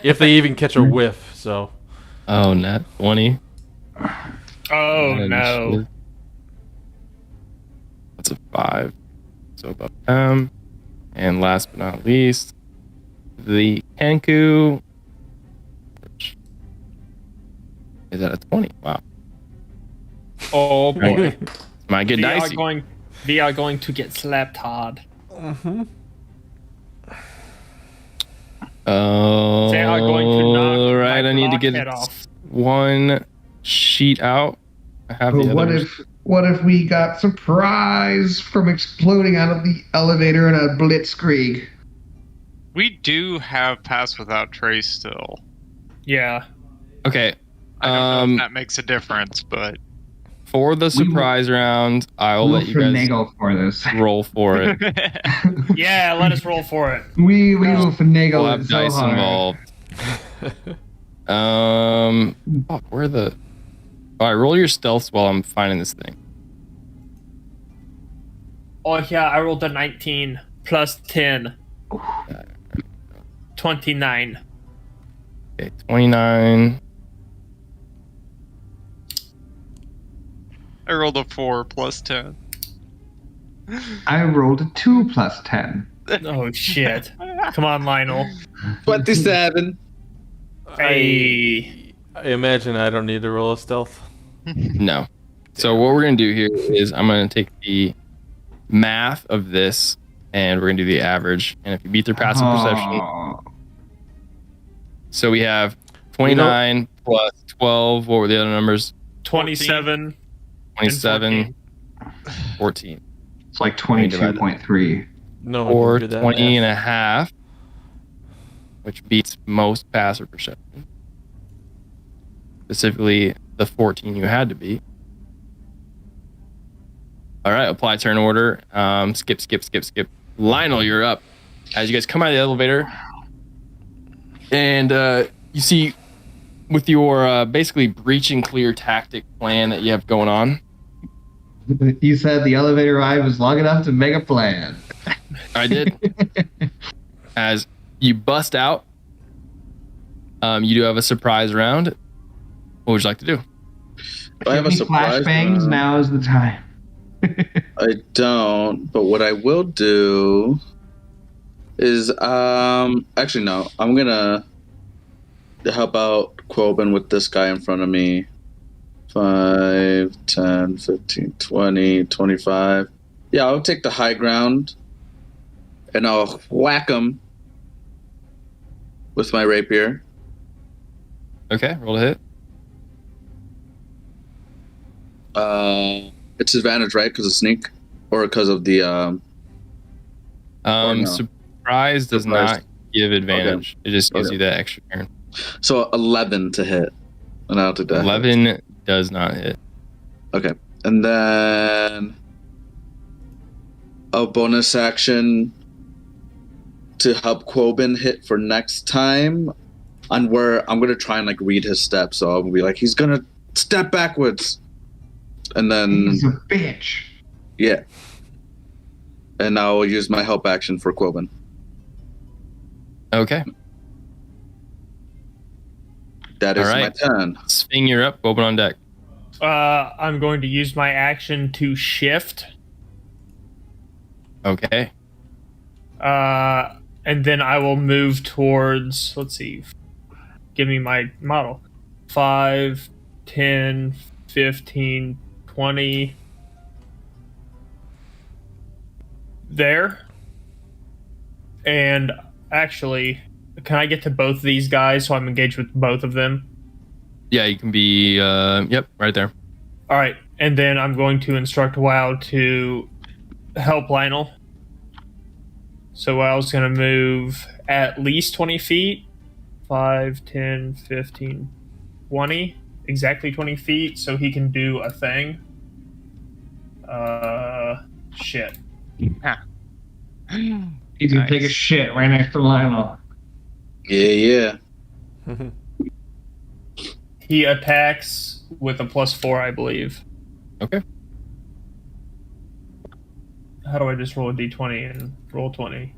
If they even catch a whiff, so. Oh, nat 20. Oh And no. shit. That's a 5. So above Pem. And last but not least, the Kenku. Which is at a 20. Wow. Oh boy. Might get We are dicey. going to get slapped hard. Mm-hmm. Oh, They are going to knock right. my I need to get blockhead off. one sheet out. I have the But others. what if we got surprise from exploding out of the elevator in a blitzkrieg? We do have Pass Without Trace still. Yeah. Okay. I don't know if that makes a difference, but For the surprise round, I'll let you guys finagle for this. roll for it. Yeah, let us roll for it. We will finagle We'll it have so dice hard. involved. Fuck, where the? All right, roll your stealth while I'm finding this thing. Oh yeah, I rolled a 19 plus 10. 29. Okay, 29. I rolled a 4 plus 10. I rolled a 2 plus 10. Oh shit. Come on, Lionel. 27. Hey. I imagine I don't need to roll a stealth. No. So what we're gonna do here is I'm gonna take the math of this, and we're gonna do the average. And if you beat their passive perception, Oh. so we have 29 plus 12. What were the other numbers? 27. 27, 14. It's like me divide that. 22.3. No one Or can do that 20 and math. a half, which beats most passive perception. Specifically, the 14 you had to beat. All right, apply turn order. Skip. Lionel, you're up. As you guys come out of the elevator, and you see, with your basically breach and clear tactic plan that you have going on. You said the elevator ride was long enough to make a plan. I did. As you bust out, you do have a surprise round. What would you like to do? I have a Any surprise. flashbangs? Now is the time. I don't, but what I will do is actually no. I'm gonna help out Quoben with this guy in front of me. 5, 10, 15, 20, 25. Yeah, I'll take the high ground and I'll whack him with my rapier. Okay, roll to hit. It's advantage, right? Because of sneak, or because of the no. Surprise does Surprise. not give advantage. It just gives Okay. you that extra turn. So 11 to hit, and I'll take that. 11 does not hit. Okay, and then a bonus action to help Quoben hit for next time, on where I'm gonna try and like read his steps. So I'll be like, he's gonna step backwards, and then He's a bitch. yeah, and I'll use my help action for Quoben. Okay. That is All my right. turn. Swing, you're up. Open on deck. I'm going to use my action to shift. Okay. And then I will move towards, let's see, give me my model. 5, 10, 15, 20. There. And actually, can I get to both of these guys so I'm engaged with both of them? Yeah, you can be, yep, right there. All right. And then I'm going to instruct WoW to help Lionel. So WoW's going to move at least 20 feet. 5, 10, 15, 20. Exactly 20 feet so he can do a thing. Shit. He's gonna take a shit right next to Lionel. Yeah. He attacks with a +4, I believe. Okay. How do I just roll a d20 and roll 20?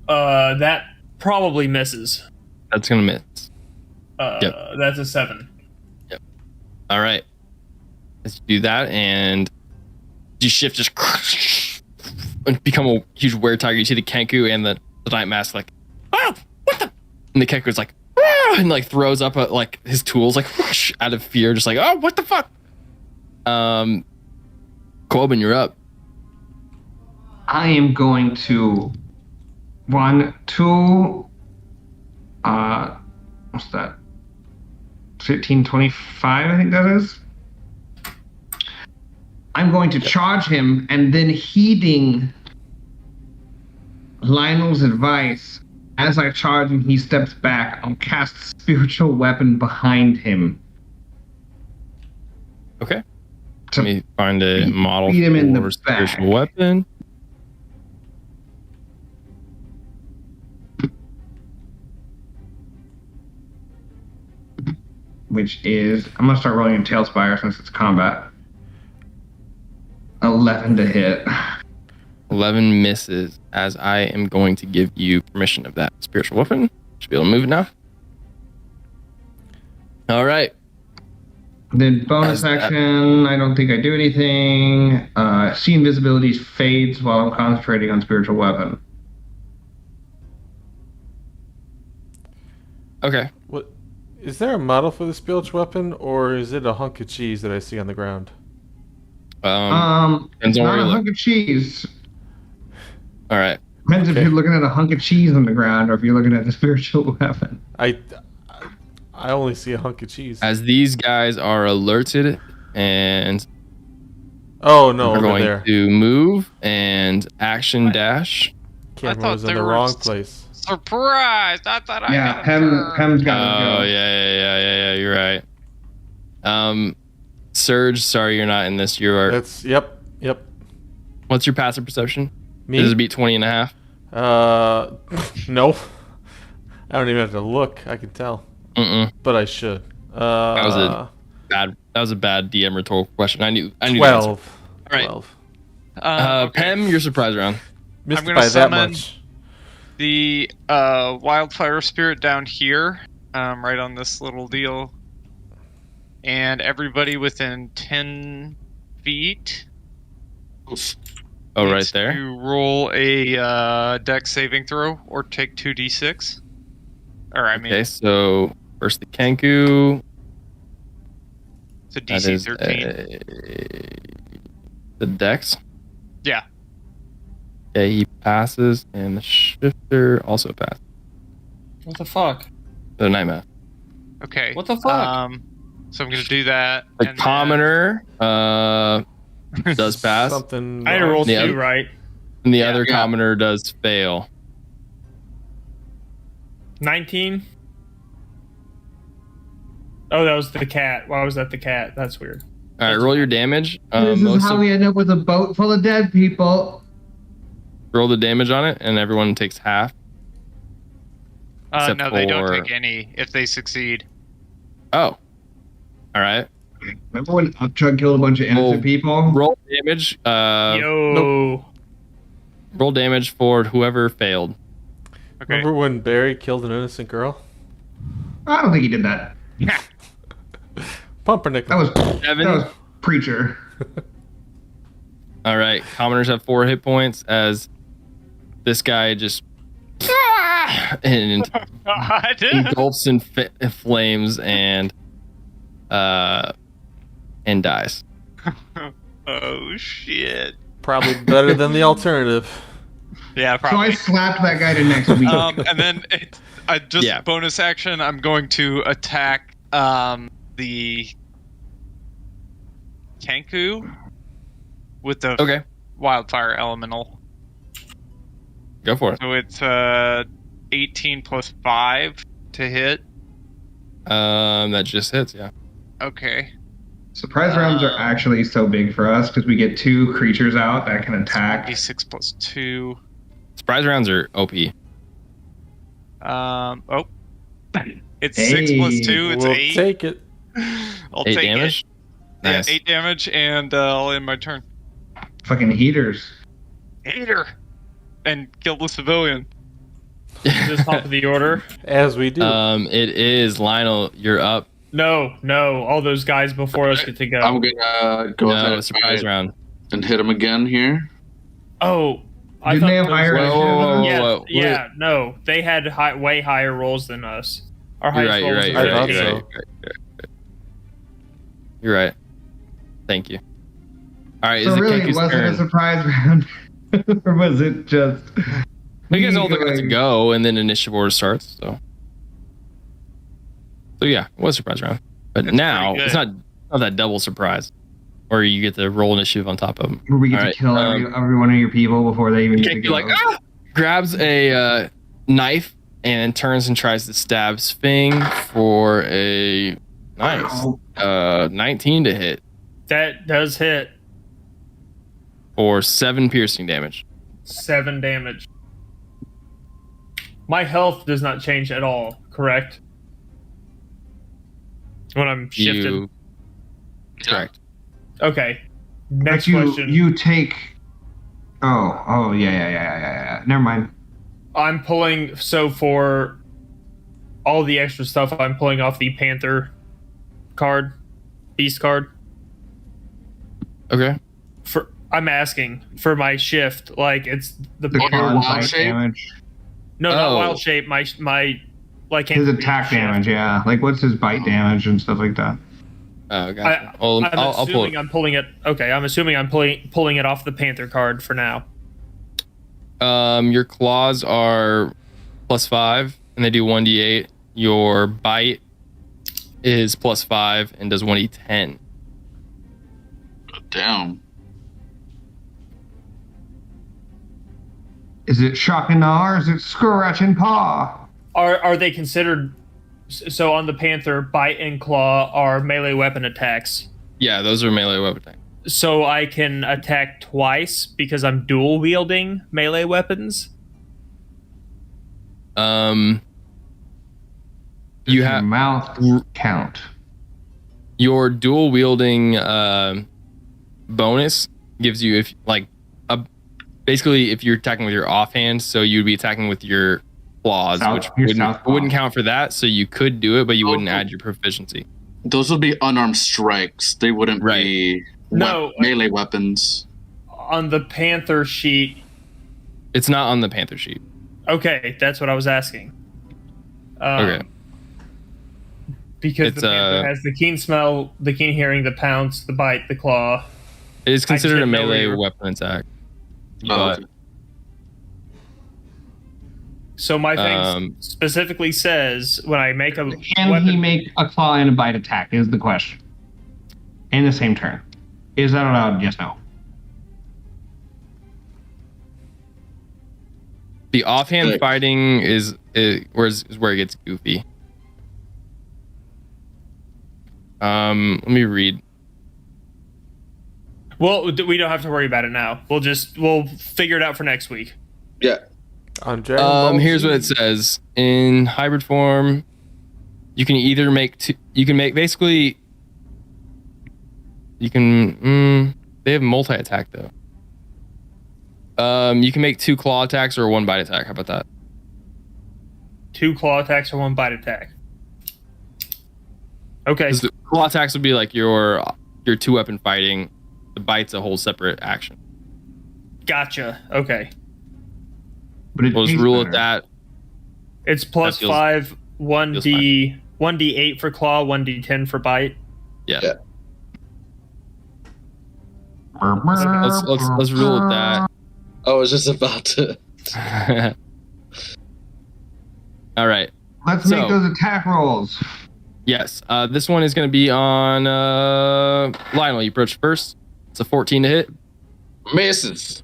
That probably misses. That's going to miss. Yep. That's a 7. Yep. All right. Let's do that, and you shift just and become a huge were-tiger. You see the Kenku and the Night Mask like, oh, what the? And the Kenku's like, ah! And like throws up like his tools like whoosh, out of fear, just like, oh, what the fuck? Corbin, you're up. I am going to run to what's that? 1525, I think that is. I'm going to charge him, and then heeding Lionel's advice, as I charge him, he steps back. I'll cast Spiritual Weapon behind him. Okay. Let me find a model beat him in the for spiritual back. weapon. Which is, I'm going to start rolling in TaleSpire since it's combat. 11 to hit. 11 misses, as I am going to give you permission of that spiritual weapon. Should be able to move it now. All right. Then bonus action, I don't think I do anything. See invisibility fades while I'm concentrating on spiritual weapon. Okay. What is there a model for the spiritual weapon, or is it a hunk of cheese that I see on the ground? It's not a hunk of cheese. All right. Depends if you're looking at a hunk of cheese on the ground or if you're looking at the spiritual weapon. I only see a hunk of cheese. As these guys are alerted and oh no, we're over going there. to move and action dash. Camera was in the wrong place. Surprise! I thought I Yeah, had Pem's got to Oh go. yeah, you're right. Surge, sorry you're not in this. You are. That's yep. What's your passive perception? Me? Does it beat 20 and a half? No. I don't even have to look. I can tell. But I should. That was a bad DM rhetorical question. I knew. 12. The answer. All right. 12. Okay. Pem, your surprise round. Missed I'm by gonna that summon much. the wildfire spirit down here, right on this little deal, and everybody within 10 feet. Oh, right needs there. to roll a dex saving throw or take 2d6. Or I mean, Okay, so first the Kenku. it's a That DC is 13. the Dex. Yeah. Okay, he passes, and the Shifter also passes. What the fuck? The Nightmare. Okay. What the fuck? So I'm gonna do that. The and then- Commoner does pass, Something. I had to roll The 2, other- right? and the Yeah. other Commoner does fail. 19. Oh, that was the cat. Why was that the cat? That's weird. All right, roll your damage. This is how we end up with a boat full of dead people. Roll the damage on it, and everyone takes half. Except no, they don't for- take any if they succeed. Oh, all right. Remember when Upchug killed a bunch of innocent people? Roll damage. Yo. Nope. Roll damage for whoever failed. Okay. Remember when Barry killed an innocent girl? I don't think he did that. Pumpernickel. That was Evan? that was Preacher. All right, commoners have 4 hit points as this guy just and God. engulfs in flames and dies. Oh shit. Probably better than the alternative. Yeah, So I probably. slapped that guy to next week. And then bonus action. I'm going to attack the Kenku with the wildfire elemental. Go for it. So it's 18 plus 5 to hit. That just hits, yeah. Okay. Surprise rounds are actually so big for us because we get 2 creatures out that can attack. D6 plus 2. Surprise rounds are OP. It's 6 plus 2. It's We'll 8. take it. I'll 8 take damage? it. Nice. Yeah, 8 damage, and I'll end my turn. Fucking heaters. Hater! And kill the civilian. Just top of the order. As we do. It is Lionel, you're up. No, all those guys before us get to go. I'm gonna go ahead No, and surprise round. and hit him again here. Oh, I Didn't thought they have those higher were- initiative than us? Yeah, Whoa, yeah, no, they had way higher rolls than us. Our You're highest right, rolls you're were right, I thought 15. so. You're right. Thank you. All right, So is it really, Kenku's was it turn? a surprise round? Or was it just... You guys all got to going- go, and then initiative order starts. So yeah, it was a surprise round. But That's now pretty it's good. not that double surprise, where you get to roll initiative on top of them. Where we get All to right, kill every one of your people before they even get to Kenku go. like grabs a knife and turns and tries to stab Sping for a nice 19 to hit That does hit for 7 piercing damage. 7 damage. My health does not change at all, correct? When I'm shifted. You correct. Okay. Next But question. you take... Oh, yeah. Never mind. I'm pulling, so for all the extra stuff, I'm pulling off the Panther card, Beast card. Okay. I'm asking for my shift, like it's the The your con wild bite shape? damage. no, not Oh. wild shape. My like His attack shift. damage, yeah. Like, what's his bite damage and stuff like that? Oh, gotcha. Well, I'm I'll pull assuming it. I'm pulling it. Okay, I'm assuming I'm pulling it off the Panther card for now. Your claws are +5, and they do 1d8. Your bite is +5 and does 1d10. Damn. Is it shock and awe or is it scratch and paw? Are they considered? So on the Panther, bite and claw are melee weapon attacks. Yeah, those are melee weapon attacks. So I can attack twice because I'm dual wielding melee weapons. You Does have mouth count. your dual wielding bonus gives you basically if you're attacking with your offhand, so you'd be attacking with your claws, which wouldn't count for that. So you could do it, but you wouldn't add your proficiency. Those would be unarmed strikes. They wouldn't Right. be No. melee weapons. On the Panther sheet. It's not on the Panther sheet. Okay, that's what I was asking. Okay. Because It's, the Panther has the keen smell, the keen hearing, the pounce, the bite, the claw. It is considered a didn't know melee we were- weapon attack. Oh, But okay. So my thing specifically says when I make a Can weapon, he make a claw and a bite attack is the question. In the same turn. Is that allowed? Yes, no. the offhand Good. fighting is where it gets goofy. Let me read. well, we don't have to worry about it now. We'll figure it out for next week. Yeah. On Dragon Ball Here's Z. what it says. In hybrid form, you can either make two, you can make basically you can they have multi-attack though. You can make 2 claw attacks or 1 bite attack. How about that? 2 claw attacks or 1 bite attack. Okay. 'Cause the claw attacks would be like your 2-weapon fighting. The bite's a whole separate action. Gotcha. Okay. But it We'll just tastes rule better. it that. It's plus That feels- 5, 1d8 for claw, 1d10 for bite. Yeah. Yeah. Let's rule it that. I was just about to. All right. Let's So- make those attack rolls. Yes. This one is going to be on Lionel. You approach first. It's a 14 to hit. Misses.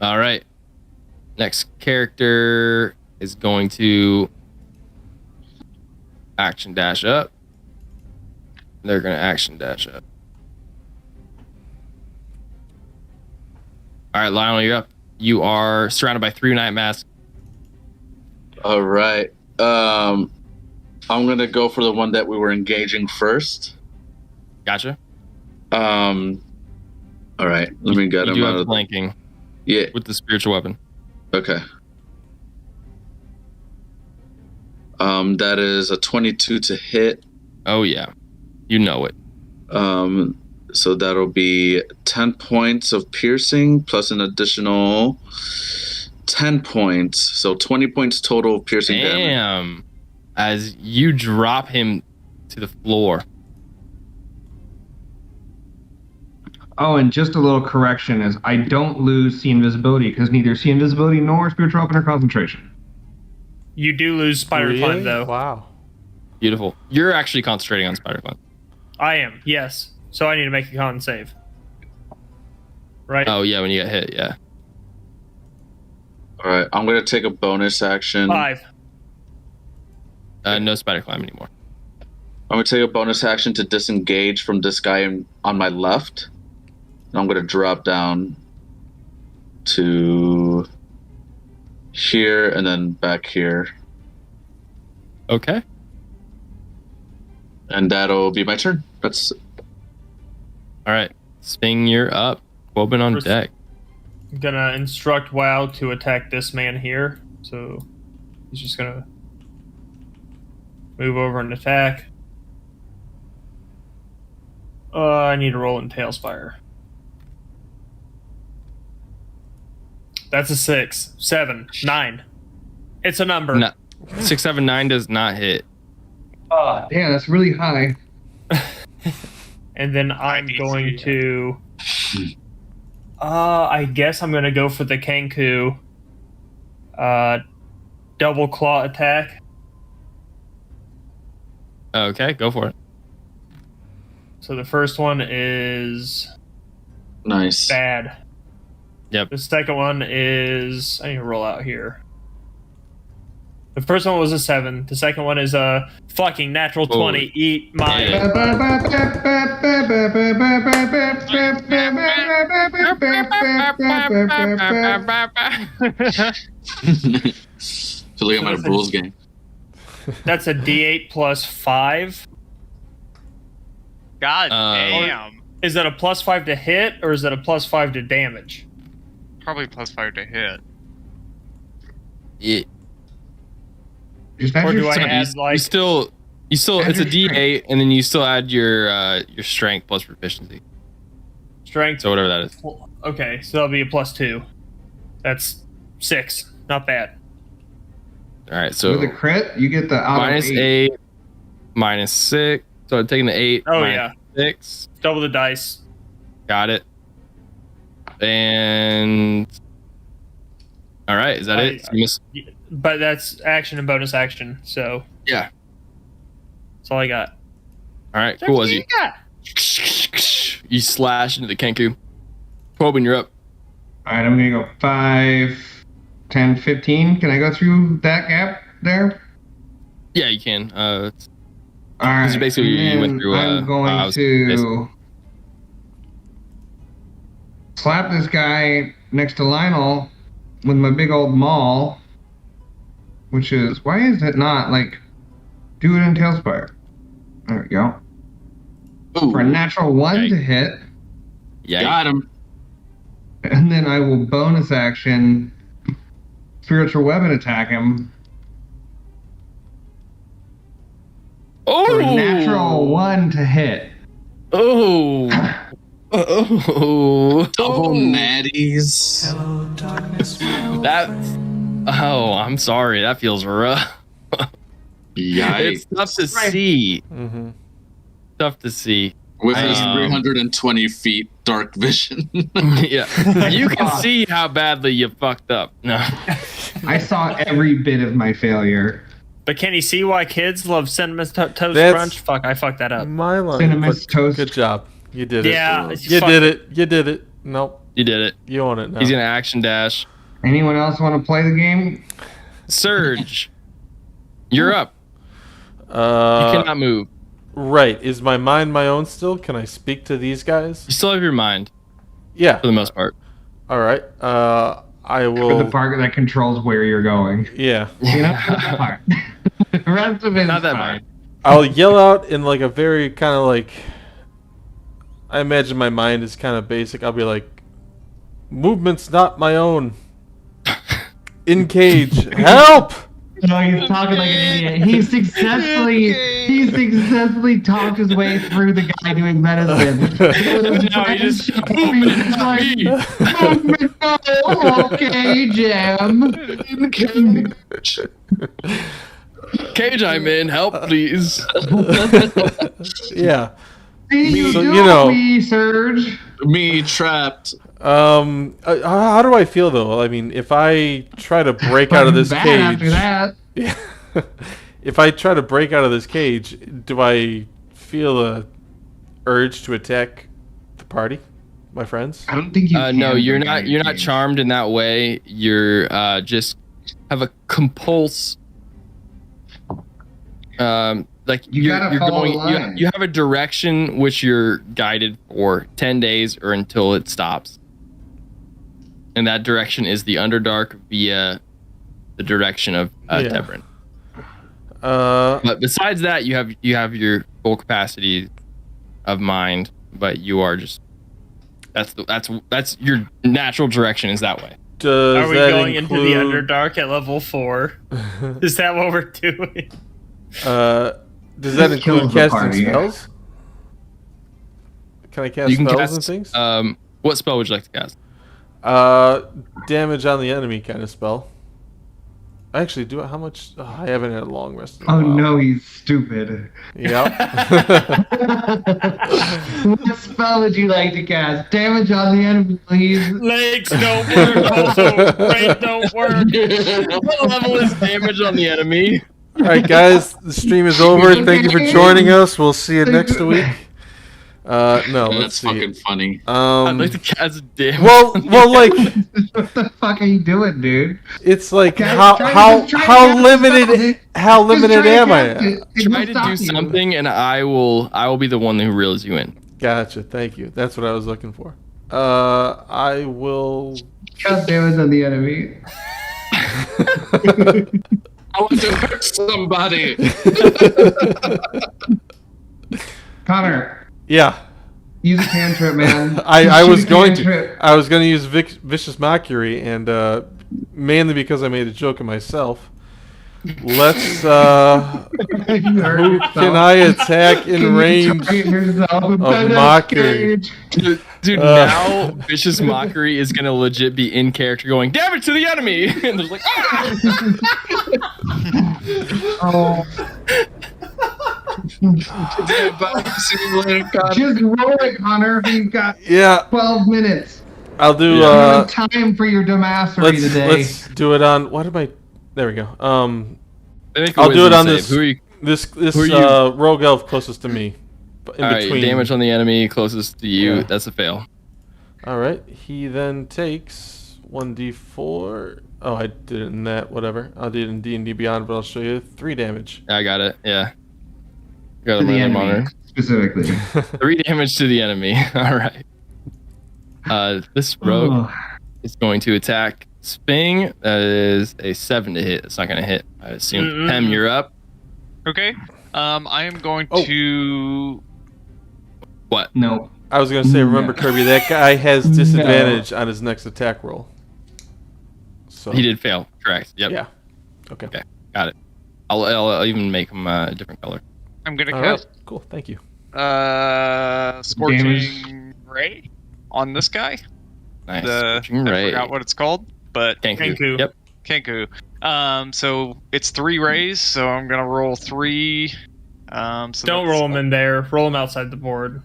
All right. Next character is going to action dash up. They're going to action dash up. All right, Lionel, you're up. You are surrounded by 3 night masks. All right. I'm gonna go for the one that we were engaging first. Gotcha. All right. Let me get You him do out have of. flanking Yeah. with the spiritual weapon. Okay. That is a 22 to hit. Oh, yeah. You know it. So that'll be 10 points of piercing plus an additional 10 points. So 20 points total of piercing damage. Damn. As you drop him to the floor. Oh, and just a little correction is I don't lose see invisibility because neither see invisibility nor spiritual weapon or concentration. You do lose spider Really? climb, though. Wow. Beautiful. You're actually concentrating on spider climb. I am, yes. So I need to make a con save. Right? Oh, yeah, when you get hit, yeah. All right. I'm going to take a bonus action. 5. No spider climb anymore. I'm going to take a bonus action to disengage from this guy on my left. And I'm going to drop down to here and then back here. Okay. And that'll be my turn. That's All right. Sping, you're up. Quoben on First- deck. I'm gonna instruct WoW to attack this man here. So he's just gonna move over and attack. I need to roll in TaleSpire. That's a 6, 7, 9. It's a number. No, 679 does not hit. Yeah, that's really high. And then I'm DC, going yeah. to. I guess I'm gonna go for the Kenku. Double claw attack. Okay, go for it. So the first one is nice. bad. Yep. The second one is. I need to roll out here. The first one was a 7. The second one is a fucking natural 20. Eat my. Yeah. Feel like I'm at a Bulls game. That's a D8 plus 5. God Uh, damn. Is that a plus 5 to hit, or is that a plus 5 to damage? Probably +5 to hit. Yeah. Just add Or your do I strength. add, like. you still Add it's a your D8 and then you still add your strength plus proficiency. Strength. So whatever that is. Okay, so that'll be a plus 2. That's 6. Not bad. All right, so With a crit, you get the out minus of 8. 8, minus 6. So I'm taking the 8. Oh, minus yeah. 6. Double the dice. Got it. And all right, is that it? So you miss- But that's action and bonus action, so yeah. that's all I got. All right, cool. As you got? you slash into the Kenku. Quoben, you're up. Alright, I'm gonna go 5, 10, 15. Can I go through that gap there? Yeah, you can. Alright. is basically you and went then through, I'm going I was to basically- slap this guy next to Lionel with my big old maul, which is, why is it not like, do it in TaleSpire? There we go. Ooh, For a natural 1 Okay. to hit, Yeah. got him. and then I will bonus action spiritual weapon attack him Oh, for a natural 1 to hit. Oh, Oh, Double natties. That's. Oh, I'm sorry. That feels rough. Yikes. It's tough to see. Mm-hmm. Tough to see. With his 320 feet dark vision. Yeah, you can see how badly you fucked up. No, I saw every bit of my failure. But can you see why kids love cinnamon toast That's- crunch? Fuck, I fucked that up. My line. Cinnamon but toast. Good job. You did it. Yeah, You did it. You did it. Nope. you did it. You own it now. He's gonna action dash. Anyone else want to play the game? Surge, you're up. You Uh, cannot move. right. Is my mind my own still? Can I speak to these guys? You still have your mind Yeah. for the most part. All right. I For will. the part that controls where you're going. Yeah. You know, that part. The rest of it Not is that fine. mind. I'll yell out in like a very kind of like. I imagine my mind is kind of basic. I'll be like, "Movement's not my own." In cage, help! No, he's talking like an idiot. He successfully talked his way through the guy doing medicine. No, he just- He's like, okay, Jim. Cage I'm in. Help, please. Yeah. See you So, do you know- me, Surge. Me trapped. How do I feel though? I mean, if I try to break out of this Bad cage, after that. Yeah. If I try to break out of this cage, do I feel a urge to attack the party, my friends? I don't think you can. No, you're break not. out You're of not cage. charmed in that way. You're just have a compulse. Like You you're gotta follow going. the line. You have a direction which you're guided for 10 days or until it stops. And that direction is the Underdark via the direction of Yeah. Tebran. Uh, But besides that, you have your full capacity of mind, but you are just that's your natural direction is that way. does Are we that going into the include, Underdark at level 4? Is that what we're doing? Does that This kills include the casting party. spells? Can I cast You can spells cast and things? what spell would you like to cast? Damage on the enemy kind of spell. Actually, do it. How much? Oh, I haven't had a long rest. In a Oh while. no, he's stupid. Yep. What spell would you like to cast? Damage on the enemy, please. Legs don't work. Also, brain don't work. What level is damage on the enemy? All right, guys, the stream is over. Thank you for joining us. We'll see you next week. No, let's That's see. fucking funny. I'd like to cast damage. Well, like What the fuck are you doing, dude? it's like Guys, how try to- how just try to how cast limited spells. how Just limited try to am cast I? it. It Try will to stop do you. something, and I will be the one who reels you in. Gotcha. Thank you. That's what I was looking for. I will. Cast damage on the enemy. I want to hurt somebody. Connor, Yeah, use a cantrip, man. I Shoot was a going to. cantrip. I was going to use vicious mockery, and mainly because I made a joke of myself. Let's. You hurt Who yourself. can I attack in Can you range? target yourself of with a mockery? cage? Dude, now vicious mockery is gonna legit be in character, going damage to the enemy, and there's like, ah! Oh, See you later, God. just roll it, Connor. You've got Yeah, 12 minutes. I'll do. You have time for your dumbassery today. Let's do it on. What am I? There we go. Make a I'll do it wisdom on save. this. Who are you? This who are you? rogue elf closest to me. In All right, between. damage on the enemy closest to you. Yeah. That's a fail. All right. He then takes 1d4. Oh, I did it in that. Whatever. I'll do it in D&D Beyond, but I'll show you 3 damage. I got it. Yeah. Got To a the random enemy, honor. specifically. 3 damage to the enemy. All right. This rogue Oh. is going to attack Sping. That is a 7 to hit. It's not going to hit. I assume. Mm-mm. Hem, you're up. Okay. I am going Oh. to. What? No. I was gonna say, remember No. Kirby, that guy has disadvantage on his next attack roll. So He did fail. Correct. Yep. Yeah. Okay. Okay. Got it. I'll even make him a different color. I'm gonna All cast right. Cool. Thank you. scorching ray on this guy. Nice. I forgot what it's called, but Kenku. Yep. Kenku. So it's 3 rays, so I'm gonna roll 3. So Don't roll them in there. Roll them outside the board.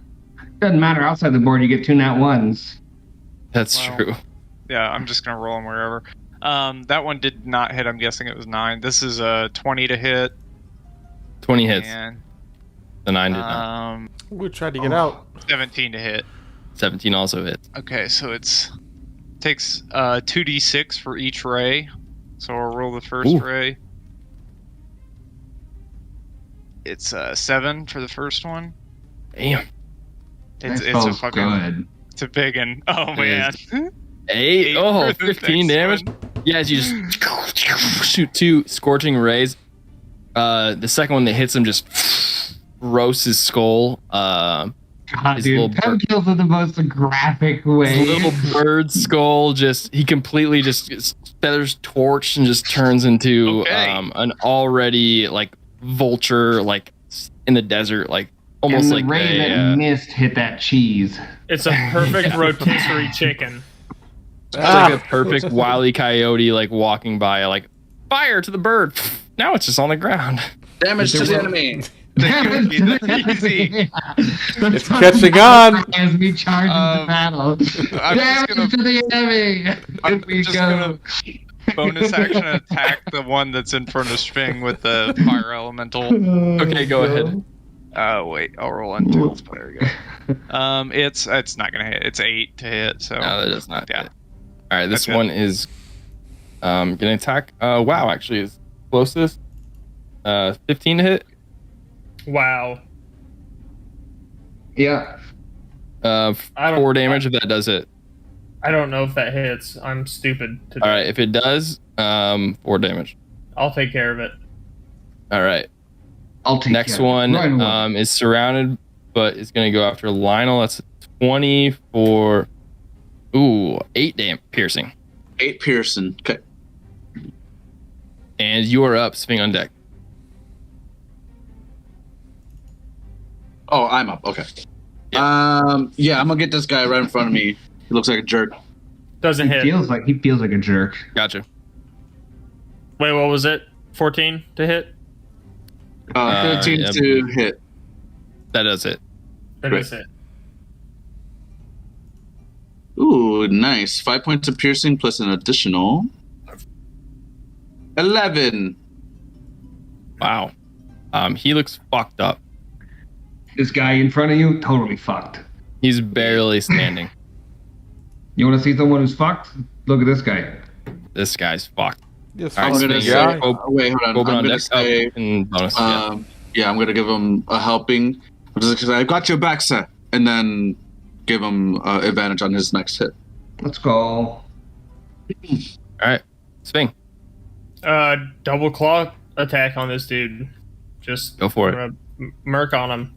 Doesn't matter. Outside the board, you get 2 nat ones. That's true. Yeah, I'm just gonna roll them wherever. That one did not hit. I'm guessing it was 9. This is a 20 to hit. 20 hits. And, The 9 did not. We tried to get out. 17 to hit. 17 also hits. Okay, so takes 2d6 for each ray. So I'll roll the first ray. It's 7 for the first one. Damn. It's That a fucking good. it's a big one. Oh It man. 8. Oh, 15 damage. Yeah, as you just shoot 2 scorching rays. The second one that hits him just roasts his skull. God, His dude, little 10 kills in the most graphic way. His little bird skull he completely just feathers torched and just turns into an already like vulture like in the desert, like almost and the like ray that missed hit that cheese. It's a perfect rotisserie chicken. it's like a perfect Wile E. Coyote like walking by, like fire to the bird. Now it's just on the ground. Damage to the enemy. It's catching on. As we charge into battle. Damage to the enemy. I'm just gonna bonus action attack the one that's in front of Sping with the fire elemental. Okay, go ahead. Wait, I'll roll Untitled Chapter. It's not gonna hit. It's 8 to hit. So No, that does not. Yeah. Hit. All right, this Okay. one is gonna attack. Wow, actually is closest. 15 to hit. Wow. Yeah. I don't- 4 damage if that does it. I don't know if that hits. I'm stupid today. All right, if it does, 4 damage. I'll take care of it. All right. I'll take Next care of it. one Right away. is surrounded, but is going to go after Lionel. That's 20 for 8 piercing. 8 Pearson. Okay. And you are up, Sphinx on deck. Oh, I'm up. Okay. Yeah, I'm gonna get this guy right in front of me. He looks like a jerk. Doesn't He hit. feels like a jerk. Gotcha. Wait, what was it? 14 to hit? 13 yeah. to hit. That does it. That is it. Ooh, nice. 5 points of piercing plus an additional 11. Wow. He looks fucked up. This guy in front of you, totally fucked. He's barely standing. You want to see someone who's fucked? Look at this guy. This guy's fucked. Yes, All right, I'm gonna Sphinx, say, you're up. wait, hold on. Open I'm on gonna deck. say, And bonus. yeah, I'm gonna give him a helping. Just I got your back, sir, and then give him advantage on his next hit. Let's go. All right. Sphinx, Double claw attack on this dude. Just go for it. gonna Merc on him.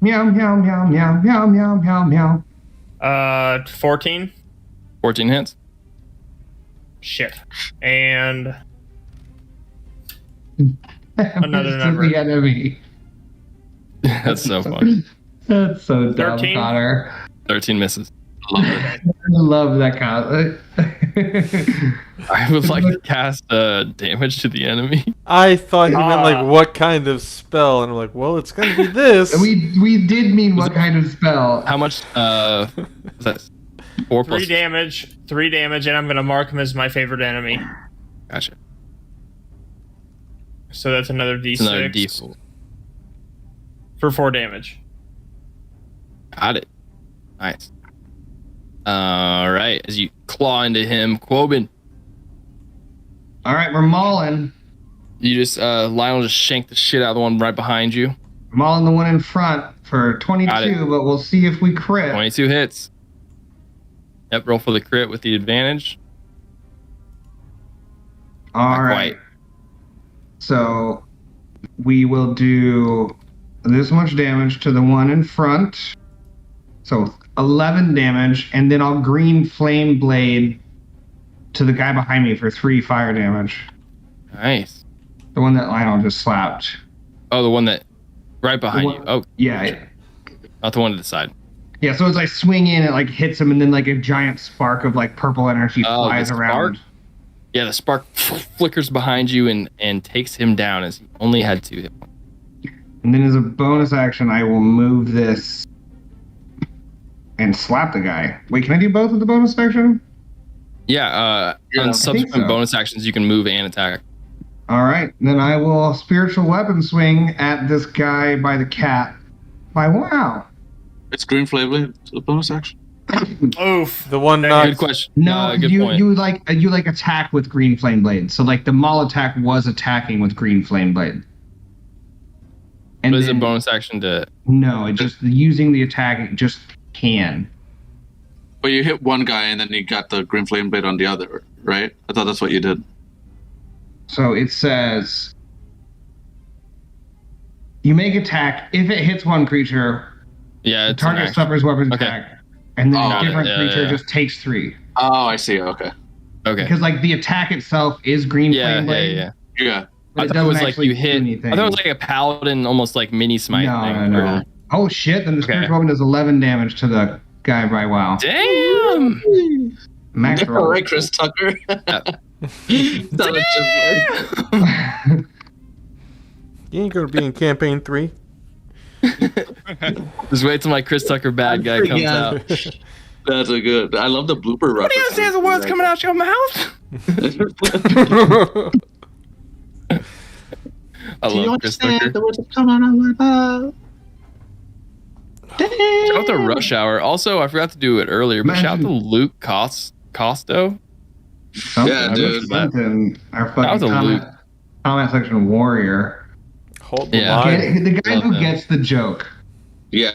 Meow, meow, meow, meow, meow, meow, meow, meow. 14. 14 hits. Shit. And Another To number. the enemy. That's so funny. That's so dumb, 13? Connor. 13 misses. I love that Connor. I would like to cast damage to the enemy. I thought you meant like what kind of spell, and I'm like, well, it's gonna be this. we did mean what kind of spell. How much? Was that 4 plus? 3 damage, and I'm gonna mark him as my favorite enemy. Gotcha. So that's another D6 It's another D4. for 4 damage. Got it. Nice. All right. As you claw into him, Quoben, All right, we're mauling. you just Lionel just shanked the shit out of the one right behind you. Mauling the one in front for Got 22, it. but we'll see if we crit. 22 hits. Yep. Roll for the crit with the advantage. All Not right. quite. So we will do this much damage to the one in front. So 11 damage, and then I'll green flame blade to the guy behind me for 3 fire damage. Nice. The one that Lionel just slapped. Oh, the one that right behind one- you. Oh, Yeah. not the one to the side. Yeah, so as I swing in, it like hits him, and then like a giant spark of like purple energy flies around. Yeah, the spark flickers behind you and takes him down as he only had 2 hit points. And then as a bonus action, I will move this and slap the guy. Wait, can I do both with the bonus action? Yeah, on subsequent bonus actions, you can move and attack. All right, then I will spiritual weapon swing at this guy by the cat. Wow. It's green flame blade, the bonus action. Oof. The one Good question. No, good point. you like attack with green flame blade. So like the maul attack was attacking with green flame blade. And But is it a bonus action to? No, it just using the attack. It just can. But you hit one guy and then you got the green flame blade on the other, right? I thought that's what you did. So it says you make attack if it hits one creature. Yeah, The it's target suffers weapon attack, and then a different creature just takes 3. Oh, I see. Okay. Because like the attack itself is green flame blade. Yeah. I thought it was like you hit. I thought it was like a paladin, almost like mini smite thing. No. Oh shit! Then the spiritual weapon does 11 damage to the guy by WoW. Damn. Max roll. All right, Chris Tucker. You ain't gonna be in campaign 3. Just wait till my Chris Tucker bad guy comes out. That's a good. I love the blooper reference. What do you say the words coming out your mouth? I love Chris Tucker. the words coming out my mouth? Shout out to Rush Hour. Also, I forgot to do it earlier, but shout out to Luke Costo. Yeah, dude. Our That was a comment section warrior. Hold the line. The guy who gets the joke. Yeah.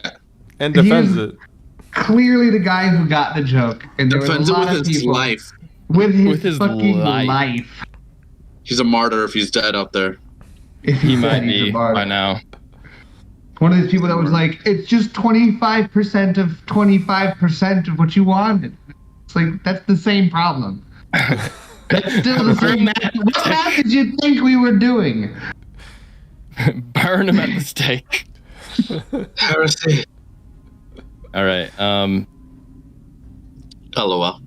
And defends it. Clearly the guy who got the joke. And there Defends was a it lot with of his people life. With With his fucking life. life. He's a martyr if he's dead out there. If He said might he's a be bard. by now. One of these people that was like, it's just 25% of 25% of what you wanted. It's like, that's the same problem. That's still the same math. What math did you think we were doing? Burn him at the stake. Heresy. All right. LOL.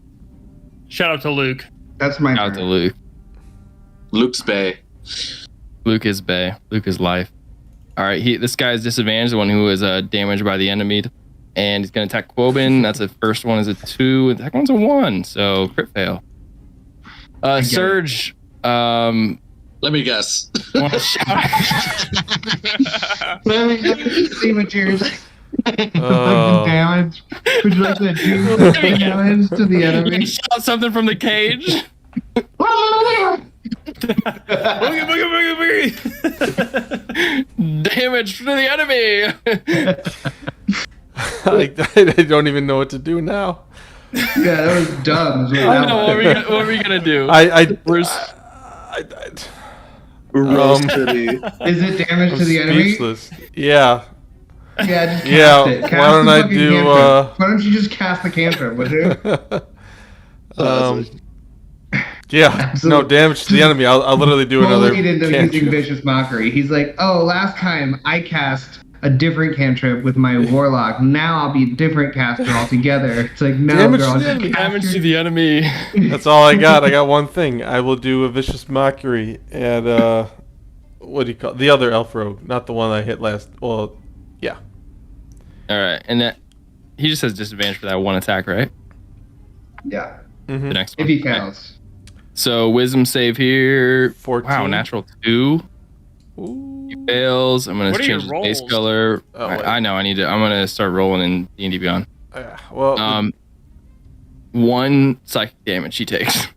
Shout out to Luke. That's my Shout out to Luke. Luke's Bay. Luke is Bay. Luke is life. All right. This guy is disadvantaged. The one who is damaged by the enemy, and he's going to attack Quoben. That's the first one is a 2. And the second one's a 1. So crit fail. Surge. Let me guess. Want to shout? Let me see what yours. Oh. Damage. Would you like to do damage to the You enemy? can shout something from the cage. Boogie, boogie, boogie, boogie. Damage to the enemy. I don't even know what to do now. Yeah, that was dumb. I know. What were we gonna do? Roast City. Is it damage to the enemy? Speechless. Yeah. Yeah, just cast Yeah, it. Cast why don't the I fucking do, cantrip. Why don't you just cast the cantrip, would you? Yeah, Absolutely. no damage to the enemy. I'll literally do another Bullied into using cantrip. vicious mockery. He's like, oh, last time I cast a different cantrip with my warlock. Now I'll be a different caster altogether. It's like, no, Damage girl, to the just enemy. cast Damage your- to the enemy. That's all I got. I got one thing. I will do a vicious mockery at what do you call it? The other elf rogue, not the one I hit last. Well, yeah. All right, and that he just has disadvantage for that one attack, right? Yeah, The next if one. he fails. So wisdom save here. 14. Wow, natural 2. Ooh. He fails. I'm gonna What are change your his base rolls? color. Oh, wait. I know. I'm gonna start rolling in D&D Beyond. Well, 1 psychic damage he takes.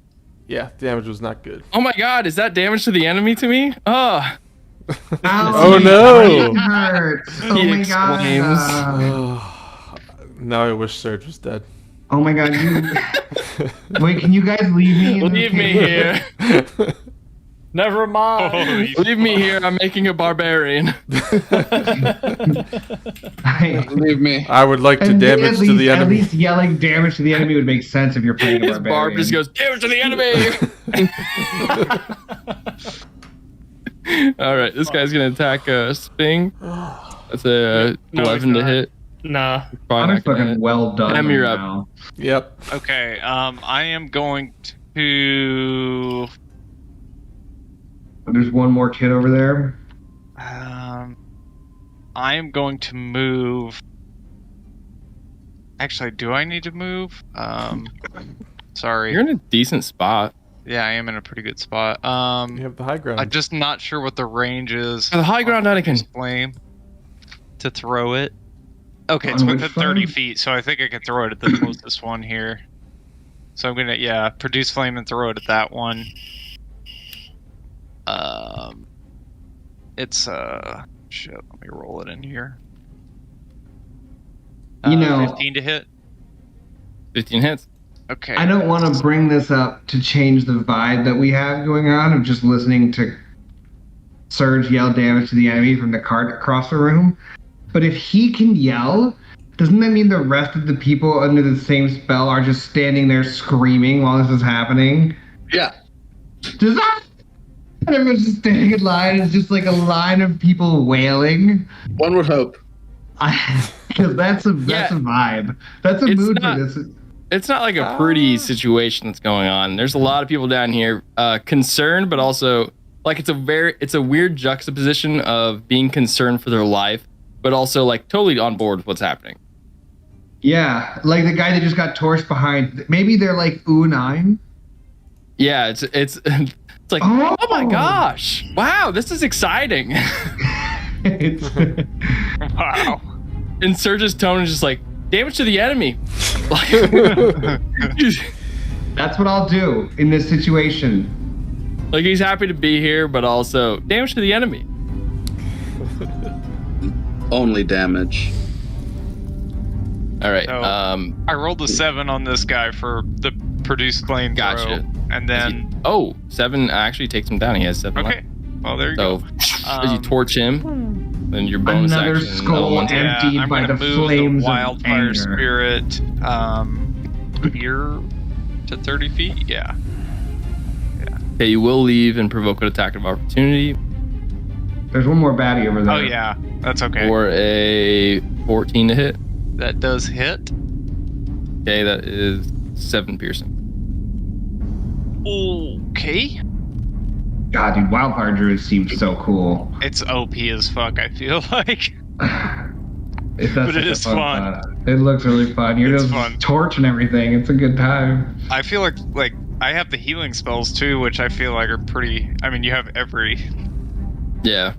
yeah, damage was not good. Oh my God! Is that damage to the enemy to me? Oh, Oh, no. It hurts. Oh He my god. exclaims. Now I wish Surge was dead. Oh my god. Wait, can you guys leave me? In leave the me cave? here. Never mind. Holy Leave me here. I'm making a barbarian. Leave me. I would like to And damage at to the At enemy. least yelling damage to the enemy would make sense if you're playing a His barb barbarian. just goes damage to the enemy. All right, this guy's gonna attack Sping. That's a No, 11 to he's not. hit. Nah. I'm fucking well done. Pam, you're up. now. Yep. Okay, I am going to. There's one more kid over there. I am going to move. Actually, do I need to move? Sorry. You're in a decent spot. Yeah, I am in a pretty good spot. You have the high ground. I'm just not sure what the range is. The high ground, Anakin. Flame to throw it. Okay, it's On within which 30 flame? feet, so I think I can throw it at the closest one here. So I'm gonna, produce flame and throw it at that one. It's shit. Let me roll it in here. You know, 15 to hit. 15 hits. Okay. I don't want to bring this up to change the vibe that we have going on of just listening to Surge yell damage to the enemy from the cart across the room. But if he can yell, doesn't that mean the rest of the people under the same spell are just standing there screaming while this is happening? Yeah. Does that? And everyone's just standing in line. It's just like a line of people wailing. One would hope. Because that's a vibe. That's a It's mood not- for this. It's not like a pretty situation that's going on. There's a lot of people down here concerned, but also like it's a weird juxtaposition of being concerned for their life, but also like totally on board with what's happening. Yeah, like the guy that just got torched behind. Maybe they're like U9. Yeah, it's like oh my gosh, wow, this is exciting. Wow. And Surge's tone is just like damage to the enemy. Like, That's what I'll do in this situation. like he's happy to be here, but also damage to the enemy. Only damage. All right. So, I rolled a 7 on this guy for the produce flame Gotcha. throw, and then 7 actually takes him down. He has 7 okay. left. Well, there you So go. as you torch him, then your bonus Another action. skull one's- emptied I'm by gonna the move flames the of wildfire anger. spirit here to 30 feet. Yeah. Okay, you will leave and provoke an attack of opportunity There's one more baddie over there. Oh yeah, that's okay. for a 14 to hit. That does hit. Okay, that is 7 piercing. Okay. God, dude, Wildfire Druid seems so cool. It's OP as fuck, I feel like. That's But such it a is fun fun. class. It looks really fun. You're It's just fun. torch and everything. It's a good time. I feel like I have the healing spells too, which I feel like are pretty. I mean, you have every, Yeah.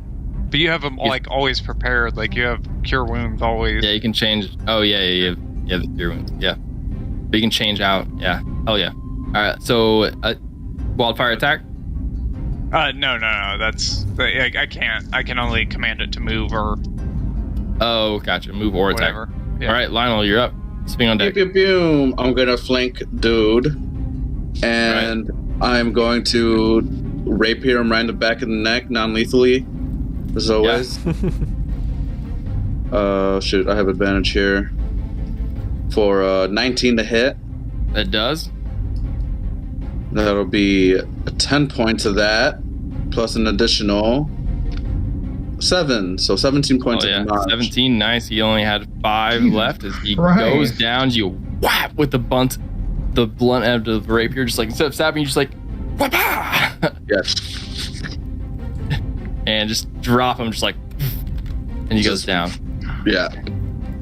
but you have them like always prepared. Like you have cure wounds always. Yeah, you can change. Oh, yeah, the cure wounds. Yeah. But you can change out. Yeah. Hell yeah. All right, so wildfire attack? No. That's I can't. I can only command it to move or Oh, gotcha. Move or attack. whatever. Yeah. All right, Lionel, you're up. Swing on Pew deck. pew pew. I'm gonna flank dude, and I'm going to rapier him right in the back of the neck, non-lethally, as always. Shoot, I have advantage here for 19 to hit. That does. That'll be 10 points of that, plus an additional 7, so 17 points Oh, yeah. of damage. 17, nice. He only had 5 left as he Christ. goes down. You whap with the blunt end of the rapier, just like instead of stabbing, you just like whap Yes. and just drop him, just like, and he goes down. Yeah.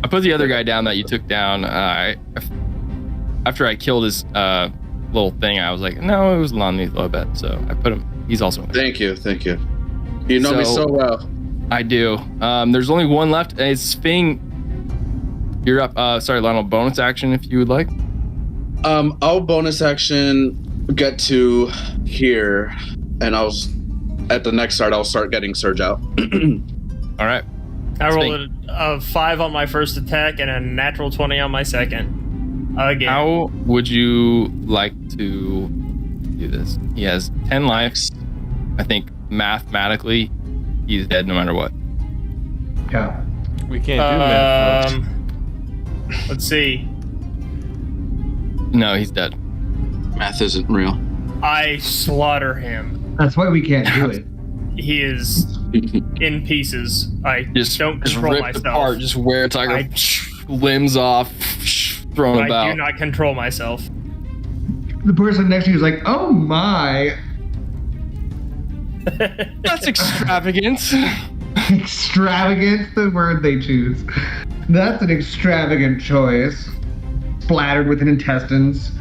I put the other guy down that you took down. After I killed his little thing, I was like, no, it was non-lethal, I bet. So I put him. He's also in there. Thank you. You know me so well. I do. There's only one left. It's Fing. You're up. Sorry, Lionel. Bonus action if you would like. I'll bonus action get to here, and at the next start, I'll start getting Surge out. All right. I rolled a 5 on my first attack and a natural 20 on my second. Again. How would you like to do this? He has 10 lives. I think mathematically, he's dead no matter what. Yeah. We can't do math. folks. Let's see. No, he's dead. Math isn't real. I slaughter him. That's why we can't do it. He is in pieces. I don't control rip myself. apart, just wear a tiger. limbs off, thrown I about. do not control myself. The person next to you is like, "Oh my!" That's extravagant. Extravagant, the word they choose. That's an extravagant choice. Splattered with intestines.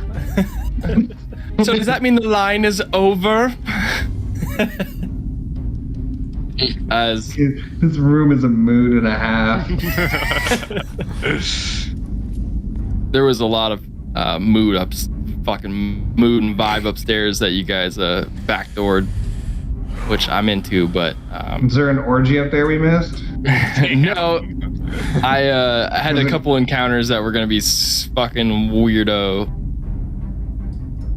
So does that mean the line is over? As This room is a mood and a half. there was a lot of mood and vibe upstairs that you guys backdoored, which I'm into, but Is there an orgy up there we missed? no. I had a couple encounters that were gonna be fucking weirdo.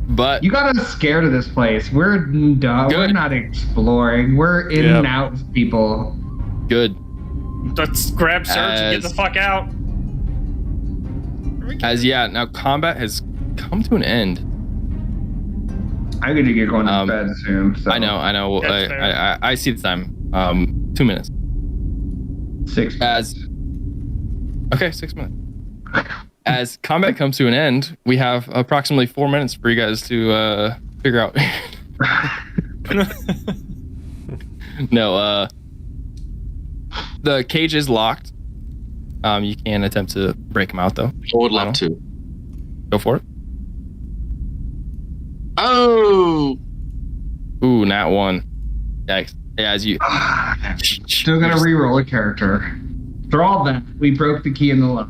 But You got us scared of this place. We're dumb. We're Good. not exploring. We're in and out people. good. Let's grab Surge and get the As- fuck out. Now combat has come to an end. I'm gonna get going to Um, bed soon. So I know. That's fair. I see the time. 2 minutes. 6 Okay, 6 minutes. As combat comes to an end, we have approximately 4 minutes for you guys to figure out. No, the cage is locked. You can attempt to break them out though. I would love to. Go for it. Oh, Ooh, nat 1. Yikes. Yeah, as you Still gotta re-roll a character. For all that, we broke the key in the lock.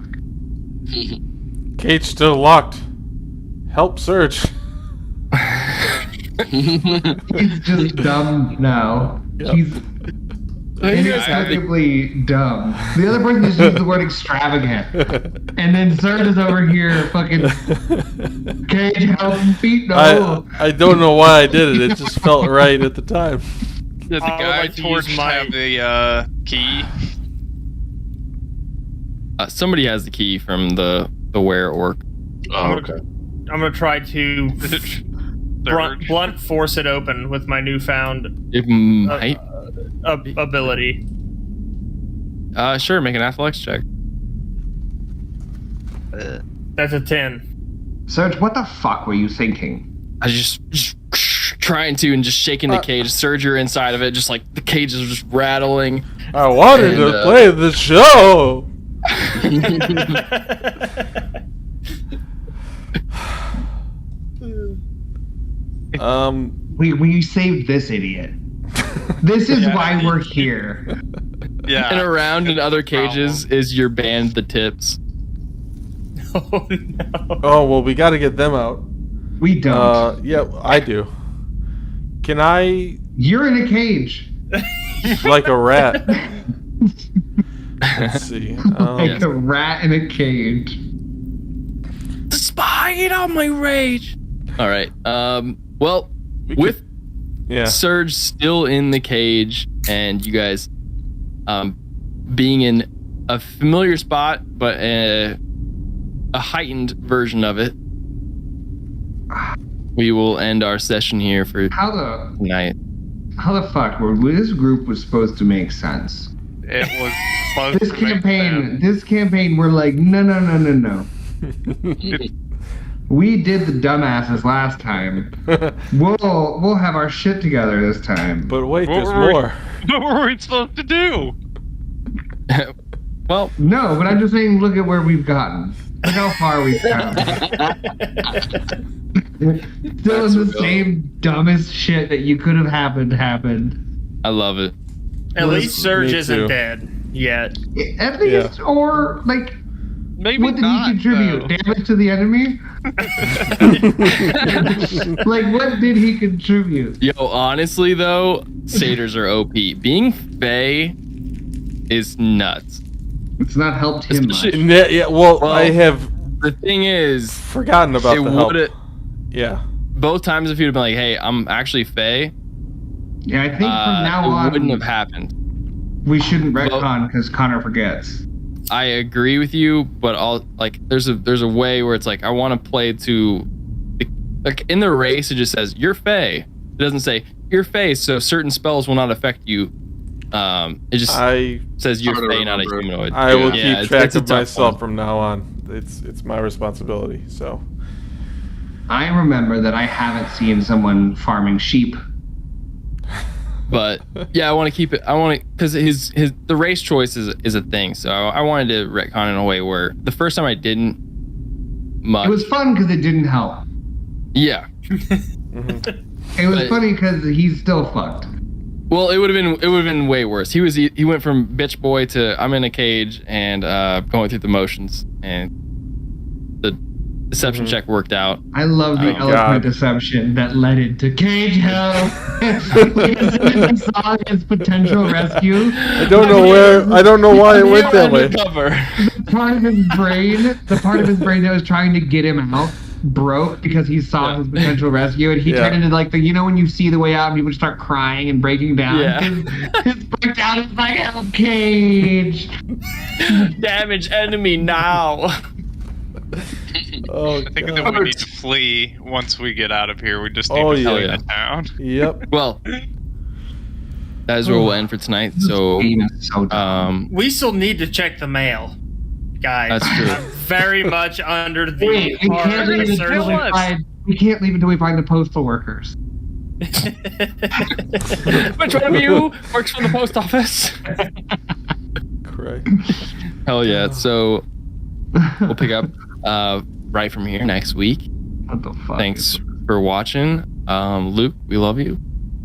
Cage still locked. Help Surge. He's just dumb now. Yep. He's You guys have the- inexplicably dumb. The other person just used the word extravagant. And then Surge is over here fucking Cage help feet no. I don't know why I did it. It just felt right at the time. Did the I would guy like to torch use my- have the key? somebody has the key from the were orc. oh, okay. I'm gonna try to blunt force it open with my newfound It might. ability. Sure, make an athletics check. That's a 10. Surge, what the fuck were you thinking? I just trying to and just shaking the cage. Surge, you're inside of it, just like the cage is just rattling. I wanted And, to play the show. We saved this idiot. This is why we're here. Yeah. And around in other Problem. cages is your band, the Tips. Oh no. Oh well, we got to get them out. We don't. Yeah, I do. Can I, You're in a cage. like a rat? Let's see. Like a rat in a cage. Despite all my rage. All right. Well, We with Yeah. Surge still in the cage and you guys being in a familiar spot but a heightened version of it, we will end our session here for How the tonight. this group was supposed to make sense. It was supposed This to make campaign we're like no. We did the dumbasses last time. We'll have our shit together this time. But wait, there's What were we- more. What were we supposed to do? Well, No, but I'm just saying, look at where we've gotten. Look how far we've come. Still in the same dumbest shit that you could have happened. I love it. At least Surge Me isn't too. dead yet. At least, or like, Maybe what did not, he contribute? though. Damage to the enemy? Like, what did he contribute? Yo, honestly though, satyrs are OP. Being Fae is nuts. It's not helped him much. Especially- Yeah, well, Well, I have The thing is, forgotten about it the help. would Yeah. both times if you'd have been like, "Hey, I'm actually Fae," Yeah, I think from now it wouldn't have on, happened. we shouldn't retcon because Connor forgets. I agree with you, but there's a way where it's like I want to play to, like in the race it just says you're Fae. It doesn't say you're Fae, so certain spells will not affect you. It just says you're Hard to Fae, not a remember. humanoid. I will Yeah, keep track it's a of tough myself one. from now on. It's my responsibility. So I remember that I haven't seen someone farming sheep. But yeah, I want to keep it. I want to because the race choice is a thing. So I wanted to retcon in a way where the first time I didn't much. It was fun because it didn't help. Yeah. It was funny because he's still fucked. Well, it would have been way worse. He went from bitch boy to I'm in a cage and going through the motions, and the deception check worked out. I love the eloquent God. deception that led into cage hell. He saw his potential rescue. I don't know why it went that way. The part of his brain that was trying to get him out broke because he saw his potential rescue, and he turned into like when you see the way out and people start crying and breaking down. Yeah. His breakdown is like hell cage. Damage enemy now. Oh, I think that we need to flee once we get out of here. We just need Oh, to flee yeah. the town. Yep. Well, that is where we'll end for tonight. So, We still need to check the mail, guys. That's true. I'm very much under the Wait, we can't leave until we find the postal workers. which one of you works for the post office? Correct. Hell yeah! So we'll pick up right from here next week. What the fuck? Thanks for watching, Luke. We love you.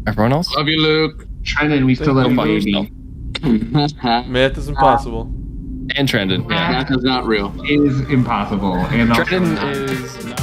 Everyone else, Love you, Luke. Trenton, we still Go have a fuck baby. yourself. Math is impossible. And Trendon. Yeah. That is not real. It is impossible. And also Trendon is not.